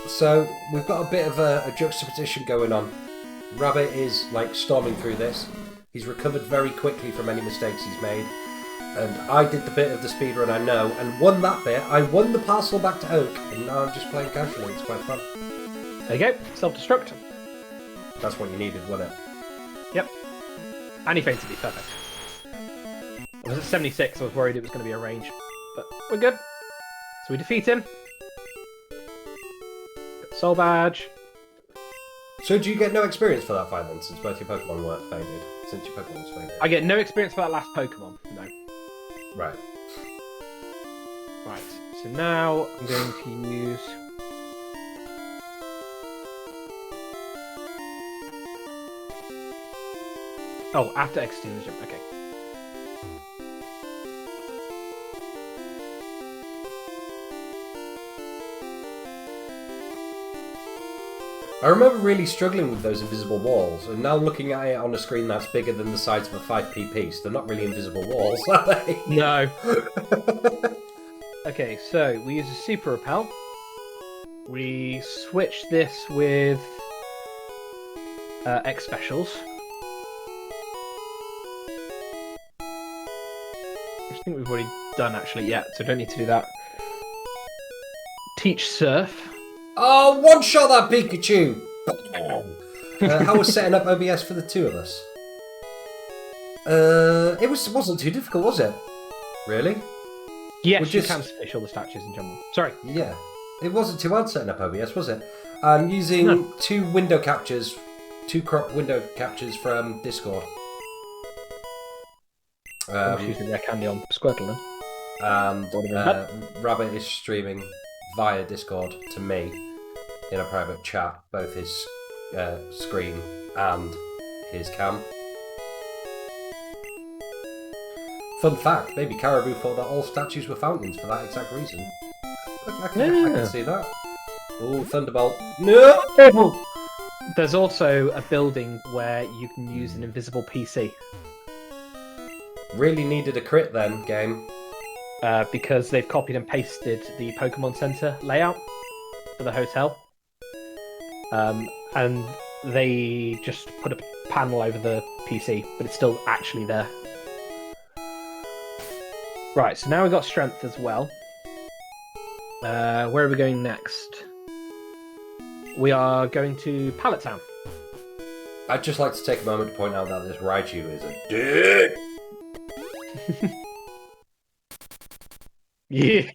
So we've got a bit of a juxtaposition going on. Rabbit is like storming through this. He's recovered very quickly from any mistakes he's made. And I did the bit of the speedrun I know, and won that bit. I won the parcel back to Oak, and now I'm just playing casually. It's quite fun. There you go. Self-destruct. That's what you needed, wasn't it? Yep. And he fainted it. Perfect. I was at 76, so I was worried it was going to be a range. But we're good. So we defeat him. Soul badge. So do you get no experience for that fight then, since both your Pokemon weren't fainted? Since your Pokemon was fainted? I get no experience for that last Pokemon. No. Right. Right. So now I'm going to use... Oh, after exiting the gym. Okay. I remember really struggling with those invisible walls, and now looking at it on a screen that's bigger than the size of a 5p piece, they're not really invisible walls, are they? No. Okay, so we use a Super Repel. We switch this with X Specials. I think we've already done actually, yeah, so don't need to do that. Teach Surf. Oh, one-shot that Pikachu! How was setting up OBS for the two of us? It wasn't too difficult, was it? Really? Yes, you can switch all the statues in general. Sorry. Yeah. It wasn't too hard setting up OBS, was it? I'm using two crop window captures from Discord. I'm using their candy on Squirtle then. And Rabbit is streaming via Discord to me in a private chat, both his screen and his cam. Fun fact, Baby Caribou thought that all statues were fountains for that exact reason. I can see that. Oh, Thunderbolt. No! There's also a building where you can use an invisible PC. Really needed a crit then, game. Because they've copied and pasted the Pokemon Center layout for the hotel. And they just put a panel over the PC, but it's still actually there. Right, so now we've got strength as well. Where are we going next? We are going to Pallet Town. I'd just like to take a moment to point out that this Raichu is a dick! Yeah.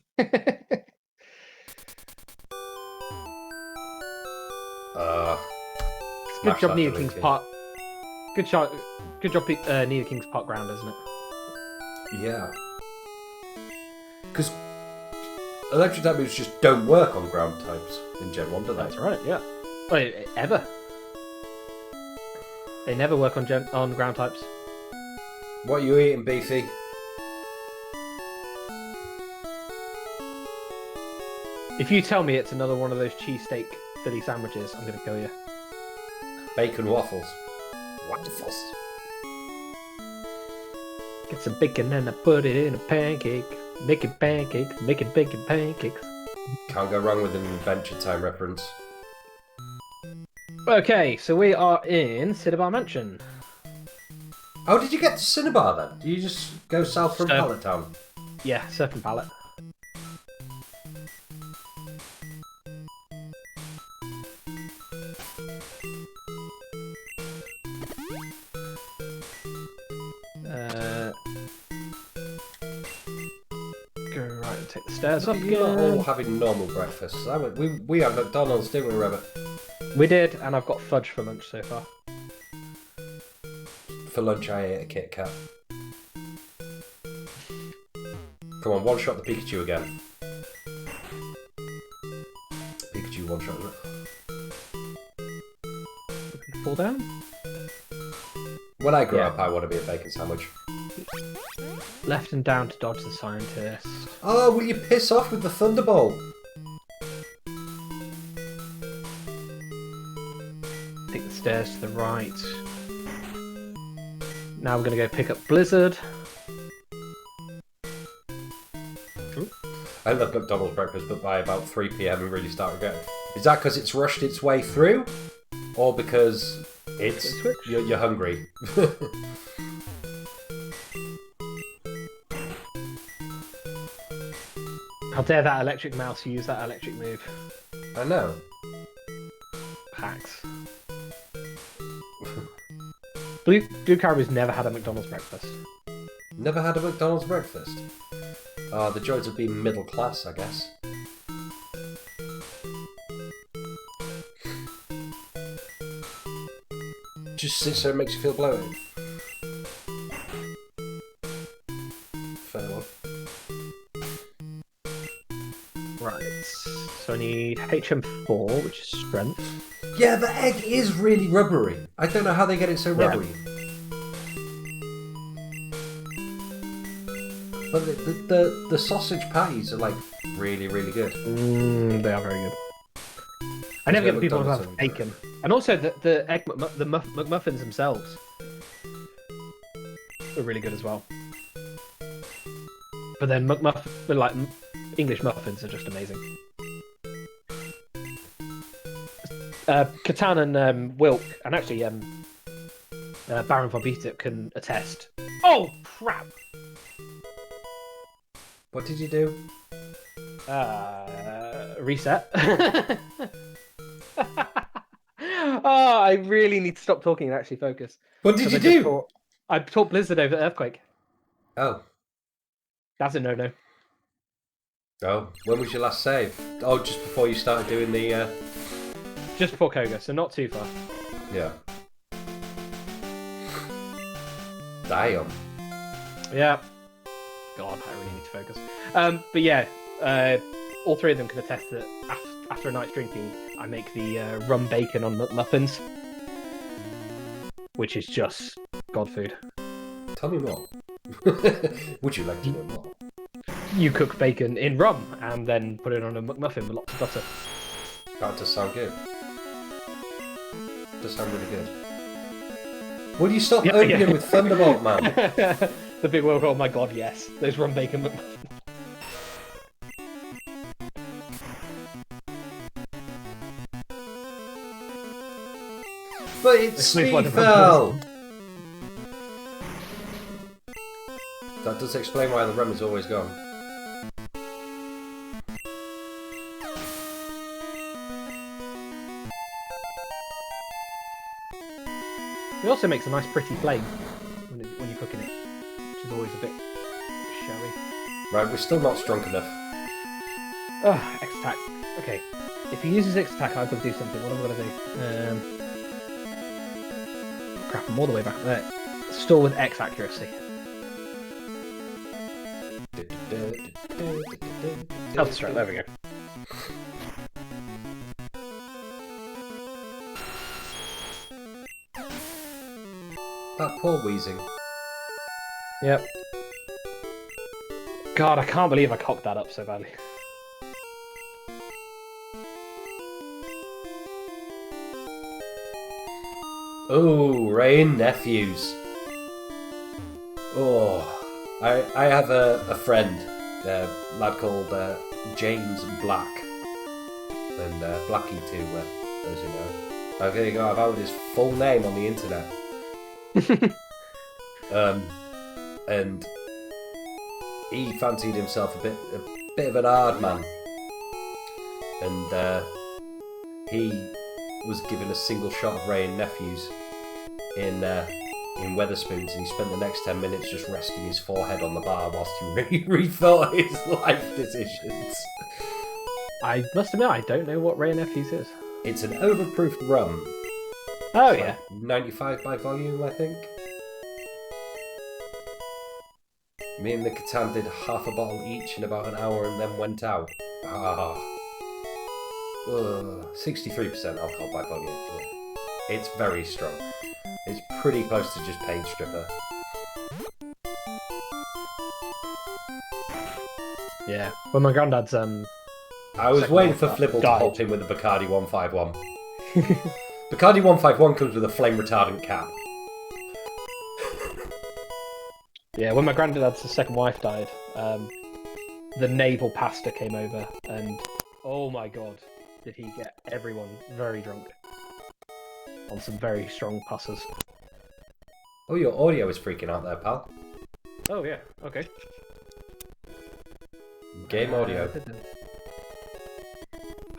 Good job, Nido King's Park. Good job, Nido King's Park ground, isn't it? Yeah. Because electric type moves just don't work on ground types in Gen 1, do they? That's right, yeah. Wait, ever. They never work on ground types. What are you eating, Beefy? If you tell me it's another one of those cheesesteak Philly sandwiches, I'm going to kill you. Bacon waffles. Wonderful. Get some bacon and I put it in a pancake. Making pancakes, making bacon pancakes. Can't go wrong with an Adventure Time reference. Okay, so we are in Cinnabar Mansion. Oh, did you get to Cinnabar then? Do you just go south from Pallet Town? Yeah, Surf and Pallet. Go right and take the stairs up You're not again. all having normal breakfasts. We had McDonald's, didn't we, Rabbit? We did, and I've got fudge for lunch so far. For lunch, I ate a Kit Kat. Come on, one-shot the Pikachu again. Pikachu one-shot. Fall down? When I grow up, I want to be a bacon sandwich. Left and down to dodge the scientist. Oh, will you piss off with the Thunderbolt? Take the stairs to the right. Now we're going to go pick up Blizzard. I love McDonald's breakfast, but by about 3 PM I really start regretting. Is that because it's rushed its way through? Or because you're hungry? How dare that electric mouse use that electric move? I know. Hacks. Blue Caribou's never had a McDonald's breakfast. Never had a McDonald's breakfast. Oh, the joys of being middle class, I guess. Just sits there and makes you feel bloated. Fair one. Right. So I need HM4, which is strength. Yeah, the egg is really rubbery. I don't know how they get it so rubbery. But the sausage patties are like really, really good. They are very good. I never get people to have bacon. And also the egg McMuffins themselves are really good as well. But then like English muffins are just amazing. Catan and Wilk, and actually Baron von Beetip can attest. Oh crap! What did you do? Reset. Oh, I really need to stop talking and actually focus. What did you do? I taught Blizzard over Earthquake. Oh. That's a no-no. Oh, when was your last save? Oh, just before you started doing the... Just before Koga, so not too far. Yeah. Damn. Yeah. God, I really need to focus. But yeah, all three of them can attest that after a night's drinking, I make the rum bacon on muffins, which is just god food. Tell me more. Would you like to know more? You cook bacon in rum and then put it on a McMuffin with lots of butter. That does sound good. Does sound really good. Will you stop opening with Thunderbolt, man? The big world. Oh my god, yes. Those rum bacon McMuffins. But it's Speedfell! That does explain why the rum is always gone. It also makes a nice pretty flame when you're cooking it, which is always a bit showy. Right, we're still not strong enough. Oh, X-Attack. Okay. If he uses X-Attack, I've got to do something. What am I going to do? Crap, I'm all the way back there. Store with X accuracy. Health strength, there we go. That poor wheezing. Yep. God, I can't believe I cocked that up so badly. Oh, Rain Nephews. Oh, I have a friend, a lad called James Black, and Blackie too, as you know. Okay, you go. I've outed his full name on the internet. And he fancied himself a bit of an hard man, and he was given a single shot of Ray and Nephews in Weatherspoons, and he spent the next 10 minutes just resting his forehead on the bar whilst he rethought his life decisions. I must admit, I don't know what Ray and Nephews is. It's an overproofed rum. Oh, It's yeah. like 95 by volume, I think. Me and the Catan did half a bottle each in about an hour and then went out. 63% alcohol by volume. Yeah. It's very strong. It's pretty close to just paint stripper. Yeah. Well, my granddad's I was waiting for Flibble to pop in with the Bacardi 151. Bacardi 151 comes with a flame retardant cap. Yeah, when my granddad's second wife died, the naval pastor came over, and oh my god, did he get everyone very drunk on some very strong passes. Oh, your audio is freaking out there, pal. Oh yeah, okay. Game audio.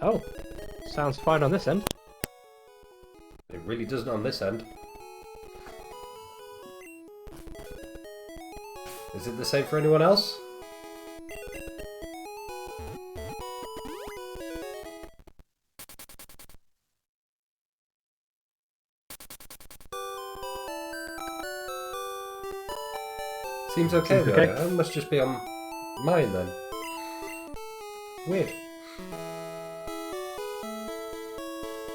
Oh, sounds fine on this end. It really doesn't on this end. Is it the same for anyone else? Seems okay though. It must just be on mine then. Weird.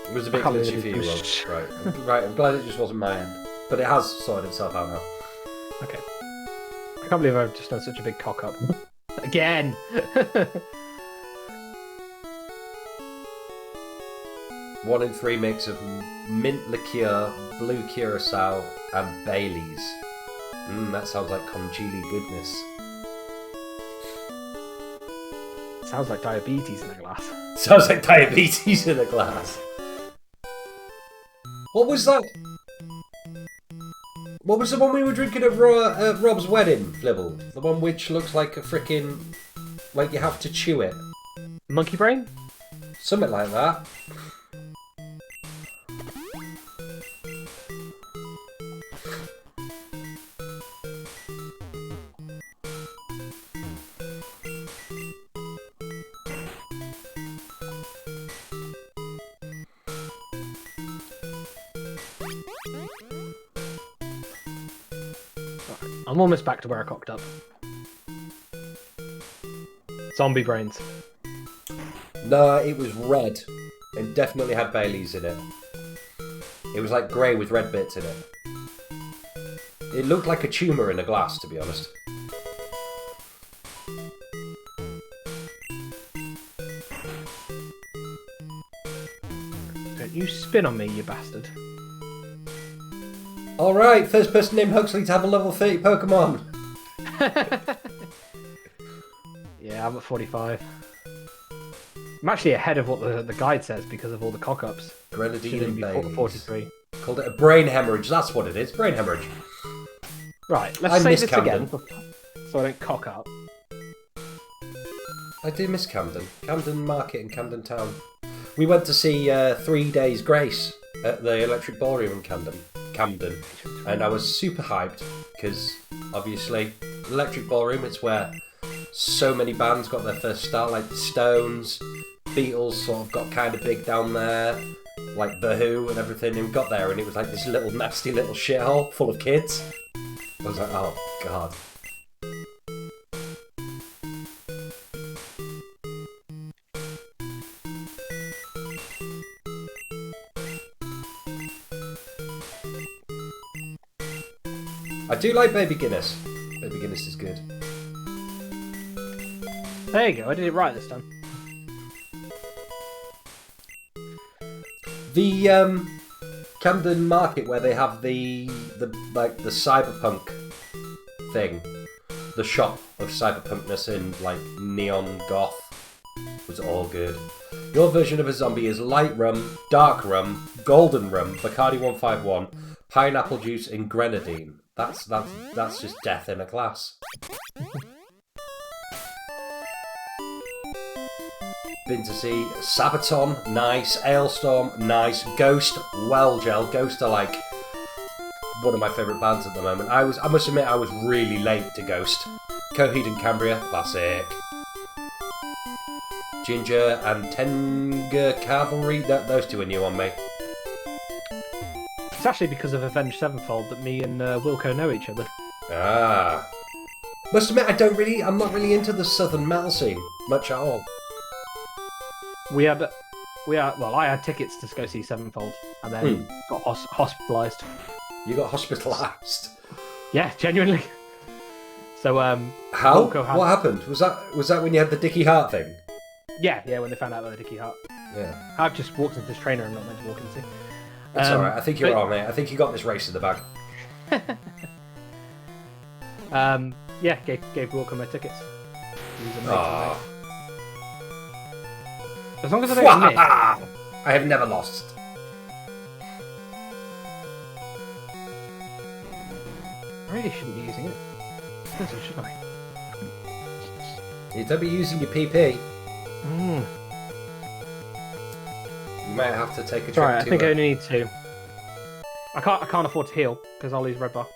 It was a bit glitchy for you, Will. Right. Right, I'm glad it just wasn't my end. But it has sorted itself out now. Okay. I can't believe I've just done such a big cock up. Again! 1 in 3 mix of mint liqueur, blue curacao, and Baileys. That sounds like congealy goodness. Sounds like diabetes in a glass. Sounds like diabetes in a glass. What was that? What was the one we were drinking at Rob's wedding, Flibble? The one which looks like a frickin'... like you have to chew it. Monkey brain? Something like that. I'm almost back to where I cocked up. Zombie brains. No, it was red. It definitely had Baileys in it. It was like grey with red bits in it. It looked like a tumour in a glass, to be honest. Don't you spin on me, you bastard. Alright, first person named Huxley to have a level 30 Pokemon. Yeah, I'm at 45. I'm actually ahead of what the guide says because of all the cock-ups. Grenadine and Baileys. 43. Called it a brain hemorrhage, that's what it is, brain hemorrhage. Right, let's say this again so I don't cock up. I do miss Camden. Camden Market and Camden Town. We went to see 3 Days Grace at the Electric Ballroom in Camden, and I was super hyped because obviously Electric Ballroom, it's where so many bands got their first start, like the Stones, Beatles sort of got kind of big down there, like The Who and everything, and we got there and it was like this little nasty little shithole full of kids. I was like, oh god. I do like Baby Guinness. Baby Guinness is good. There you go, I did it right this time. The Camden Market where they have the cyberpunk thing, the shop of cyberpunkness in like neon goth, was all good. Your version of a zombie is light rum, dark rum, golden rum, Bacardi 151, pineapple juice, and grenadine. That's just death in a glass. Been to see Sabaton, nice. Ailstorm, nice. Ghost, well, gel. Ghost are like one of my favourite bands at the moment. I must admit, I was really late to Ghost. Coheed and Cambria, classic. Ginger and Tenga Cavalry, those two are new on me. It's actually because of Avenged Sevenfold that me and Wilco know each other. Ah. Must admit, I'm not really into the southern metal scene much at all. I had tickets to go see Sevenfold, and then got hospitalised. You got hospitalised? Yeah, genuinely. So how? What happened? Was that when you had the Dickie Hart thing? Yeah, when they found out about the Dickie Hart. Yeah. I've just walked into this trainer I'm not meant to walk into. It's alright, I think you're wrong, mate. I think you got this race in the bag. Yeah, gave Wilco my tickets. He was amazing, mate. As long as I don't miss. I have never lost. I really shouldn't be using it. Should I? You don't be using your PP. Mm. You might have to take a trip Sorry, I to think I only need 2. I can't afford to heal because I'll lose red bar.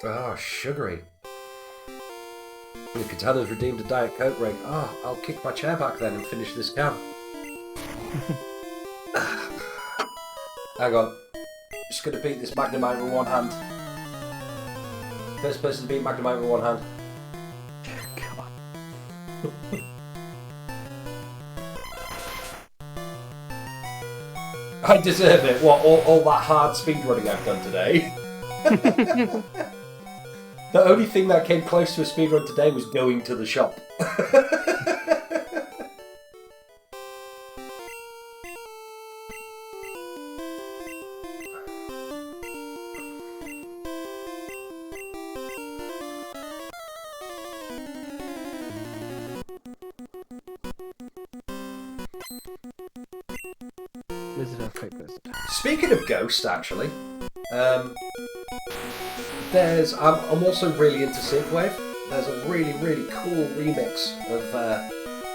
Oh, sugary. If Katana's redeemed a Diet Coke ring, I'll kick my chair back then and finish this can. Hang on. Just gonna beat this Magnemite with one hand. First person to beat Magnemite with one hand. God. I deserve it. What, all that hard speedrunning I've done today? The only thing that came close to a speedrun today was going to the shop. Blizzard earthquake blizzard. Speaking of Ghost, actually, I'm also really into synthwave. There's a really, really cool remix of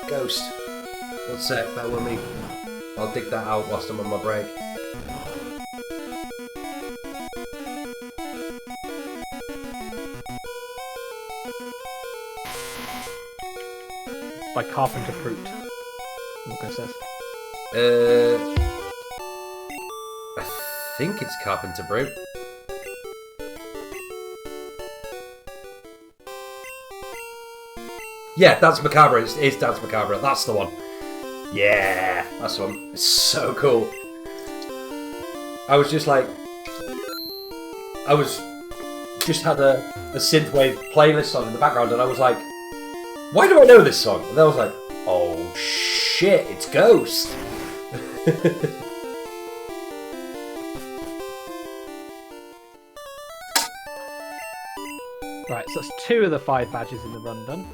Ghost. One sec, bear with me. I'll dig that out whilst I'm on my break. By Carpenter Fruit. Look what it says. I think it's Carpenter Brew. Yeah, Dance Macabre. It's Dance Macabre. That's the one. Yeah, that's the one. It's so cool. I was just like... just had a synthwave playlist on in the background and I was like, why do I know this song? And I was like, oh shit, it's Ghost. Right, so that's 2 of the 5 badges in the run done.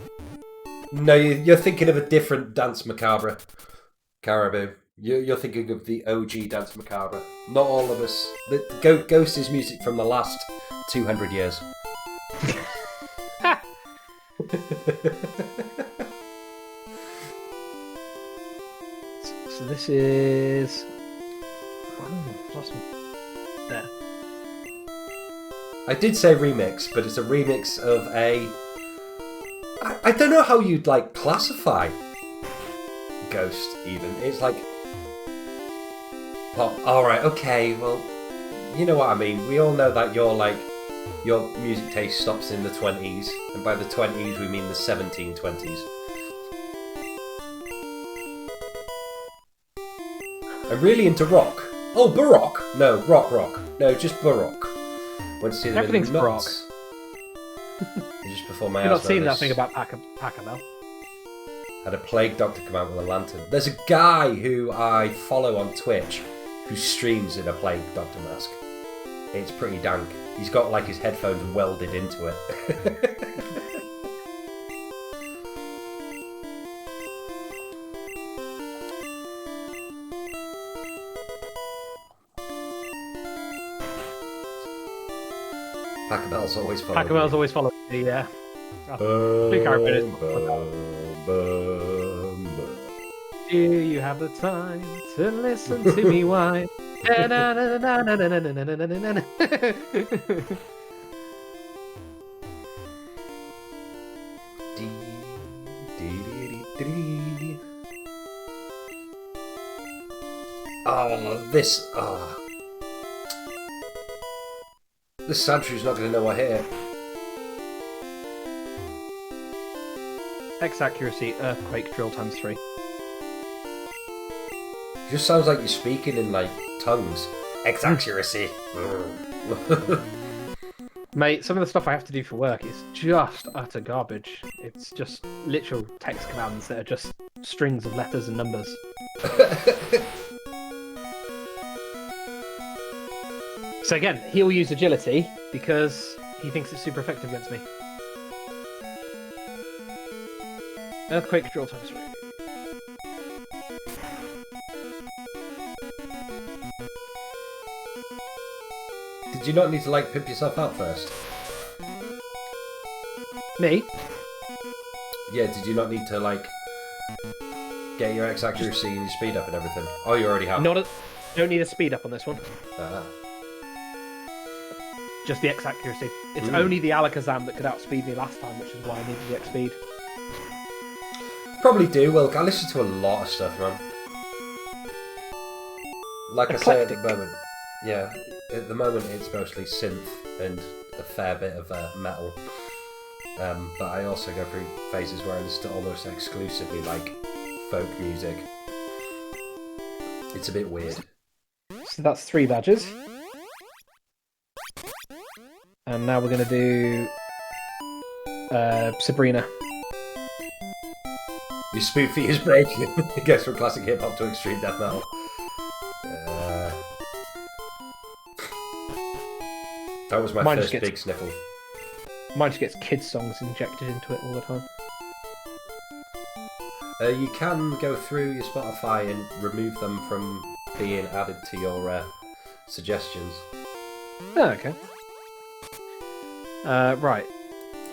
No, you're thinking of a different Dance Macabre, Caribou. You're thinking of the OG Dance Macabre. Not all of us. Ghost is music from the last 200 years. So this is... Oh, lost me. There. I did say remix, but it's a remix of a... I don't know how you'd, like, classify Ghost, even. It's like... Pop. Alright, okay, well, you know what I mean. We all know that you're, like... Your music taste stops in the 20s, and by the 20s we mean the 1720s. I'm really into rock. Oh, Baroque? No, rock. No, just Baroque. Went to see them Everything's in Baroque. Nuts. Just before my You've not house seen that notice. thing about Pachamel? Had a plague doctor come out with a lantern. There's a guy who I follow on Twitch who streams in a plague doctor mask. It's pretty dank. He's got like his headphones welded into it. Pachelbel's always following. Pachelbel's always following the... Blue character is... Do you have the time to listen to me whine? Oh, this... Oh. This Sandshrews not going to know we're here. X accuracy, earthquake, drill times 3. Just sounds like you're speaking in, like, tongues. X accuracy. Mate, some of the stuff I have to do for work is just utter garbage. It's just literal text commands that are just strings of letters and numbers. So again, he'll use agility because he thinks it's super effective against me. Earthquake, drill times 3. Did you not need to, like, pimp yourself out first? Me? Yeah, did you not need to, like, get your X accuracy and your speed up and everything? Oh, you already have. Don't need a speed up on this one. Ah. Just the X accuracy. It's only the Alakazam that could outspeed me last time, which is why I needed the X speed. Probably do. Well, I listen to a lot of stuff, man. Like Eclectic. I say at the moment, yeah, at the moment it's mostly synth and a fair bit of metal. But I also go through phases where I listen to almost exclusively like folk music. It's a bit weird. So that's 3 badges. And now we're going to do Sabrina. Your spoon feet is breaking. It goes from classic hip hop to extreme death metal. That was my first big sniffle. Mine just gets kids' songs injected into it all the time. You can go through your Spotify and remove them from being added to your suggestions. Oh, okay. Right.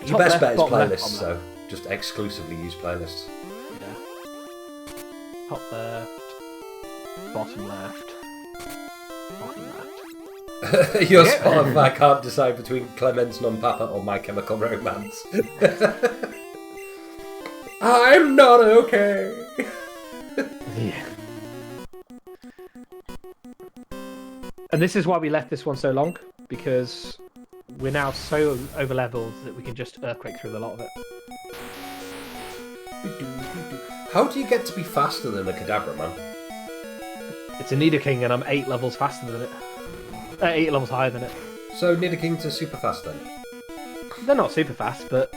Your best bet is playlists, so just exclusively use playlists. Yeah. Top left. Bottom left. Bottom left. Your Spotify can't decide between Clemens Non Papa or My Chemical Romance. I'm not okay. Yeah. And this is why we left this one so long, because we're now so over-leveled that we can just earthquake through a lot of it. How do you get to be faster than a Kadabra, man? It's a Nidoking and I'm 8 levels faster than it. 8 levels higher than it. So Nidokings are super fast then? They're not super fast, but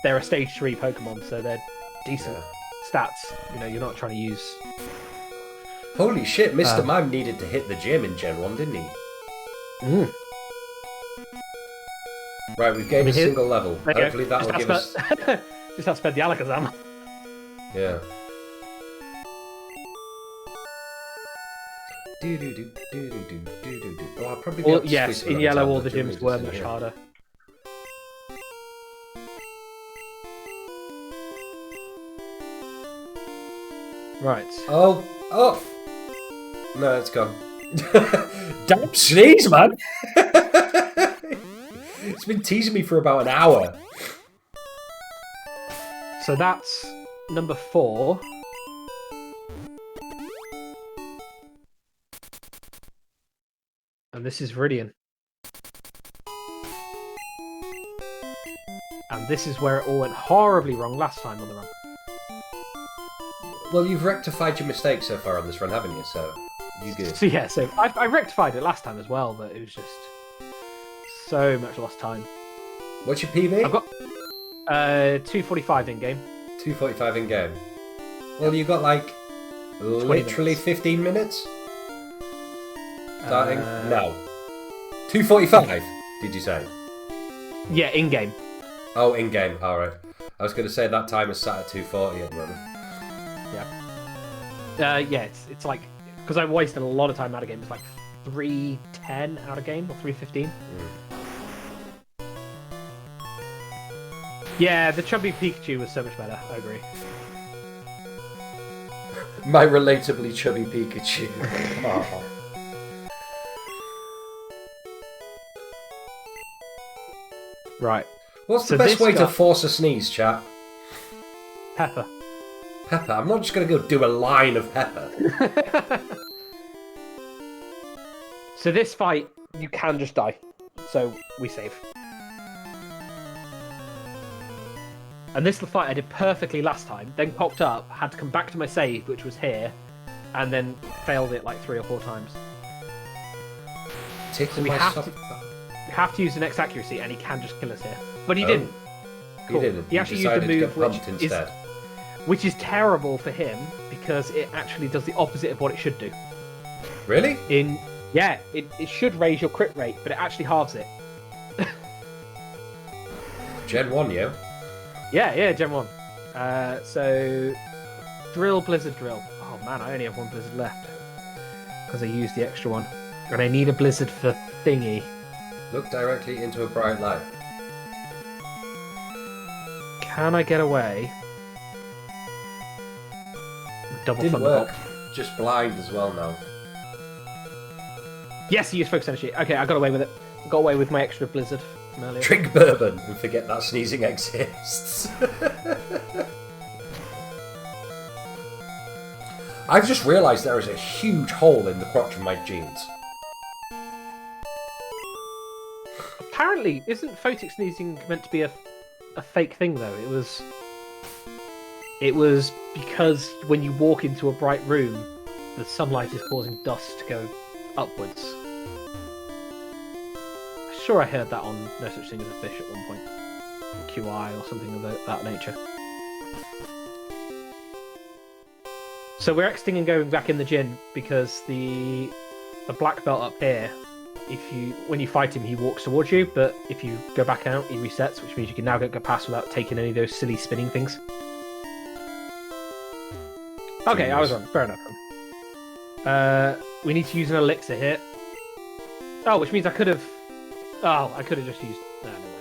they're a stage 3 Pokemon, so they're decent stats. You know, you're not trying to use... Holy shit, Mr. Mime needed to hit the gym in Gen 1, didn't he? Right, we've gained a single level. Hopefully that'll give us... Just outsped the Alakazam. Yeah. Oh, I'll probably be able to yes, in yellow all the gyms were much harder. Right. Oh! No, it's gone. Don't sneeze, man! It's been teasing me for about an hour. So that's number 4. And this is Viridian. And this is where it all went horribly wrong last time on the run. Well, you've rectified your mistakes so far on this run, haven't you? So, you good. So yeah, so I rectified it last time as well, but it was just so much lost time. What's your PB? I've got 245 in game. 245 in game. Well, you got like literally 15 minutes. Starting now. 245. Did you say? Yeah, in game. Oh, in game. All right. I was going to say that time is sat at 240 at the moment. Yeah, it's like, because I wasted a lot of time out of game. It's like 310 out of game or 315. Yeah, the chubby Pikachu was so much better. I agree. My relatably chubby Pikachu. Oh. Right. What's the best way to force a sneeze, chat? Pepper. Pepper? I'm not just going to go do a line of pepper. So this fight, you can just die. So we save. And this fight I did perfectly last time, then popped up, had to come back to my save, which was here, and then failed it like 3 or 4 times. So we have to use the next accuracy, and he can just kill us here. But he didn't. Cool. He didn't. He actually used a move which is terrible for him, because it actually does the opposite of what it should do. Really? It should raise your crit rate, but it actually halves it. Gen 1, yo. Yeah, Gen 1. So, Drill, Blizzard, Drill. Oh man, I only have 1 Blizzard left. Because I used the extra one. And I need a Blizzard for Thingy. Look directly into a bright light. Can I get away double Didn't Thunderbolt. work. Just blind as well now. Yes, he used focus energy. Okay, I got away with it. Got away with my extra blizzard from earlier. Drink bourbon and forget that sneezing exists. I've just realised there is a huge hole in the crotch of my jeans. Apparently, isn't photic sneezing meant to be a fake thing though? It was because when you walk into a bright room, the sunlight is causing dust to go upwards. I'm sure I heard that on No Such Thing as a Fish at one point. QI or something of that nature. So we're exiting and going back in the gym because the black belt up here, when you fight him, he walks towards you, but if you go back out, he resets, which means you can now go past without taking any of those silly spinning things. Okay, I was wrong. Fair enough. We need to use an elixir here. Oh, which means I could have... Oh, I could have just used... No, never mind.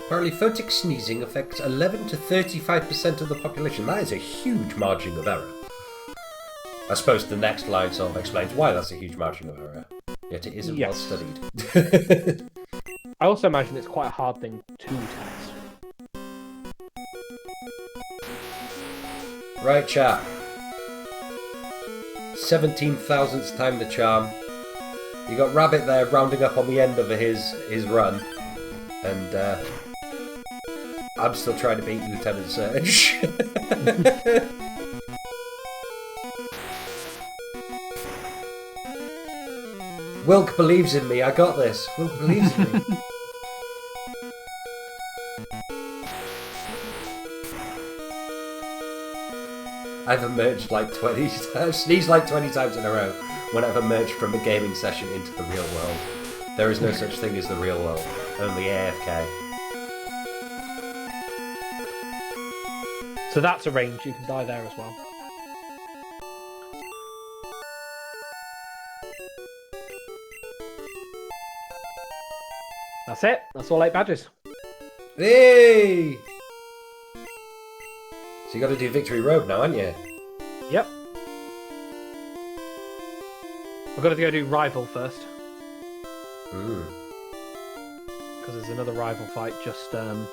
Apparently, photic sneezing affects 11 to 35% of the population. That is a huge margin of error. I suppose the next line sort of explains why that's a huge margin of error. Yet it isn't well studied. I also imagine it's quite a hard thing to test. Right, chat. 17,000th time the charm. You got Rabbit there rounding up on the end of his run. And I'm still trying to beat Lieutenant Surge. Wilk believes in me, I got this. Wilk believes in me. I've emerged like 20 times, sneezed like 20 times in a row when I've emerged from a gaming session into the real world. There is no such thing as the real world, only AFK. So that's a range, you can die there as well. That's it, that's all 8 badges. Hey! So you got to do Victory Road now, haven't you? Yep. I've got to go do Rival first. Because there's another rival fight just on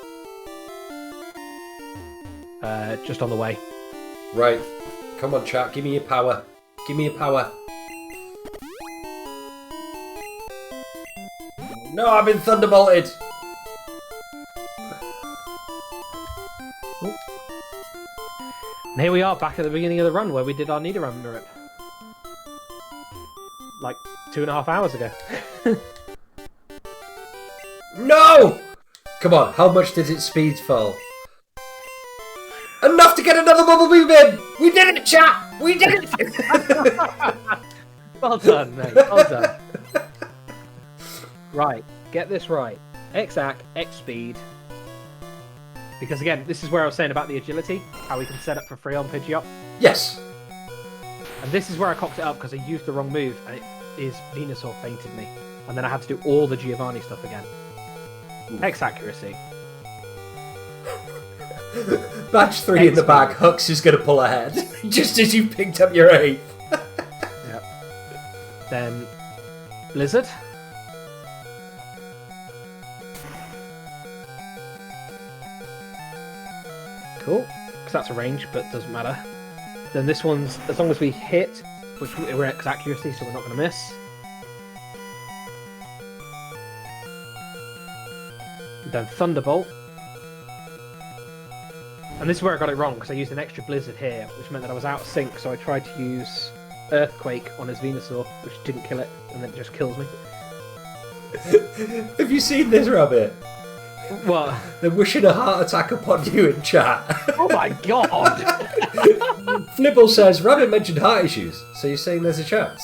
the way. Right. Come on, chat. Give me your power. Give me your power. No, I've been thunderbolted. And here we are back at the beginning of the run where we did our Nidoran rip. Like 2.5 hours ago. No! Come on, how much did its speed fall? Enough to get another bubble beam in! We did it, chat! We did it! Well done, mate. Well done. Right, get this right. X-Ac, X-Speed. Because again, this is where I was saying about the agility, how we can set up for free on Pidgeot. Yes! And this is where I cocked it up because I used the wrong move and Venusaur fainted me. And then I had to do all the Giovanni stuff again. X accuracy. Badge 3 in the bag, Hux is going to pull ahead. Just as you picked up your 8th. Yep. Then Blizzard. Cool, because that's a range, but doesn't matter. Then this one's, as long as we hit, which we're X accuracy, so we're not going to miss. Then Thunderbolt. And this is where I got it wrong, because I used an extra Blizzard here, which meant that I was out of sync, so I tried to use Earthquake on his Venusaur, which didn't kill it, and then it just kills me. Have you seen this, Rabbit? What? They're wishing a heart attack upon you in chat. Oh my god! Flibble says, Rabbit mentioned heart issues, so you're saying there's a chance?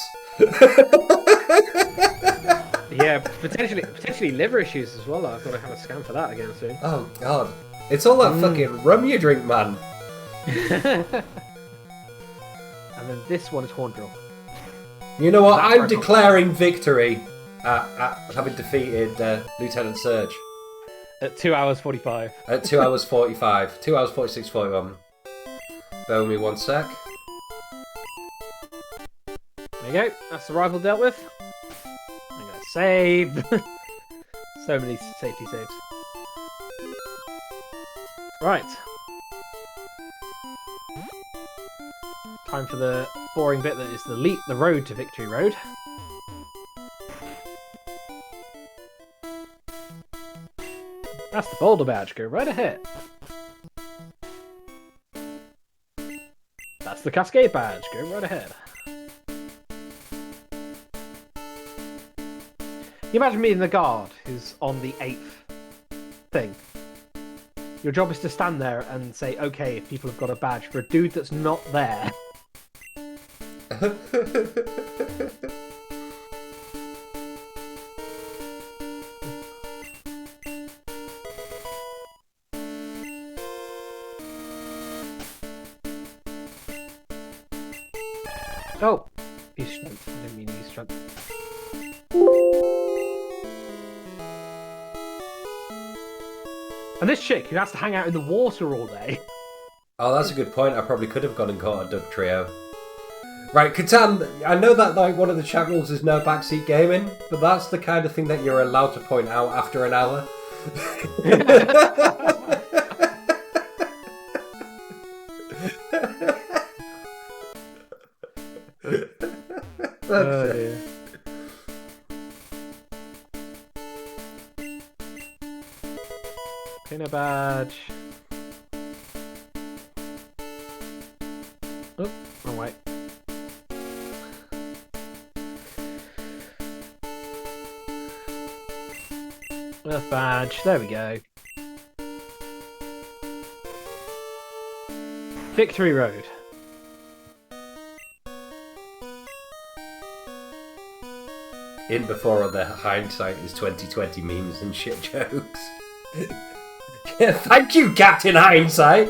Yeah, potentially liver issues as well. I've got to have a scan for that again soon. Oh god. It's all that fucking rum you drink, man. And then this one is Horndrill. You know what? I'm declaring victory at having defeated Lieutenant Surge. At 2 hours 45. At 2 hours 45. 2 hours 46, 41. Bear with me 1 sec. There you go. That's the rival dealt with. I'm going to save. So many safety saves. Right. Time for the boring bit that is the road to Victory Road. That's the boulder badge. Go right ahead. That's the cascade badge. Go right ahead. You imagine meeting the guard who's on the 8th thing. Your job is to stand there and say, okay, if people have got a badge for a dude that's not there. Oh, use strength. I didn't mean to use strength. And this chick who has to hang out in the water all day. Oh, that's a good point. I probably could have gone and caught a duck trio. Right, Catan, I know that like one of the chat rules is no backseat gaming, but that's the kind of thing that you're allowed to point out after an hour. Oh, dear. Pinner badge. Oh, wrong way. Earth badge. There we go. Victory Road. In before all the hindsight is 2020 memes and shit jokes. Yeah, thank you, Captain Hindsight.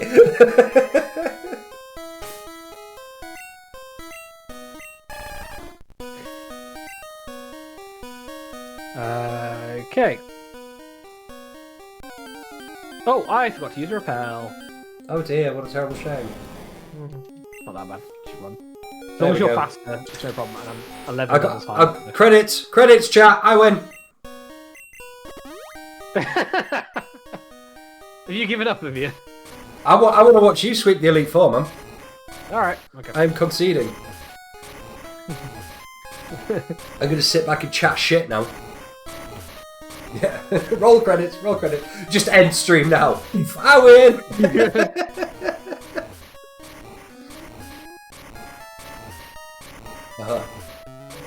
Okay. Oh, I forgot to use repel. Oh dear, what a terrible shame. Not that bad. Should run. As There long as we you're go. faster, it's no problem. And I'm 11 I levels got higher. credits, chat. I win. Have you given up, have you? I want to watch you sweep the Elite Four, man. Alright, okay. I'm conceding. I'm going to sit back and chat shit now. Yeah, roll credits. Just end stream now. I win.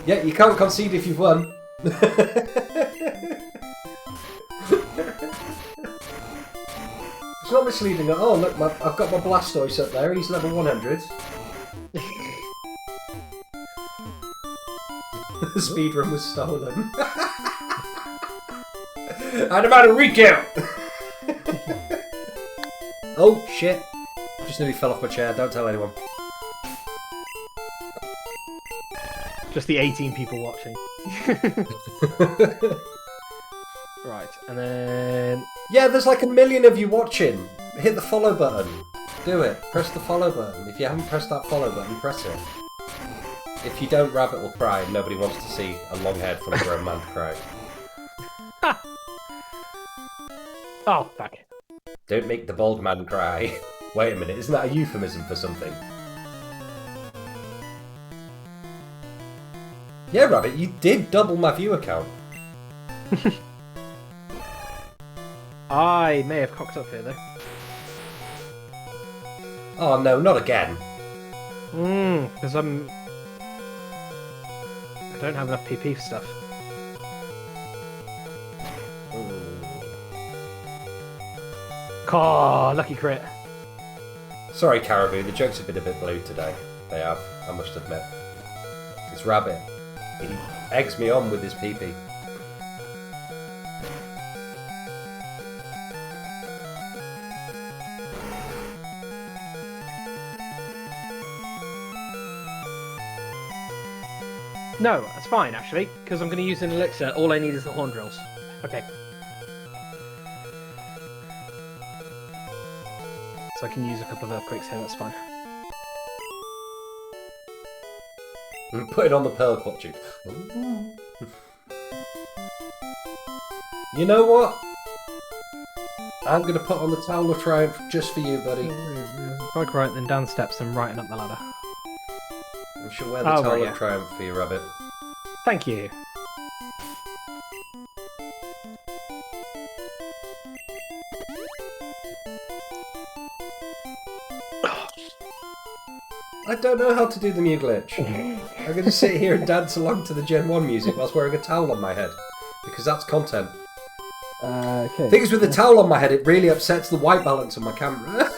Yeah, you can't concede if you've won. It's not misleading at all. Look, I've got my Blastoise up there. He's level 100. The speedrun was stolen. I'd have had a recount. Oh shit! Just nearly fell off my chair. Don't tell anyone. Just the 18 people watching. Right, and then... Yeah, there's like 1 million of you watching. Hit the follow button. Do it. Press the follow button. If you haven't pressed that follow button, press it. If you don't, Rabbit will cry. Nobody wants to see a long-haired full-grown man cry. Oh, back. Don't make the bald man cry. Wait a minute, isn't that a euphemism for something? Yeah, Rabbit, you did double my viewer count. I may have cocked up here, though. Oh no, not again. Because I don't have enough PP for stuff. Oh, lucky crit. Sorry, Caribou, the jokes have been a bit blue today. They have, I must admit. It's Rabbit. He eggs me on with his pee-pee. No, that's fine, actually, because I'm going to use an elixir. All I need is the horn drills. Okay. So I can use a couple of earthquakes here, that's fine. And put it on the pearl clutching. You know what? I'm going to put on the Towel of Triumph just for you, buddy. Bug right, then down steps and right and up the ladder. I shall wear the Towel of Triumph for you, Rabbit. Thank you. I don't know how to do the Mew glitch. I'm going to sit here and dance along to the Gen 1 music whilst wearing a towel on my head. Because that's content. Okay. The thing is, with the towel on my head, it really upsets the white balance on my camera.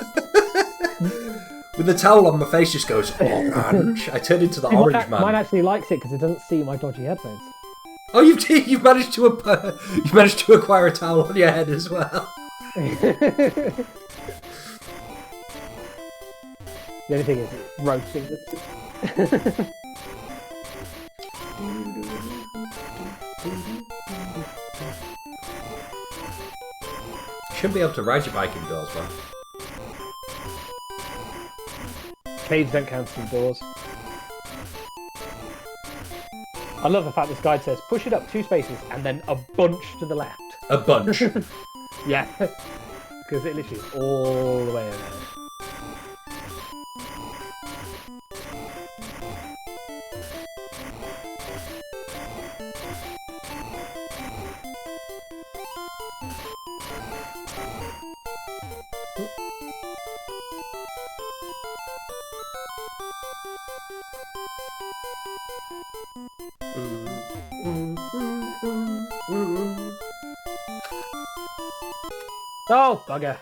With the towel on, my face just goes orange. I turn into the orange man. Mine actually likes it because it doesn't see my dodgy headphones. Oh, you've managed to acquire a towel on your head as well. The only thing is, it's roasting. You shouldn't be able to ride your bike indoors, man. Caves don't count as doors. I love the fact this guide says, push it up 2 spaces and then a bunch to the left. A bunch. Yeah. Because it literally is all the way in there. Oh, bugger.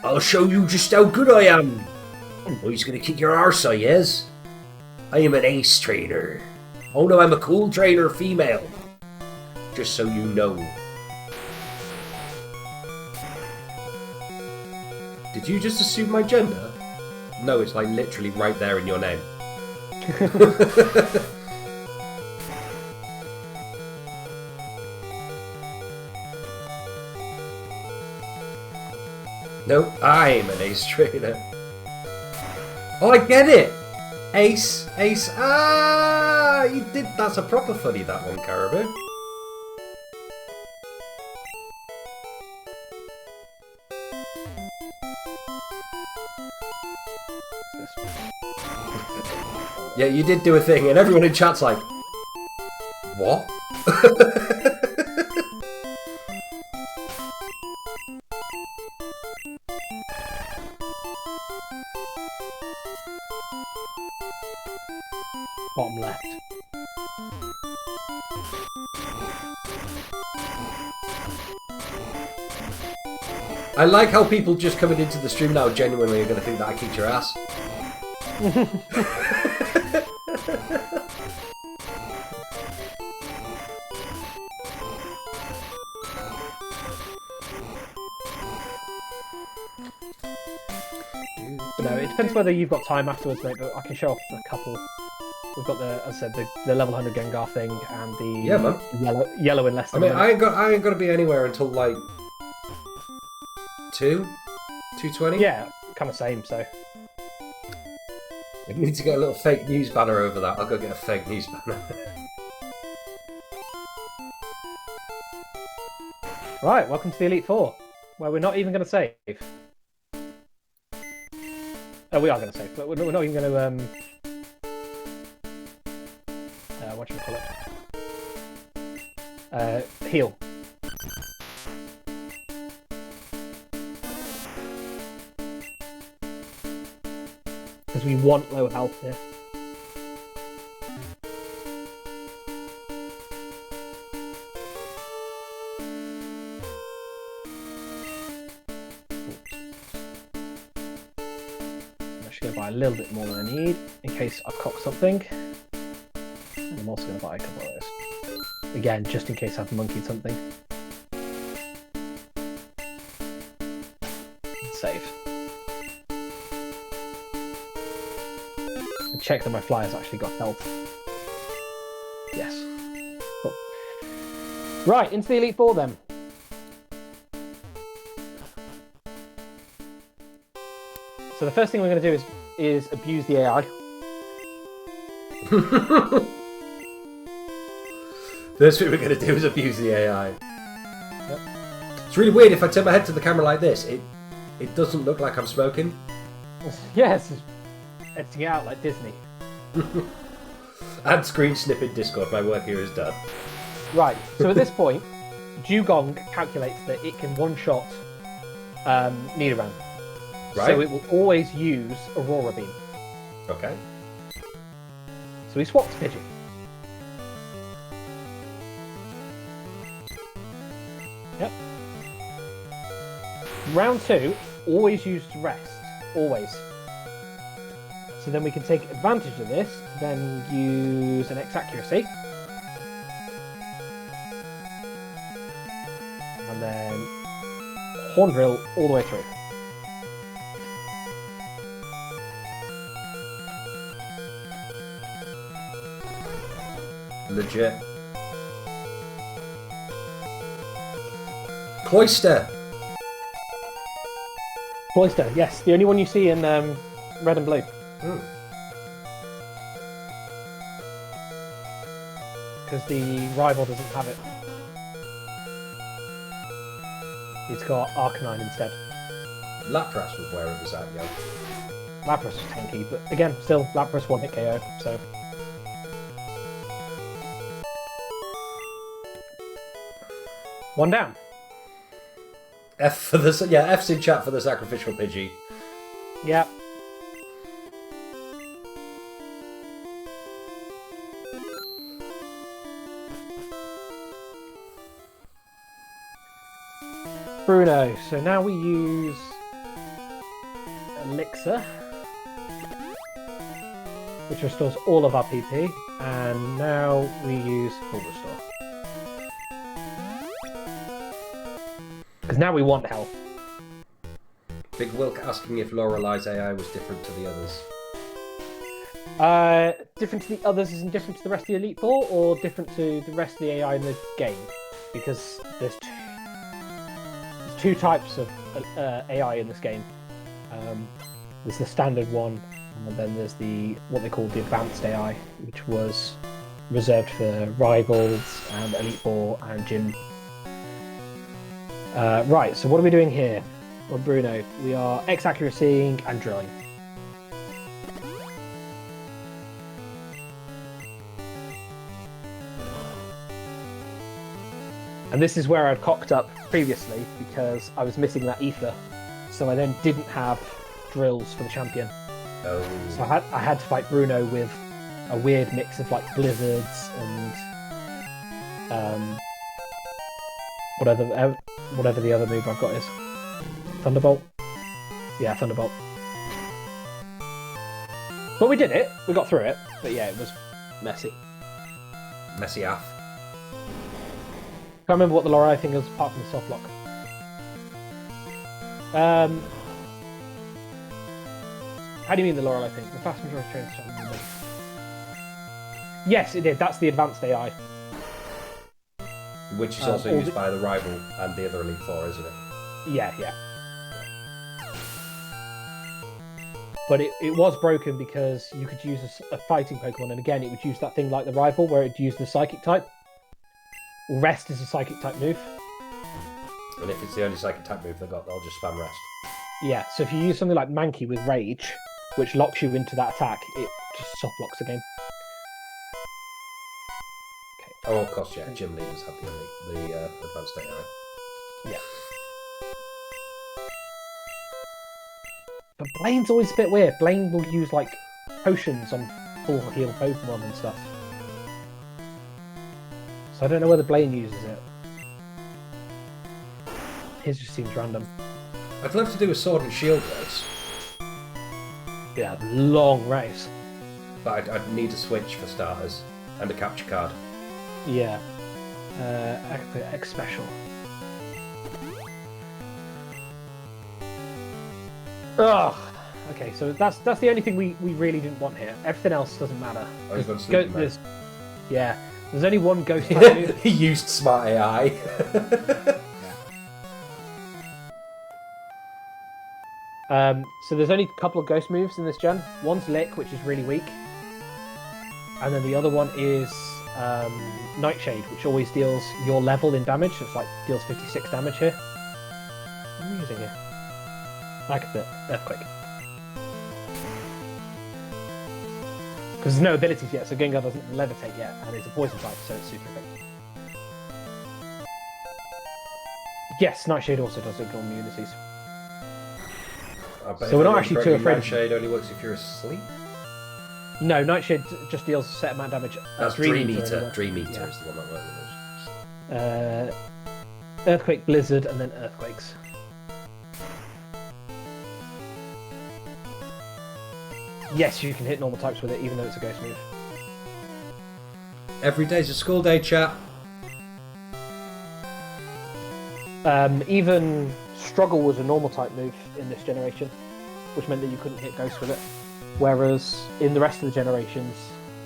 I'll show you just how good I am. Oh, he's going to kick your arse, he is. I am an ace trainer. Oh no, I'm a cool trainer female. Just so you know. Did you just assume my gender? No, it's like literally right there in your name. No, I'm an ace trainer. Oh, I get it! Ace. Ah, you did. That's a proper funny, that one, Caribou. Yeah, you did do a thing, and everyone in chat's like, what? Bottom left. I like how people just coming into the stream now genuinely are going to think that I kicked your ass. But no, it depends whether you've got time afterwards, mate, but I can show off a couple. We've got the, as I said, the level 100 Gengar thing and the yellow in less than I mean, I ain't got to be anywhere until like 2:20. Yeah, kind of same, so. I need to get a little fake news banner over that. I'll go get a fake news banner. Right, welcome to the Elite Four, where we're not even going to save. Oh, we are going to save, but we're not even going to, what should we call it? Heal. Because we want low health here. I'm actually going to buy a little bit more than I need, in case I cock something. And I'm also going to buy a couple of those. Again, just in case I've monkeyed something. Save. And check that my flyer's actually got health. Yes. Cool. Right, into the Elite Four then. So the first thing we're going to do is abuse the AI. First thing we're going to do is abuse the AI. Yep. It's really weird if I turn my head to the camera like this. It doesn't look like I'm smoking. Yes, editing it out like Disney. Add screen snippet Discord. My work here is done. Right. So at this point, Dugong calculates that it can one-shot Nidoran. Right. So it will always use Aurora Beam. Okay. So he swaps Pidgey. Yep. Round 2, always use Rest. Always. So then we can take advantage of this, then use an X accuracy. And then Horn Drill all the way through. Legit. Cloyster. Cloyster, yes, the only one you see in red and blue. Because the rival doesn't have it. It's got Arcanine instead. Lapras was where it was at, yo. Lapras was tanky, but again, still Lapras one hit KO, so. One down. F for the F's in chat for the sacrificial Pidgey. Yeah. Bruno. So now we use Elixir, which restores all of our PP, and now we use Full Restore. Because now we want health. Big Wilk asking if Lorelei's AI was different to the others. Different to the others isn't different to the rest of the Elite Four, or different to the rest of the AI in the game? Because there's two types of AI in this game. There's the standard one, and then there's what they call the advanced AI, which was reserved for Rivals and Elite Four and Gym. Right, so what are we doing here? Well, Bruno, we are X accuracying and drilling. And this is where I'd cocked up previously because I was missing that ether, so I then didn't have drills for the champion. Oh. So I had to fight Bruno with a weird mix of like blizzards and whatever the other move I've got is. Thunderbolt? Yeah, Thunderbolt. But we did it. We got through it. But yeah, it was messy. Messy AF. Can't remember what the Lorelei thing is apart from the soft lock. How do you mean the Lorelei thing? The vast majority of trainers. Yes, it did. That's the advanced AI. Which is also used by the rival and the other Elite Four, isn't it? Yeah, yeah. But it was broken because you could use a fighting Pokemon, and again, it would use that thing like the rival where it used the Psychic type. Rest is a Psychic type move. And if it's the only Psychic type move they've got, they'll just spam Rest. Yeah, so if you use something like Mankey with Rage, which locks you into that attack, it just soft locks the game. Oh, of course, yeah. Gym leaders have the advanced AI. Yeah. But Blaine's always a bit weird. Blaine will use like potions on full heal Pokemon and stuff. So I don't know whether Blaine uses it. His just seems random. I'd love to do a Sword and Shield race. Yeah, long race. But I'd need a Switch for starters and a capture card. Yeah. X special. Ugh. Okay, so that's the only thing we really didn't want here. Everything else doesn't matter. Oh, he's got Sleepy Man. There's only one ghost type move. He used smart AI. So there's only a couple of ghost moves in this gen. One's Lick, which is really weak. And then the other one is Nightshade, which always deals your level in damage. So it's like deals 56 damage here. What am I using here? Like a bit. Earthquake. Because there's no abilities yet, so Gengar doesn't levitate yet, and it's a poison type, so it's super effective. Yes, Nightshade also does ignore immunities. So we're not actually too afraid. Nightshade only works if you're asleep? No, Nightshade just deals a set amount of damage. That's Dream Eater. Dream Eater is the one that works. Earthquake, Blizzard, and then Earthquakes. Yes, you can hit normal types with it, even though it's a ghost move. Every day's a school day, chat. Even Struggle was a normal type move in this generation, which meant that you couldn't hit ghosts with it. Whereas in the rest of the generations,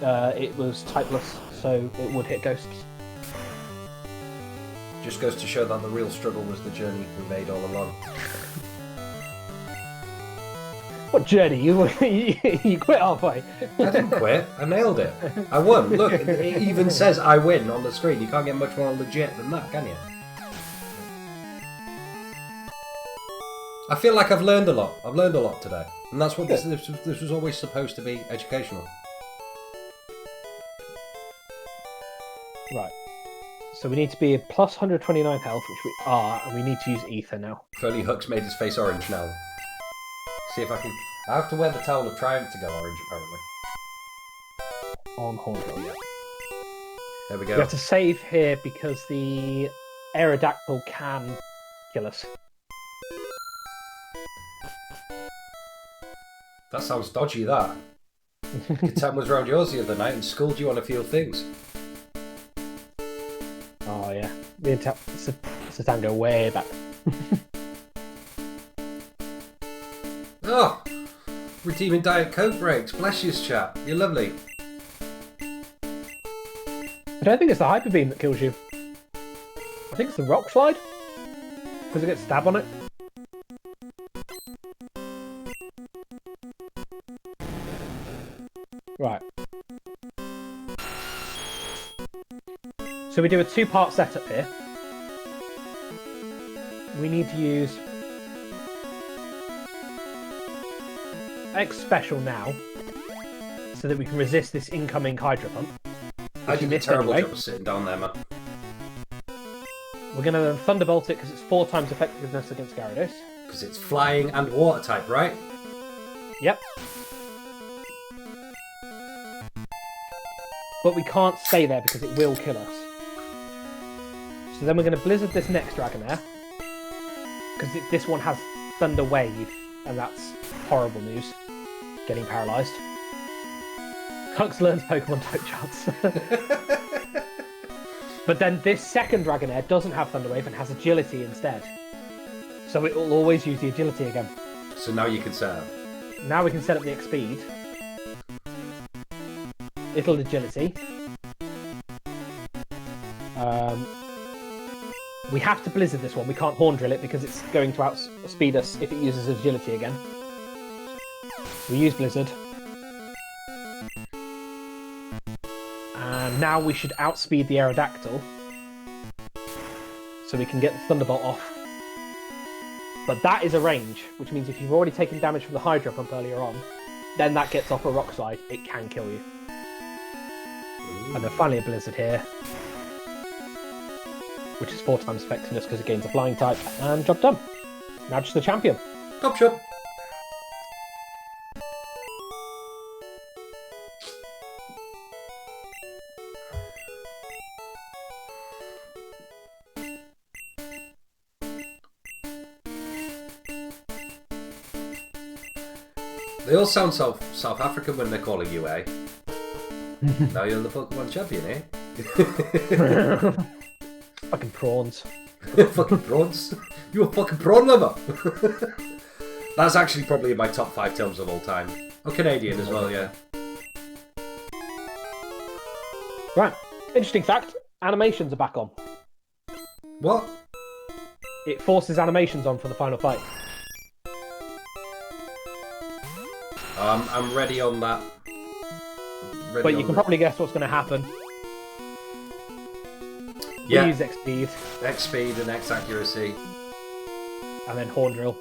it was typeless, so it would hit ghosts. Just goes to show that the real struggle was the journey we made all along. What journey? You quit halfway. I didn't quit. I nailed it. I won. Look, it even says I win on the screen. You can't get much more legit than that, can you? I feel like I've learned a lot. I've learned a lot today. And that's what this was always supposed to be, educational. Right. So we need to be a plus 129 health, which we are, and we need to use Ether now. If only Hook's made his face orange now. See if I can... I have to wear the Towel of Triumph to go orange, apparently. On Hornbill, yeah. There we go. We have to save here because the Aerodactyl can kill us. That sounds dodgy, that. Catan was round yours the other night and schooled you on a few things. Oh, yeah. Me and Satan go way back. Oh! Redeeming Diet Coke breaks. Bless you, chap. You're lovely. I don't think it's the Hyper Beam that kills you. I think it's the Rock Slide. Because it gets stab on it. Right. So we do a two-part setup here. We need to use X Special now, so that we can resist this incoming Hydro Pump. I did a terrible job of sitting down there, man. We're going to Thunderbolt it because it's 4 times effectiveness against Gyarados. Because it's flying and water type, right? Yep. But we can't stay there because it will kill us. So then we're going to Blizzard this next Dragonair. Because this one has Thunder Wave, and that's horrible news. Getting paralysed. Hux learns Pokemon type charts. But then this second Dragonair doesn't have Thunder Wave and has Agility instead. So it will always use the Agility again. So now you can set up. Now we can set up the X-Speed. Little Agility. We have to Blizzard this one. We can't Horn Drill it because it's going to outspeed us if it uses Agility again. We use Blizzard. And now we should outspeed the Aerodactyl. So we can get the Thunderbolt off. But that is a range, which means if you've already taken damage from the Hydro Pump earlier on, then that gets off a Rock Slide. It can kill you. And then finally a Blizzard here. Which is 4 times effectiveness because it gains a Flying type. And job done. Now just the champion. Top shot. They all sound South African when they're calling you, eh? Now you're the Pokemon champion, eh? Fucking prawns. Fucking prawns. You're a fucking prawn lover. That's actually probably in my top 5 terms of all time. Oh, Canadian as well, yeah. Right. Interesting fact. Animations are back on. What? It forces animations on for the final fight. I'm ready on that. But you can probably guess what's going to happen. Yeah. We use X speed. X speed and X accuracy. And then horn drill.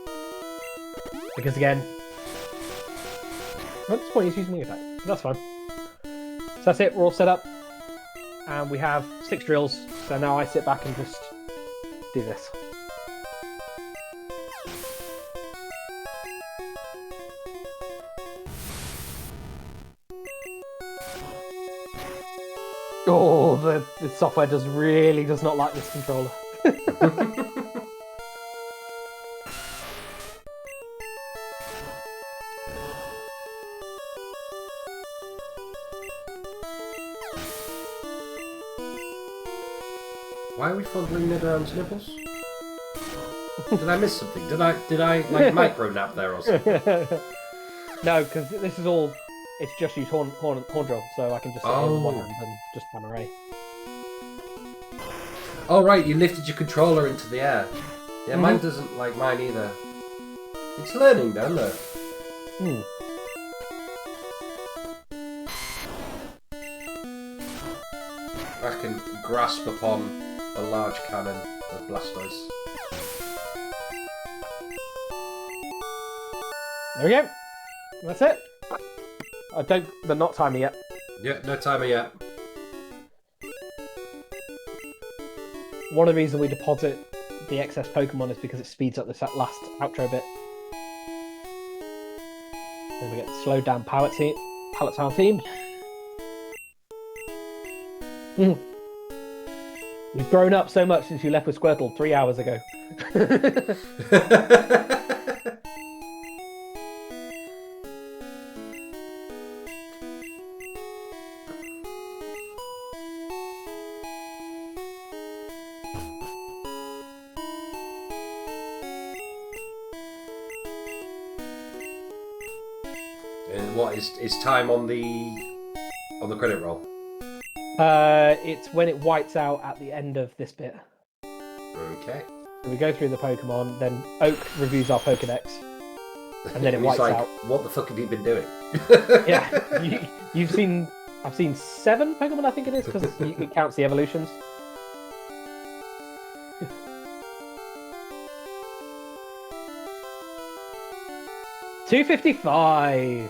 Because again... At this point he's using wing attack. That's fine. So that's it, we're all set up. And we have 6 drills. So now I sit back and just do this. Oh, the software really does not like this controller. Why are we fondling Nidoran's nipples? Did I miss something? Did I like micro nap there or something? No, because this is all. It's just use horn drill, so I can just sit in one hand and just hammer A. Oh right, you lifted your controller into the air. Yeah, mine doesn't like mine either. It's learning though, look. I can grasp upon a large cannon of Blastoise. There we go. That's it. They're not timing yet. Yeah, no timer yet. One of the reasons we deposit the excess Pokemon is because it speeds up this last outro bit. Then we get the slowed down Palatine theme. We've grown up so much since you left with Squirtle 3 hours ago. And what is time on the credit roll? It's when it whites out at the end of this bit. Okay. So we go through the Pokemon, then Oak reviews our Pokedex, and then it wipes like, out. What the fuck have you been doing? Yeah, you've seen. I've seen 7 Pokemon, I think it is, because it counts the evolutions. $2.55.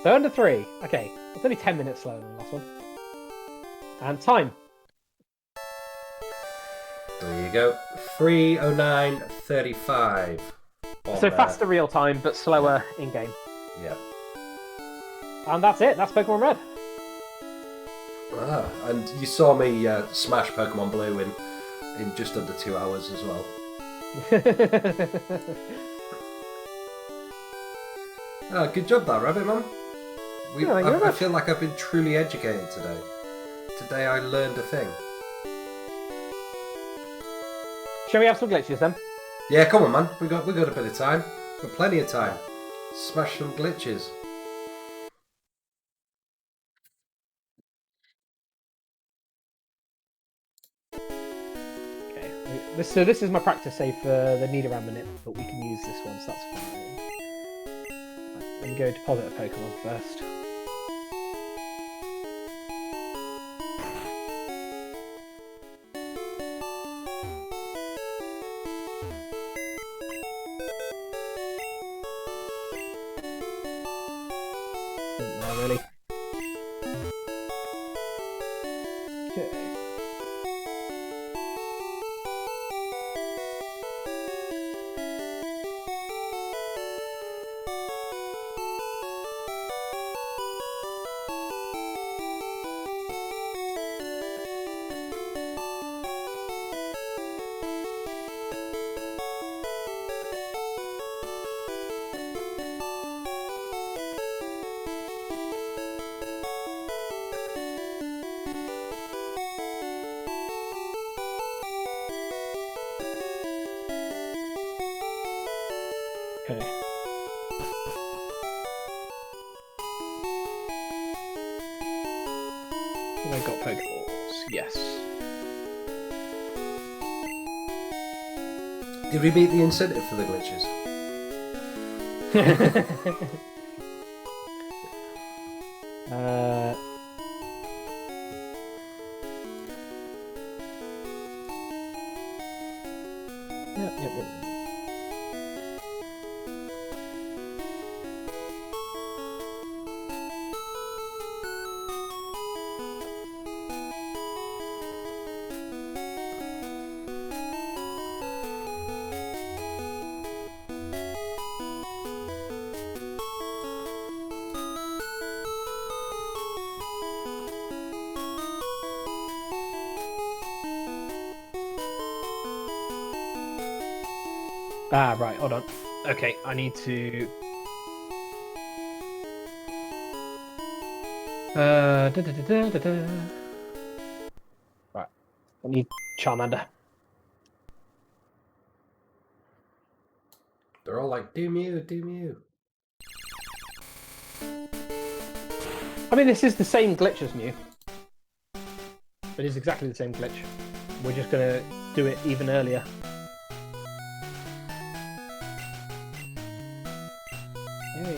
So under 3. Okay, it's only 10 minutes slower than the last one. And time. There you go. 3:09:35. So faster real time, but slower in game. Yeah. And that's it. That's Pokemon Red. And you saw me smash Pokemon Blue in just under 2 hours as well. Good job, that Rabbit man. I feel like I've been truly educated today. Today I learned a thing. Shall we have some glitches then? Yeah, come on, man. We got a bit of time. We've got plenty of time. Smash some glitches. Okay. So this is my practice save for the Nidoran minute, but we can use this one, so that's fine. Let me go deposit a Pokemon first. Not really. Okay. Okay. Have I got Pokeballs? Yes. Did we beat the incentive for the glitches? Yep. Ah, right, hold on. Okay, I need to... Right, I need Charmander. They're all like, do Mew, do Mew. I mean, this is the same glitch as Mew. It is exactly the same glitch. We're just going to do it even earlier.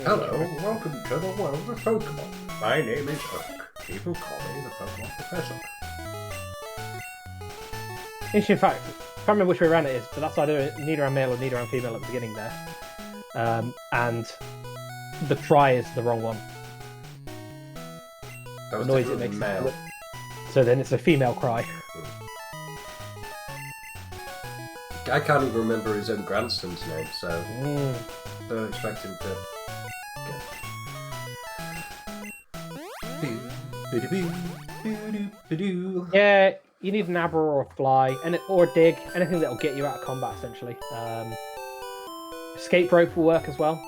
Hello, welcome to the world of Pokemon. My name is Oak. People call me the Pokemon Professor. In fact, I can't remember which way around it is, but that's either Nidoran male or Nidoran female at the beginning there. And the try is the wrong one. That was the noise it makes. Male. So then it's a female cry. I can't even remember his own grandson's name, so don't expect him to get... Yeah, you need an Abra or a Fly, or a Dig, anything that will get you out of combat, essentially. Escape Rope will work as well.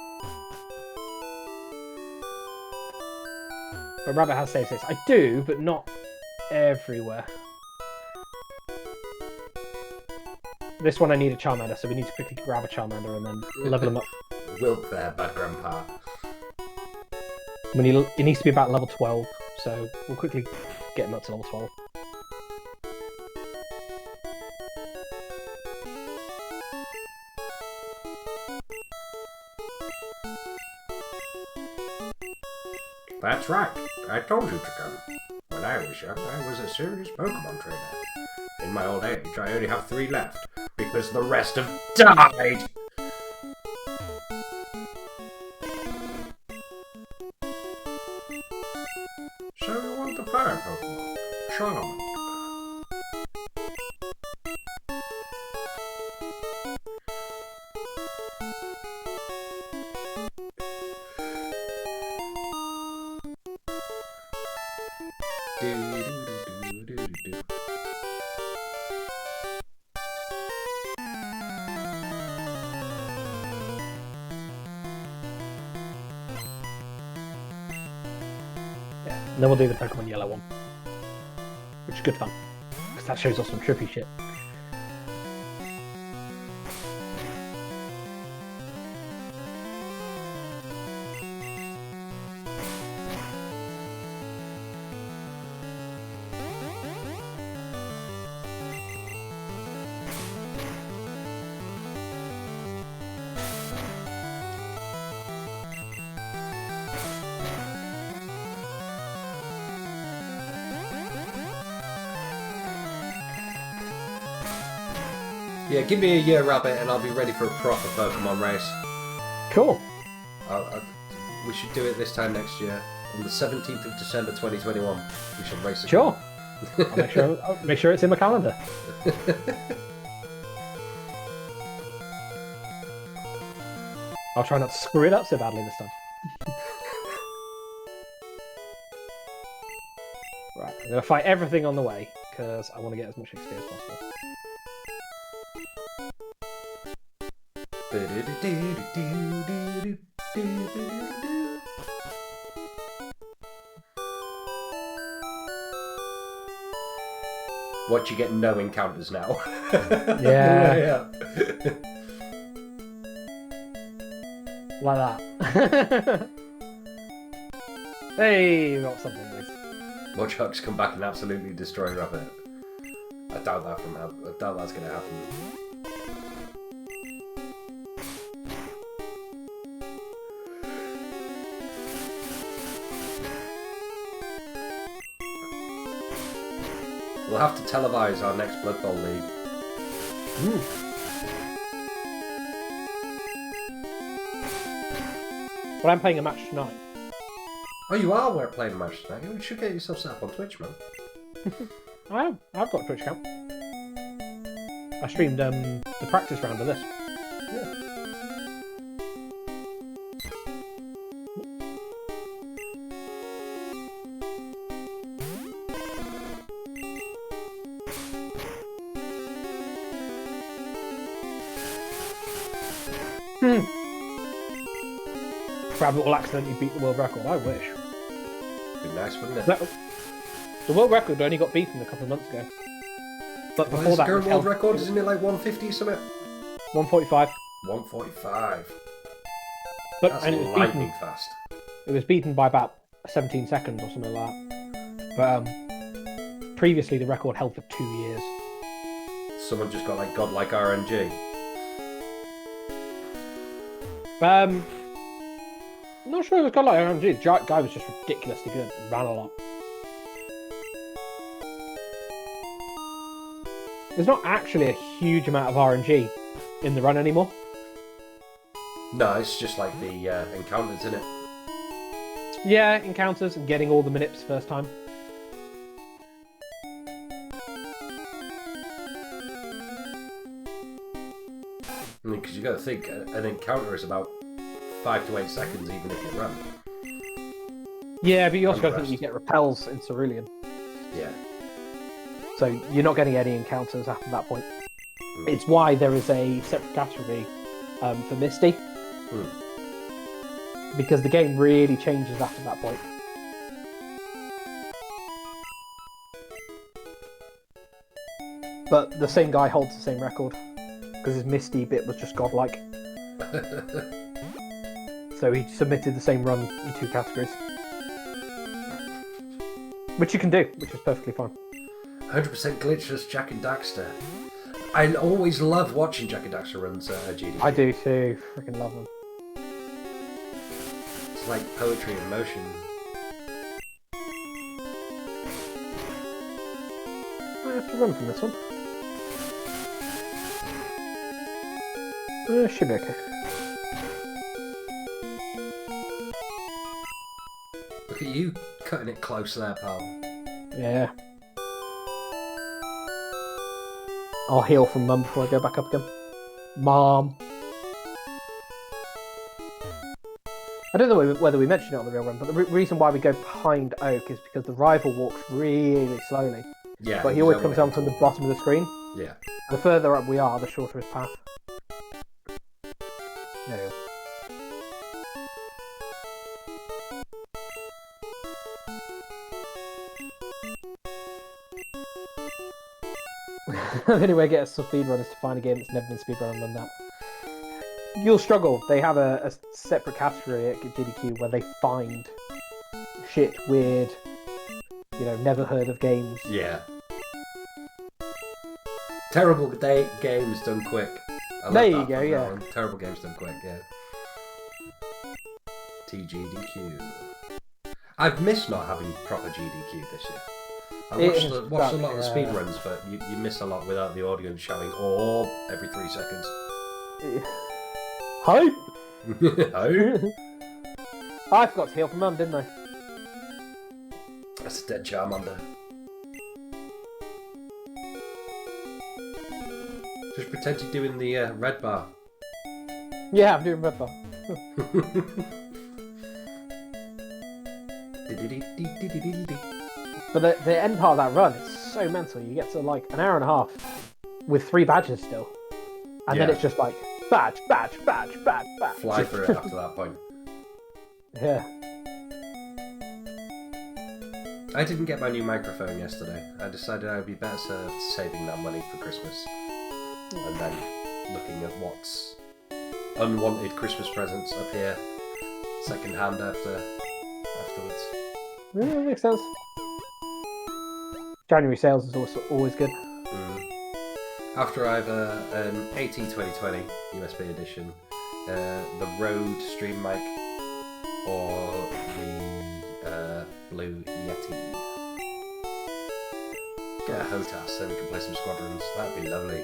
But Rabbit has save states. I do, but not everywhere. This one I need a Charmander, so we need to quickly grab a Charmander and then level him up. Wilk there, bad grandpa. It needs to be about level 12, so we'll quickly get him up to level 12. That's right. I told you to come. When I was young, I was a serious Pokemon trainer. In my old age, I only have 3 left, because the rest have died! So you want the fire Pokemon? Charmander. And then we'll do the Pokemon Yellow one, which is good fun, because that shows us some trippy shit. Yeah, give me a year, Rabbit, and I'll be ready for a proper Pokemon race. Cool. We should do it this time next year. On the 17th of December 2021, we should race again. Sure. I'll make sure it's in my calendar. I'll try not to screw it up so badly this time. Right, I'm going to fight everything on the way, because I want to get as much XP as possible. What, you get no encounters now? Yeah. Like that. Hey, we got something nice. Watch Hux come back and absolutely destroy Rabbit. I doubt that's going to happen. We'll have to televise our next Blood Bowl league. But I'm playing a match tonight. Oh, you are playing a match tonight? You should get yourself set up on Twitch, man. I've got a Twitch account. I streamed the practice round of this. Yeah. Rabbit will accidentally beat the world record. I wish. Be nice, wouldn't it? The world record only got beaten a couple of months ago. But What before is that, the current was world held- record? Isn't it like 150 something? 145. 145. But That's and it was lightning beaten. fast. It was beaten by about 17 seconds or something like that. But previously the record held for 2 years. Someone just got like godlike RNG. I'm not sure it was got like RNG. The guy was just ridiculously good and ran a lot. There's not actually a huge amount of RNG in the run anymore. No, it's just like the encounters, isn't it? Yeah, encounters and getting all the manips first time. I mean, because you got to think, an encounter is about 5 to 8 seconds, even if you run. Yeah, but you also got to Unrest. think you get repels in Cerulean. Yeah. So you're not getting any encounters after that point. It's why there is a separate category for Misty. Because the game really changes after that point. But the same guy holds the same record. Because his Misty bit was just godlike. So he submitted the same run in 2 categories. Which you can do, which is perfectly fine. 100% glitchless Jack and Daxter. I always love watching Jack and Daxter runs GDQ. I do too. Freaking love them. It's like poetry in motion. I have to run from this one. Should be okay. Look at you cutting it close there, pal. Yeah. I'll heal from Mum before I go back up again. Mom. I don't know whether we mentioned it on the real run, but the reason why we go behind Oak is because the rival walks really slowly. Yeah. But he always comes down from the bottom of the screen. Yeah. The further up we are, the shorter his path. There you go. The only way to get a speedrun is to find a game that's never been speedrun and run that. You'll struggle. They have a separate category at GDQ where they find shit, weird, never heard of games. Yeah. Terrible games done quick. I love There you that go, from yeah. now on. Terrible games done quick, yeah. TGDQ. I've missed not having proper GDQ this year. I watched a lot of speedruns, but you miss a lot without the audience shouting "oh" every 3 seconds. Hi! Oh? I forgot to heal from Mum, didn't I? That's a dead Charmander. Just pretend you're doing the red bar. Yeah, I'm doing red bar. But the end part of that run, it's so mental. You get to like an hour and a half with 3 badges still. And then Yeah. it's just like, badge, badge, badge, badge, badge. Fly through it after that point. Yeah. I didn't get my new microphone yesterday. I decided I would be better served saving that money for Christmas. And then looking at what's unwanted Christmas presents up here second hand afterwards. Yeah, that makes sense. January sales is also always good. After either an AT2020 USB edition, the Rode Stream Mic, or the Blue Yeti. Get a Hotas, then we can play some squadrons. That'd be lovely.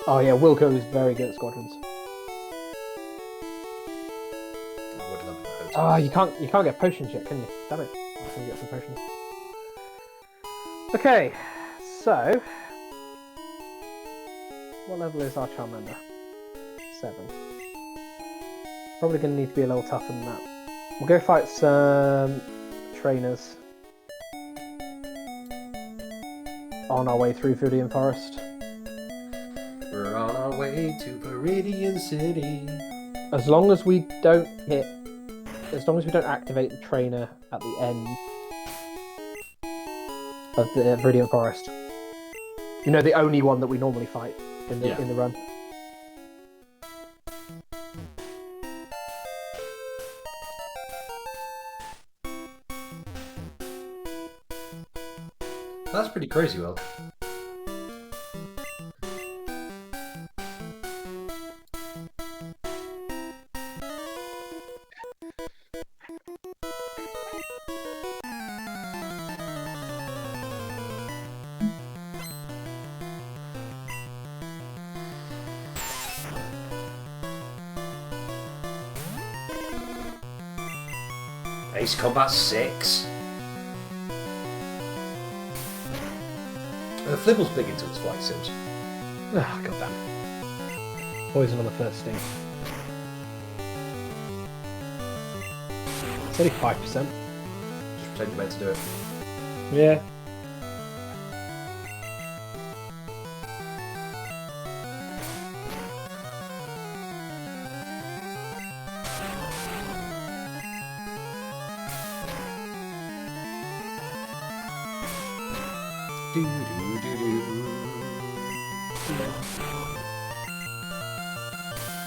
Oh yeah, Wilco is very good at squadrons. I would love a Hotas. Oh, you can't get potions yet, can you? Damn it! I can get some potions. Okay, so what level is our Charmander? 7. Probably going to need to be a little tougher than that. We'll go fight some trainers on our way through Viridian Forest. We're on our way to Viridian City. As long as we don't activate the trainer at the end of the Viridian Forest. You know, the only one that we normally fight in the run. That's pretty crazy, Will. Ace Combat 6. Flibble's big into its flight sims. Ah, god damn. Poison on the first sting. It's only 5%. Just pretend you're meant to do it. Yeah.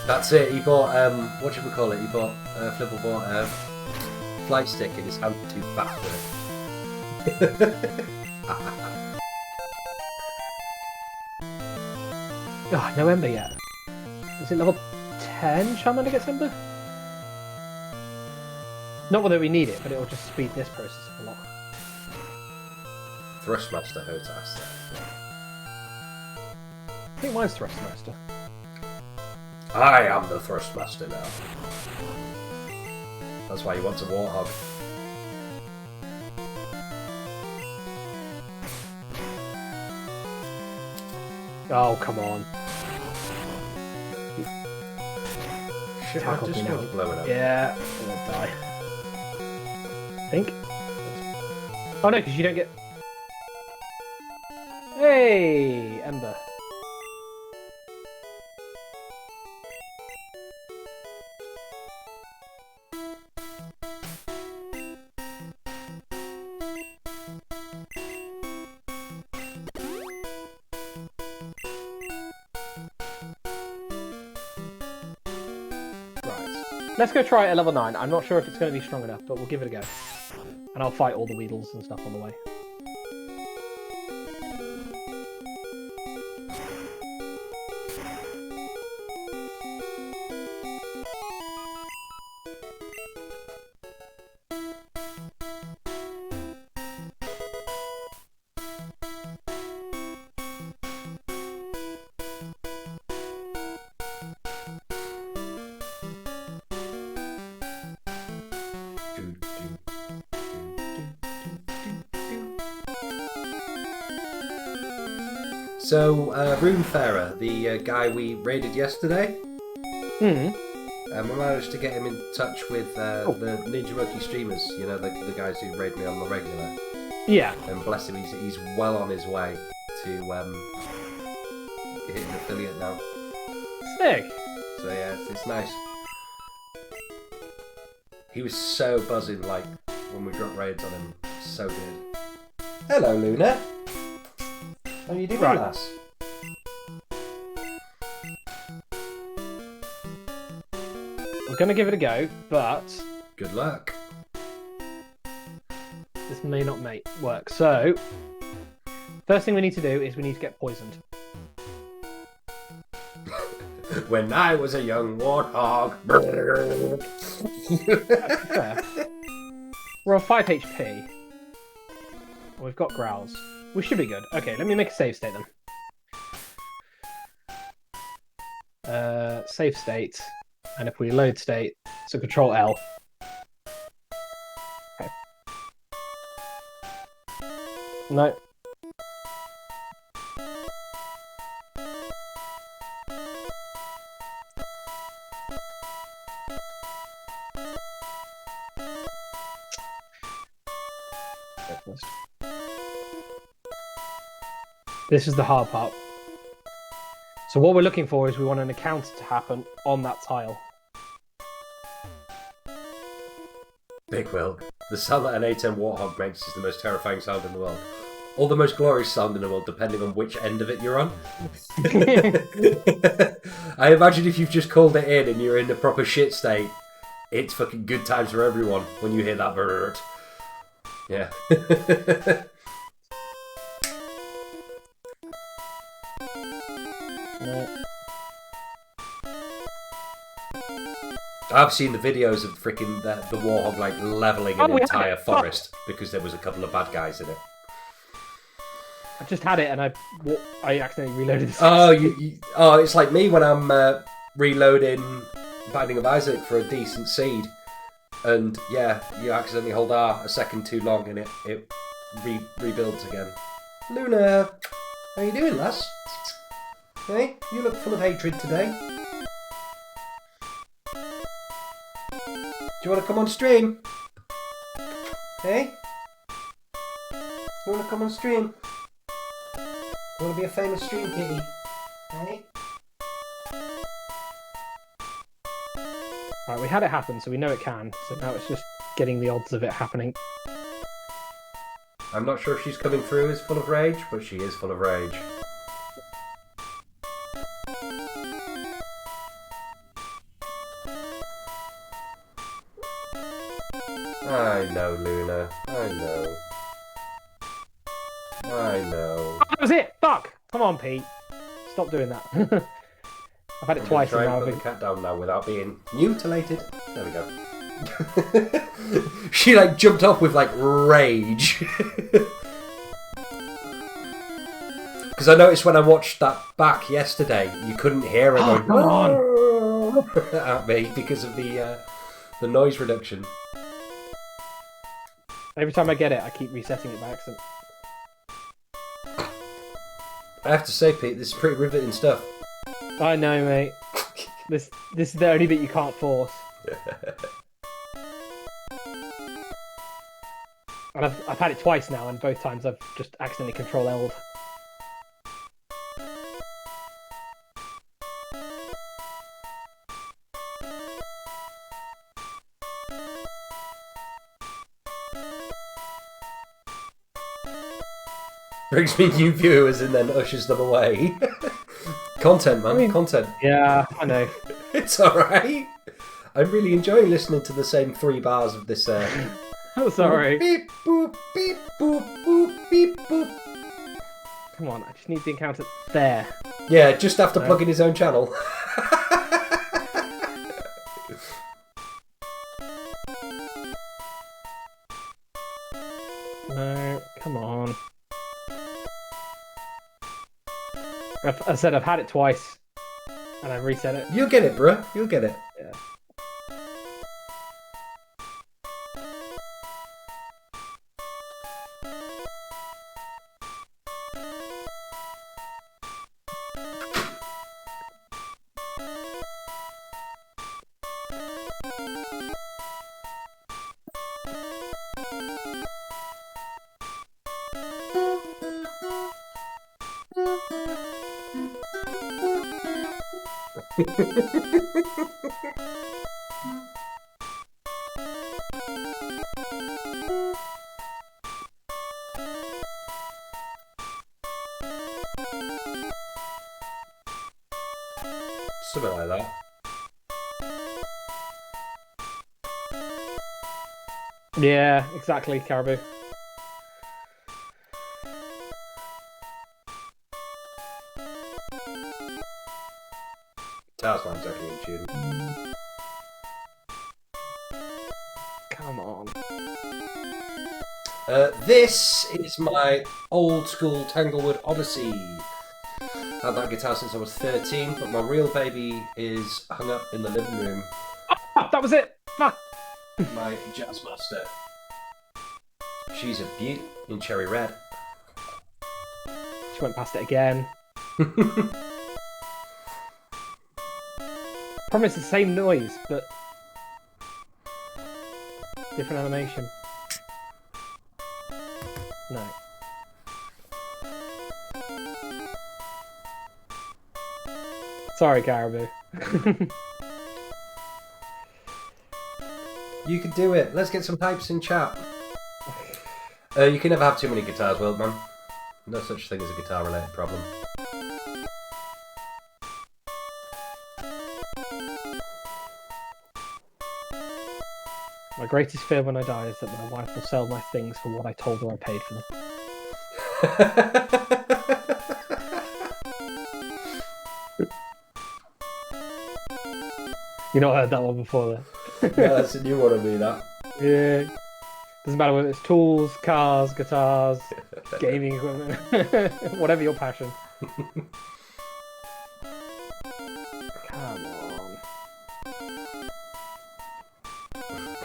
That's it, he bought, what should we call it? He bought, Flibble bought a flight stick in his hand too fast for it. Oh, no Ember yet. Is it level 10 Charmander gets Ember? Not whether we need it, but it'll just speed this process up a lot. Thrustmaster Hotas. I think mine's Thrustmaster. I am the Thrustmaster now. That's why he wants a Warthog. Oh, come on. Shit, I just want to blow it up. Yeah, I'm gonna die. I think. Oh no, because you don't get... Hey, Ember. Let's go try it at level 9. I'm not sure if it's going to be strong enough, but we'll give it a go. And I'll fight all the Weedles and stuff on the way. So, Runefarer, the guy we raided yesterday, we managed to get him in touch with the Ninja Monkey streamers, you know, the guys who raid me on the regular. Yeah. And bless him, he's well on his way to hitting affiliate now. Sick. So yeah, it's nice. He was so buzzing, like, when we dropped raids on him. So good. Hello, Luna. How are you doing, lass? We're going to give it a go, but... Good luck. This may not work. So, first thing we need to do is we need to get poisoned. When I was a young warthog. We're on 5 HP. And we've got growls. We should be good. Okay, let me make a save state then. Save state, and if we load state, so Control L. Okay. No. This is the hard part. So what we're looking for is we want an encounter to happen on that tile. Big Will, the sound that an A10 Warthog makes is the most terrifying sound in the world. Or the most glorious sound in the world, depending on which end of it you're on. I imagine if you've just called it in and you're in the proper shit state, it's fucking good times for everyone when you hear that bird. Yeah. I've seen the videos of freaking the Warhog like leveling an entire forest because there was a couple of bad guys in it. I just had it and I accidentally reloaded this. Oh, it's like me when I'm reloading Binding of Isaac for a decent seed, and yeah, you accidentally hold R a second too long and it rebuilds again. Luna, how you doing, lass? Hey, you look full of hatred today. Do you want to come on stream? Hey? You want to come on stream? You want to be a famous stream kitty? Hey? Right, we had it happen, so we know it can. So now it's just getting the odds of it happening. I'm not sure if she's coming through as full of rage, but she is full of rage. I know, Luna. I know. I know. Oh, that was it! Fuck! Come on, Pete. Stop doing that. I've had it twice and now. Put the cat down now without being mutilated. There we go. She like jumped off with like rage. Because I noticed when I watched that back yesterday, you couldn't hear it going come on at me because of the noise reduction. Every time I get it, I keep resetting it by accident. I have to say, Pete, this is pretty riveting stuff. I know, mate. This is the only bit you can't force. And I've had it twice now, and both times I've just accidentally Control L'd. Brings me new viewers and then ushers them away. Content, man. I mean, content. Yeah, I know. It's alright. I'm really enjoying listening to the same 3 bars of this. Oh, sorry. Beep, boop, beep, boop, boop, beep, boop. Come on, I just need the encounter there. Yeah, just after plugging his own channel. No, come on. I said I've had it twice, and I've reset it. You'll get it, bruh. You'll get it. Yeah. Something like that. Yeah, exactly, Caribou. Tarzan's actually in tune. Come on. This is my old school Tanglewood Odyssey. Had that guitar since I was 13, but my real baby is hung up in the living room. Oh, that was it! Fuck! My Jazzmaster. She's a beaut in cherry red. She went past it again. Promise the same noise, but different animation. No. Sorry, Caribou. You can do it. Let's get some types in chat. You can never have too many guitars, Wildman. No such thing as a guitar-related problem. My greatest fear when I die is that my wife will sell my things for what I told her I paid for them. You not heard that one before, then? Yeah, that's a new one of me, that. Yeah. Doesn't matter whether it's tools, cars, guitars, gaming equipment, whatever your passion. Come on.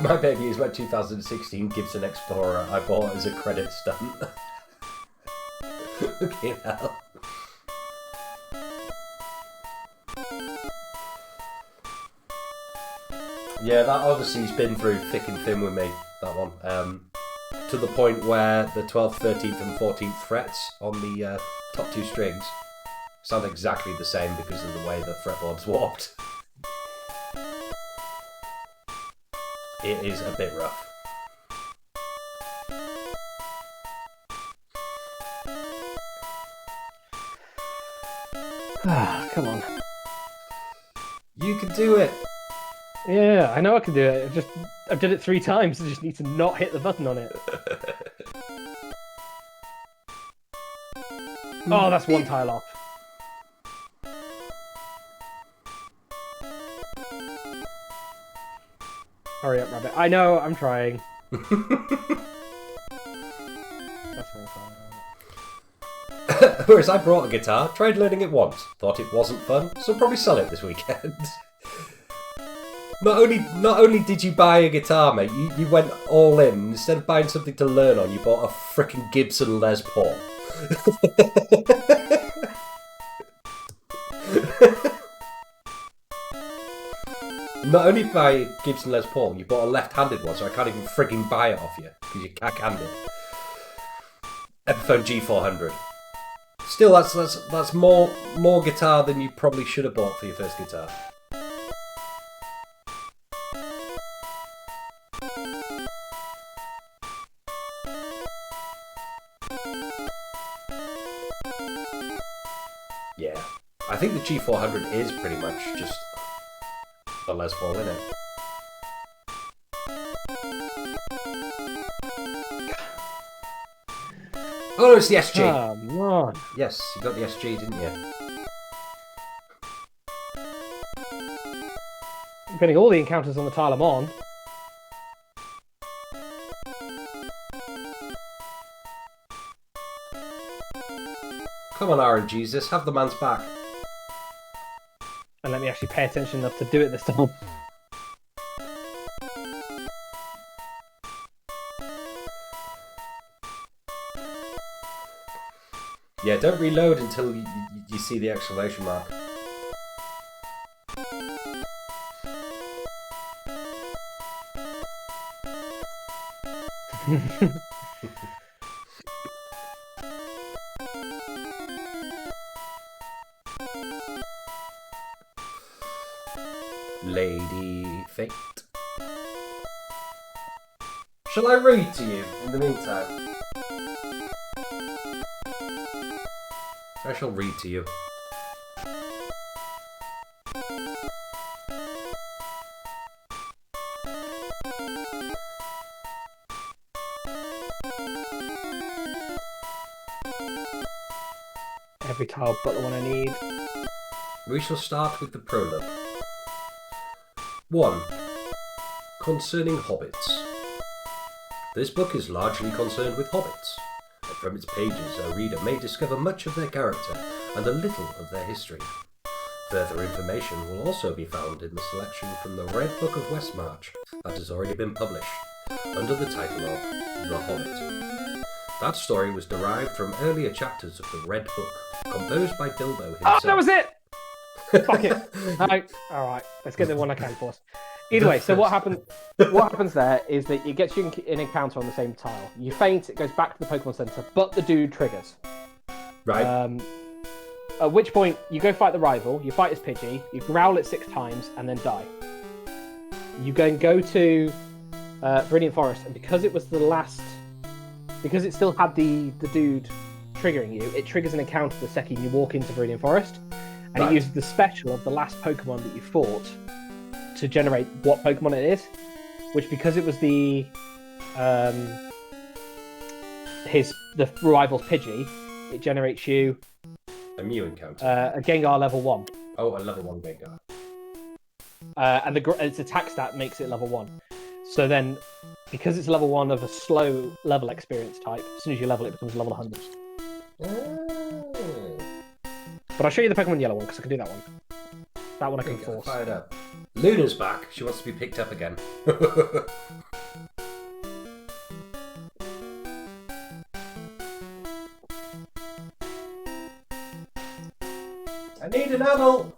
My baby is my 2016 Gibson Explorer I bought as a credit stunt. Okay, hell. Yeah, that Odyssey's been through thick and thin with me, that one. To the point where the 12th, 13th and 14th frets on the top two strings sound exactly the same because of the way the fretboard's warped. It is a bit rough. Ah, come on. You can do it! Yeah, I know I can do it. I've done it 3 times. I just need to not hit the button on it. Oh, that's one tile off. Hurry up, Rabbit. I know, I'm trying. That's one tile. Whereas I brought a guitar, tried learning it once, thought it wasn't fun, so I'll probably sell it this weekend. Not only did you buy a guitar, mate, you went all in. Instead of buying something to learn on, you bought a frickin' Gibson Les Paul. Not only buy Gibson Les Paul, you bought a left-handed one, so I can't even frigging buy it off you, because you're cack-handed. Epiphone G400. Still, that's more guitar than you probably should have bought for your first guitar. Yeah, I think the G400 is pretty much just a Les Paul, isn't it? Oh no, it's the SG. Come on. Yes, you got the SG, didn't you? I'm getting all the encounters on the tile I'm on. Come on, RNGesus, have the man's back. And let me actually pay attention enough to do it this time. Yeah, don't reload until you see the exclamation mark. Lady Fate. Shall I read to you in the meantime? I shall read to you. Every tile but the one I need. We shall start with the prologue. 1. Concerning hobbits. This book is largely concerned with hobbits, and from its pages a reader may discover much of their character and a little of their history. Further information will also be found in the selection from the Red Book of Westmarch that has already been published, under the title of The Hobbit. That story was derived from earlier chapters of the Red Book, composed by Bilbo himself. Oh, that was it! Fuck it. Alright, let's get the one I can first. Either way, so what happens there is that it gets you an encounter on the same tile. You faint, it goes back to the Pokemon Center, but the dude triggers. Right. At which point, you go fight the rival, you fight his Pidgey, you growl it 6 times, and then die. You go to Viridian Forest, and because it was the last... Because it still had the dude triggering you, it triggers an encounter the second you walk into Viridian Forest, and it uses the special of the last Pokemon that you fought to generate what Pokemon it is, which because it was the rival's Pidgey, it generates you a Mew encounter. A Gengar level 1. Oh, a level 1 Gengar. And its attack stat makes it level 1. So then, because it's level 1 of a slow level experience type, as soon as you level it, becomes level 100. Oh. But I'll show you the Pokemon Yellow one, because I can do that one. That one I can force. Fired up. Luna's back. She wants to be picked up again. I need an adult!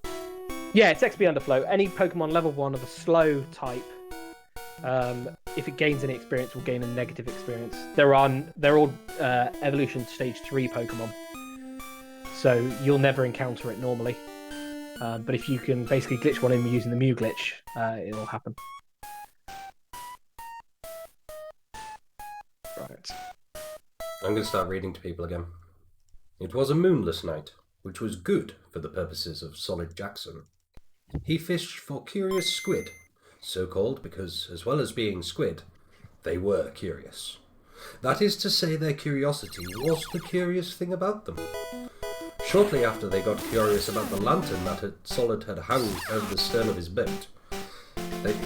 Yeah, it's XP Underflow. Any Pokemon level 1 of a slow type, if it gains any experience, will gain a negative experience. They're all Evolution Stage 3 Pokemon, so you'll never encounter it normally. But if you can basically glitch one in using the Mew glitch, it'll happen. Right. I'm going to start reading to people again. It was a moonless night, which was good for the purposes of Solid Jackson. He fished for curious squid, so called because, as well as being squid, they were curious. That is to say, their curiosity was the curious thing about them. Shortly after they got curious about the lantern that Solid had hung over the stern of his boat.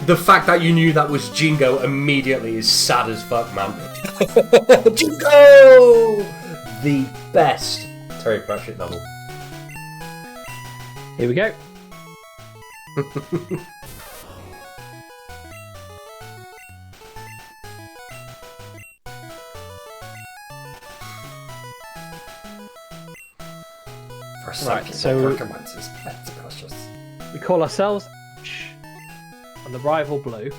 The fact that you knew that was Jingo immediately is sad as fuck, man. Jingo! The best Terry Pratchett novel. Here we go. Right, so we call ourselves and the rival Blue.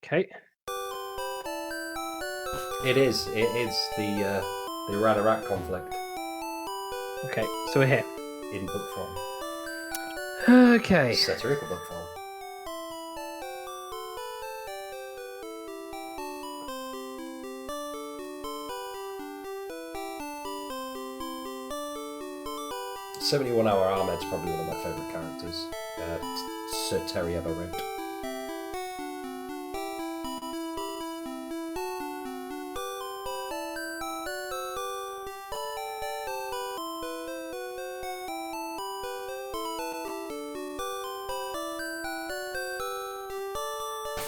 Okay. It is the Ranarak conflict. Okay, so we're here. In book form. Okay. Satirical book form. "71-Hour Ahmed's probably one of my favourite characters. Sir Terry ever wrote.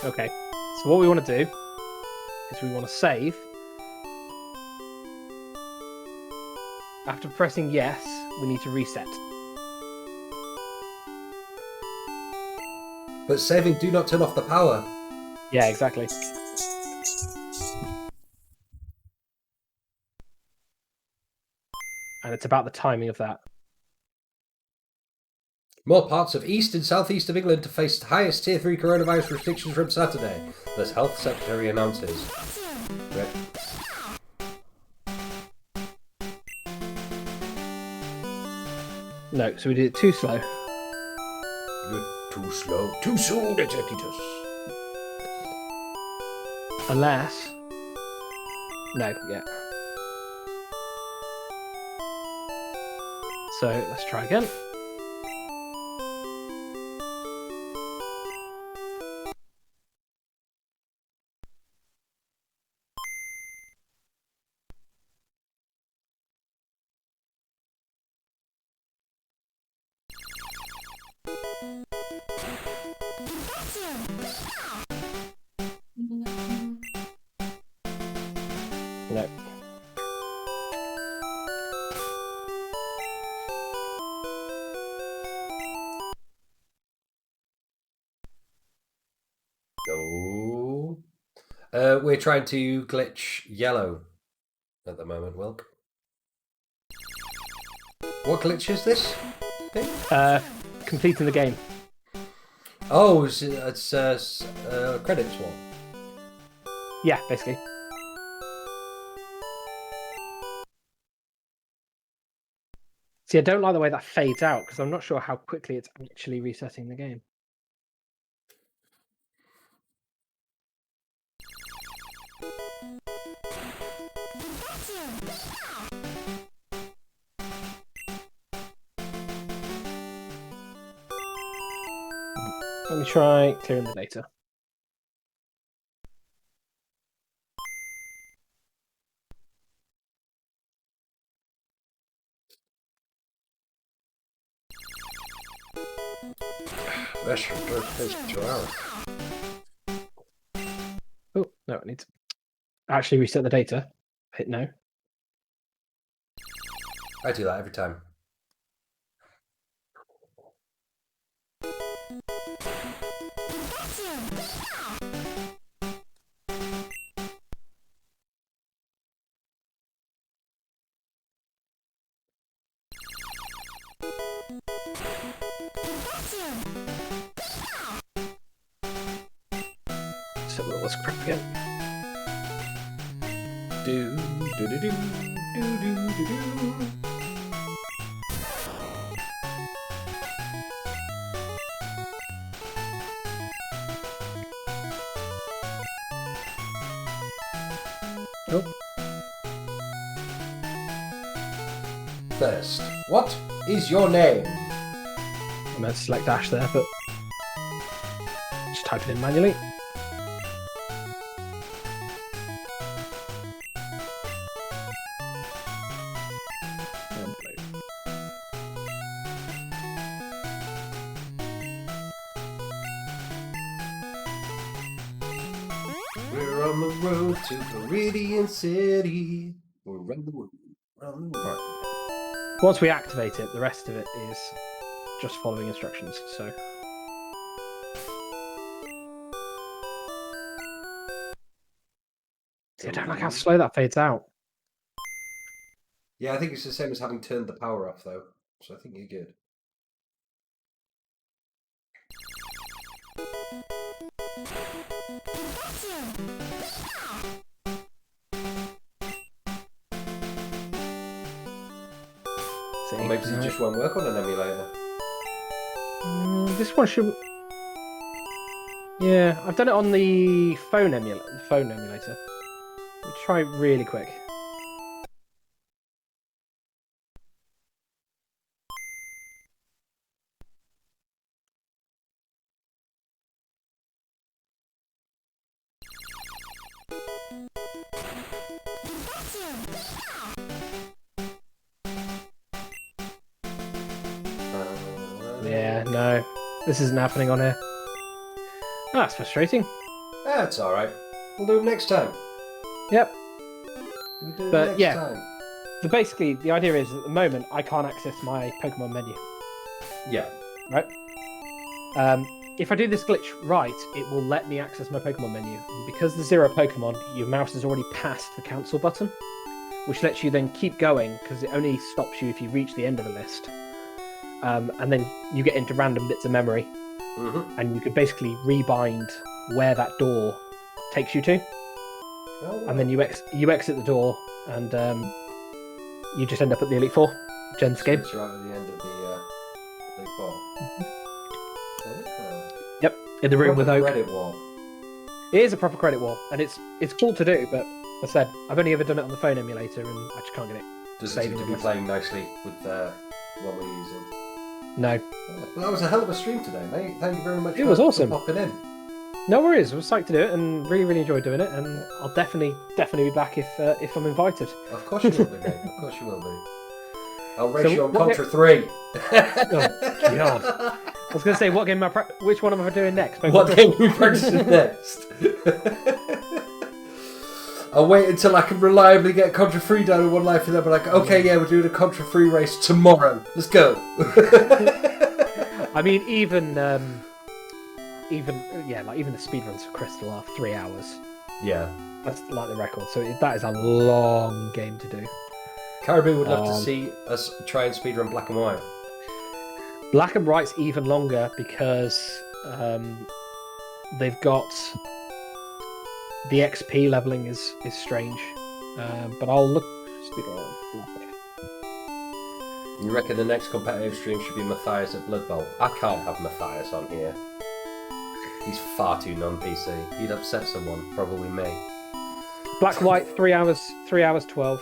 Okay, so what we want to do is we want to save. After pressing yes, we need to reset. But saving, do not turn off the power. Yeah, exactly. And it's about the timing of that. More parts of east and southeast of England to face highest tier 3 coronavirus restrictions from Saturday, the Health Secretary announces. Right. No, so we did it too slow. You're too slow. Too soon, Executus. Unless... No, yeah. So, let's try again. We're trying to glitch yellow at the moment, Wilk. What glitch is this? Completing the game. Oh, it's credits one. Yeah, basically. See, I don't like the way that fades out because I'm not sure how quickly it's actually resetting the game. Let me try clearing the data. That should go close to an hour. Oh, no, I need to actually reset the data. Hit no. I do that every time. So let's crap again. Do do do do do do do do. Oh. First, what is your name? I meant to select dash there, but just type it in manually. We're on the road to Viridian City. We're on the road. On the road. Once we activate it, the rest of it is just following instructions. So. See, I don't like how slow that fades out. Yeah, I think it's the same as having turned the power off, though. So I think you're good. See, Or maybe it just won't work on an emulator. This one should. Yeah, I've done it on the phone emulator. We'll try really quick. Yeah, no. This isn't happening on here. Oh, that's frustrating. That's alright. We'll do them next time. Yep. We'll do them But, next yeah. time. So basically, the idea is at the moment, I can't access my Pokemon menu. Yeah. Right? If I do this glitch right, it will let me access my Pokemon menu. And because there's 0 Pokemon, your mouse has already passed the cancel button, which lets you then keep going, because it only stops you if you reach the end of the list. And then you get into random bits of memory, and you could basically rebind where that door takes you to. Oh, wow. And then you exit the door, and you just end up at the Elite Four, Jen's game. It's right at the end of the Big Four. Yep, in the room with Oak. Credit wall. It is a proper credit wall, and it's cool to do, but as I said, I've only ever done it on the phone emulator, and I just can't get it. Does it seem to be playing nicely with what we're using? No. Well, that was a hell of a stream today, mate. Thank you very much It was awesome. for popping in. No worries, I was psyched to do it, and really enjoyed doing it, and I'll definitely be back if I'm invited. Of course you will be, mate. Of course you will be. I'll race you on what Contra 3. Oh, God. I was going to say, what game which one am I doing next? What game are we practicing next? I'll wait until I can reliably get Contra 3 down in one life, and then be like, okay, yeah, we're doing a Contra 3 race tomorrow. Let's go. I mean, even the speedruns for Crystal are 3 hours. Yeah. That's like the record. So that is a long game to do. Caribou would love to see us try and speedrun Black and White. Black and White's even longer because they've got the XP leveling is strange. But I'll look. You reckon the next competitive stream should be Matthias at Blood Bowl? I can't have Matthias on here. He's far too non-PC. He'd upset someone, probably me. Black and White 3 hours 12.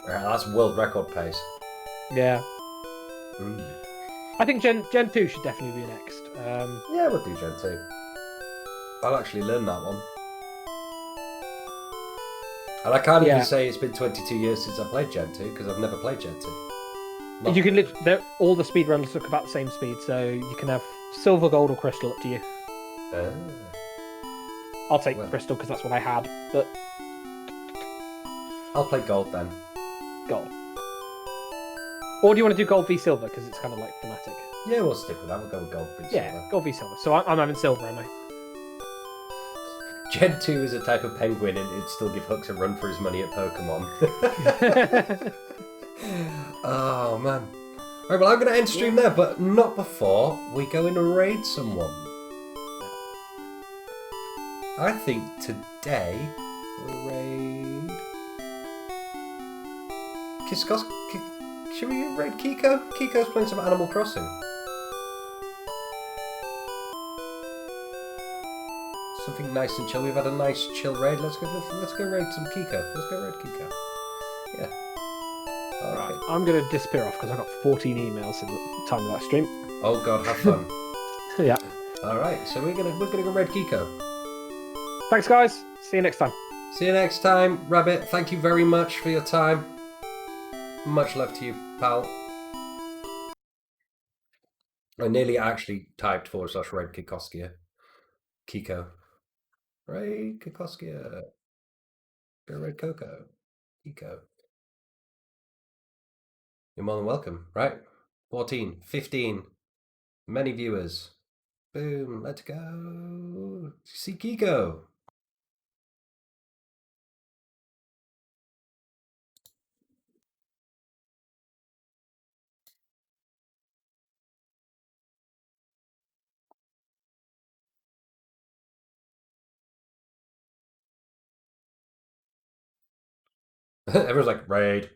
Right, that's world record pace. Yeah. Mm. I think Gen 2 should definitely be next. Yeah, we'll do Gen 2. I'll actually learn that one. And I can't even say it's been 22 years since I played Gen 2, because I've never played Gen 2. You can all the speedrunners look about the same speed, so you can have silver, gold, or crystal, up to you. I'll take crystal because that's what I had, but I'll play gold then. Gold. Or do you want to do gold v silver because it's kind of like thematic? Yeah, we'll stick with that. We'll go with gold v silver. Yeah, gold v silver. So I'm having silver, am I? Gen 2 is a type of penguin and it'd still give Hooks a run for his money at Pokemon. Oh, man. Right, well, I'm going to end stream there, but not before we go in and raid someone. I think today we raid... Should we raid Kiko? Kiko's playing some Animal Crossing. Something nice and chill. We've had a nice chill raid. Let's go raid some Kiko. Let's go raid Kiko. Yeah. All right. I'm going to disappear off because I got 14 emails in the time of that stream. Oh God, have fun. Yeah. All right. So we're gonna go raid Kiko. Thanks, guys. See you next time. See you next time, Rabbit. Thank you very much for your time. Much love to you, pal. I nearly actually typed /Raid Kikoskia. Kiko. Raid Kikoskia. Go Raid Coco. Kiko. You're more than welcome, right? 14, 15. Many viewers. Boom, let's go. See Kiko. Everyone's like, raid.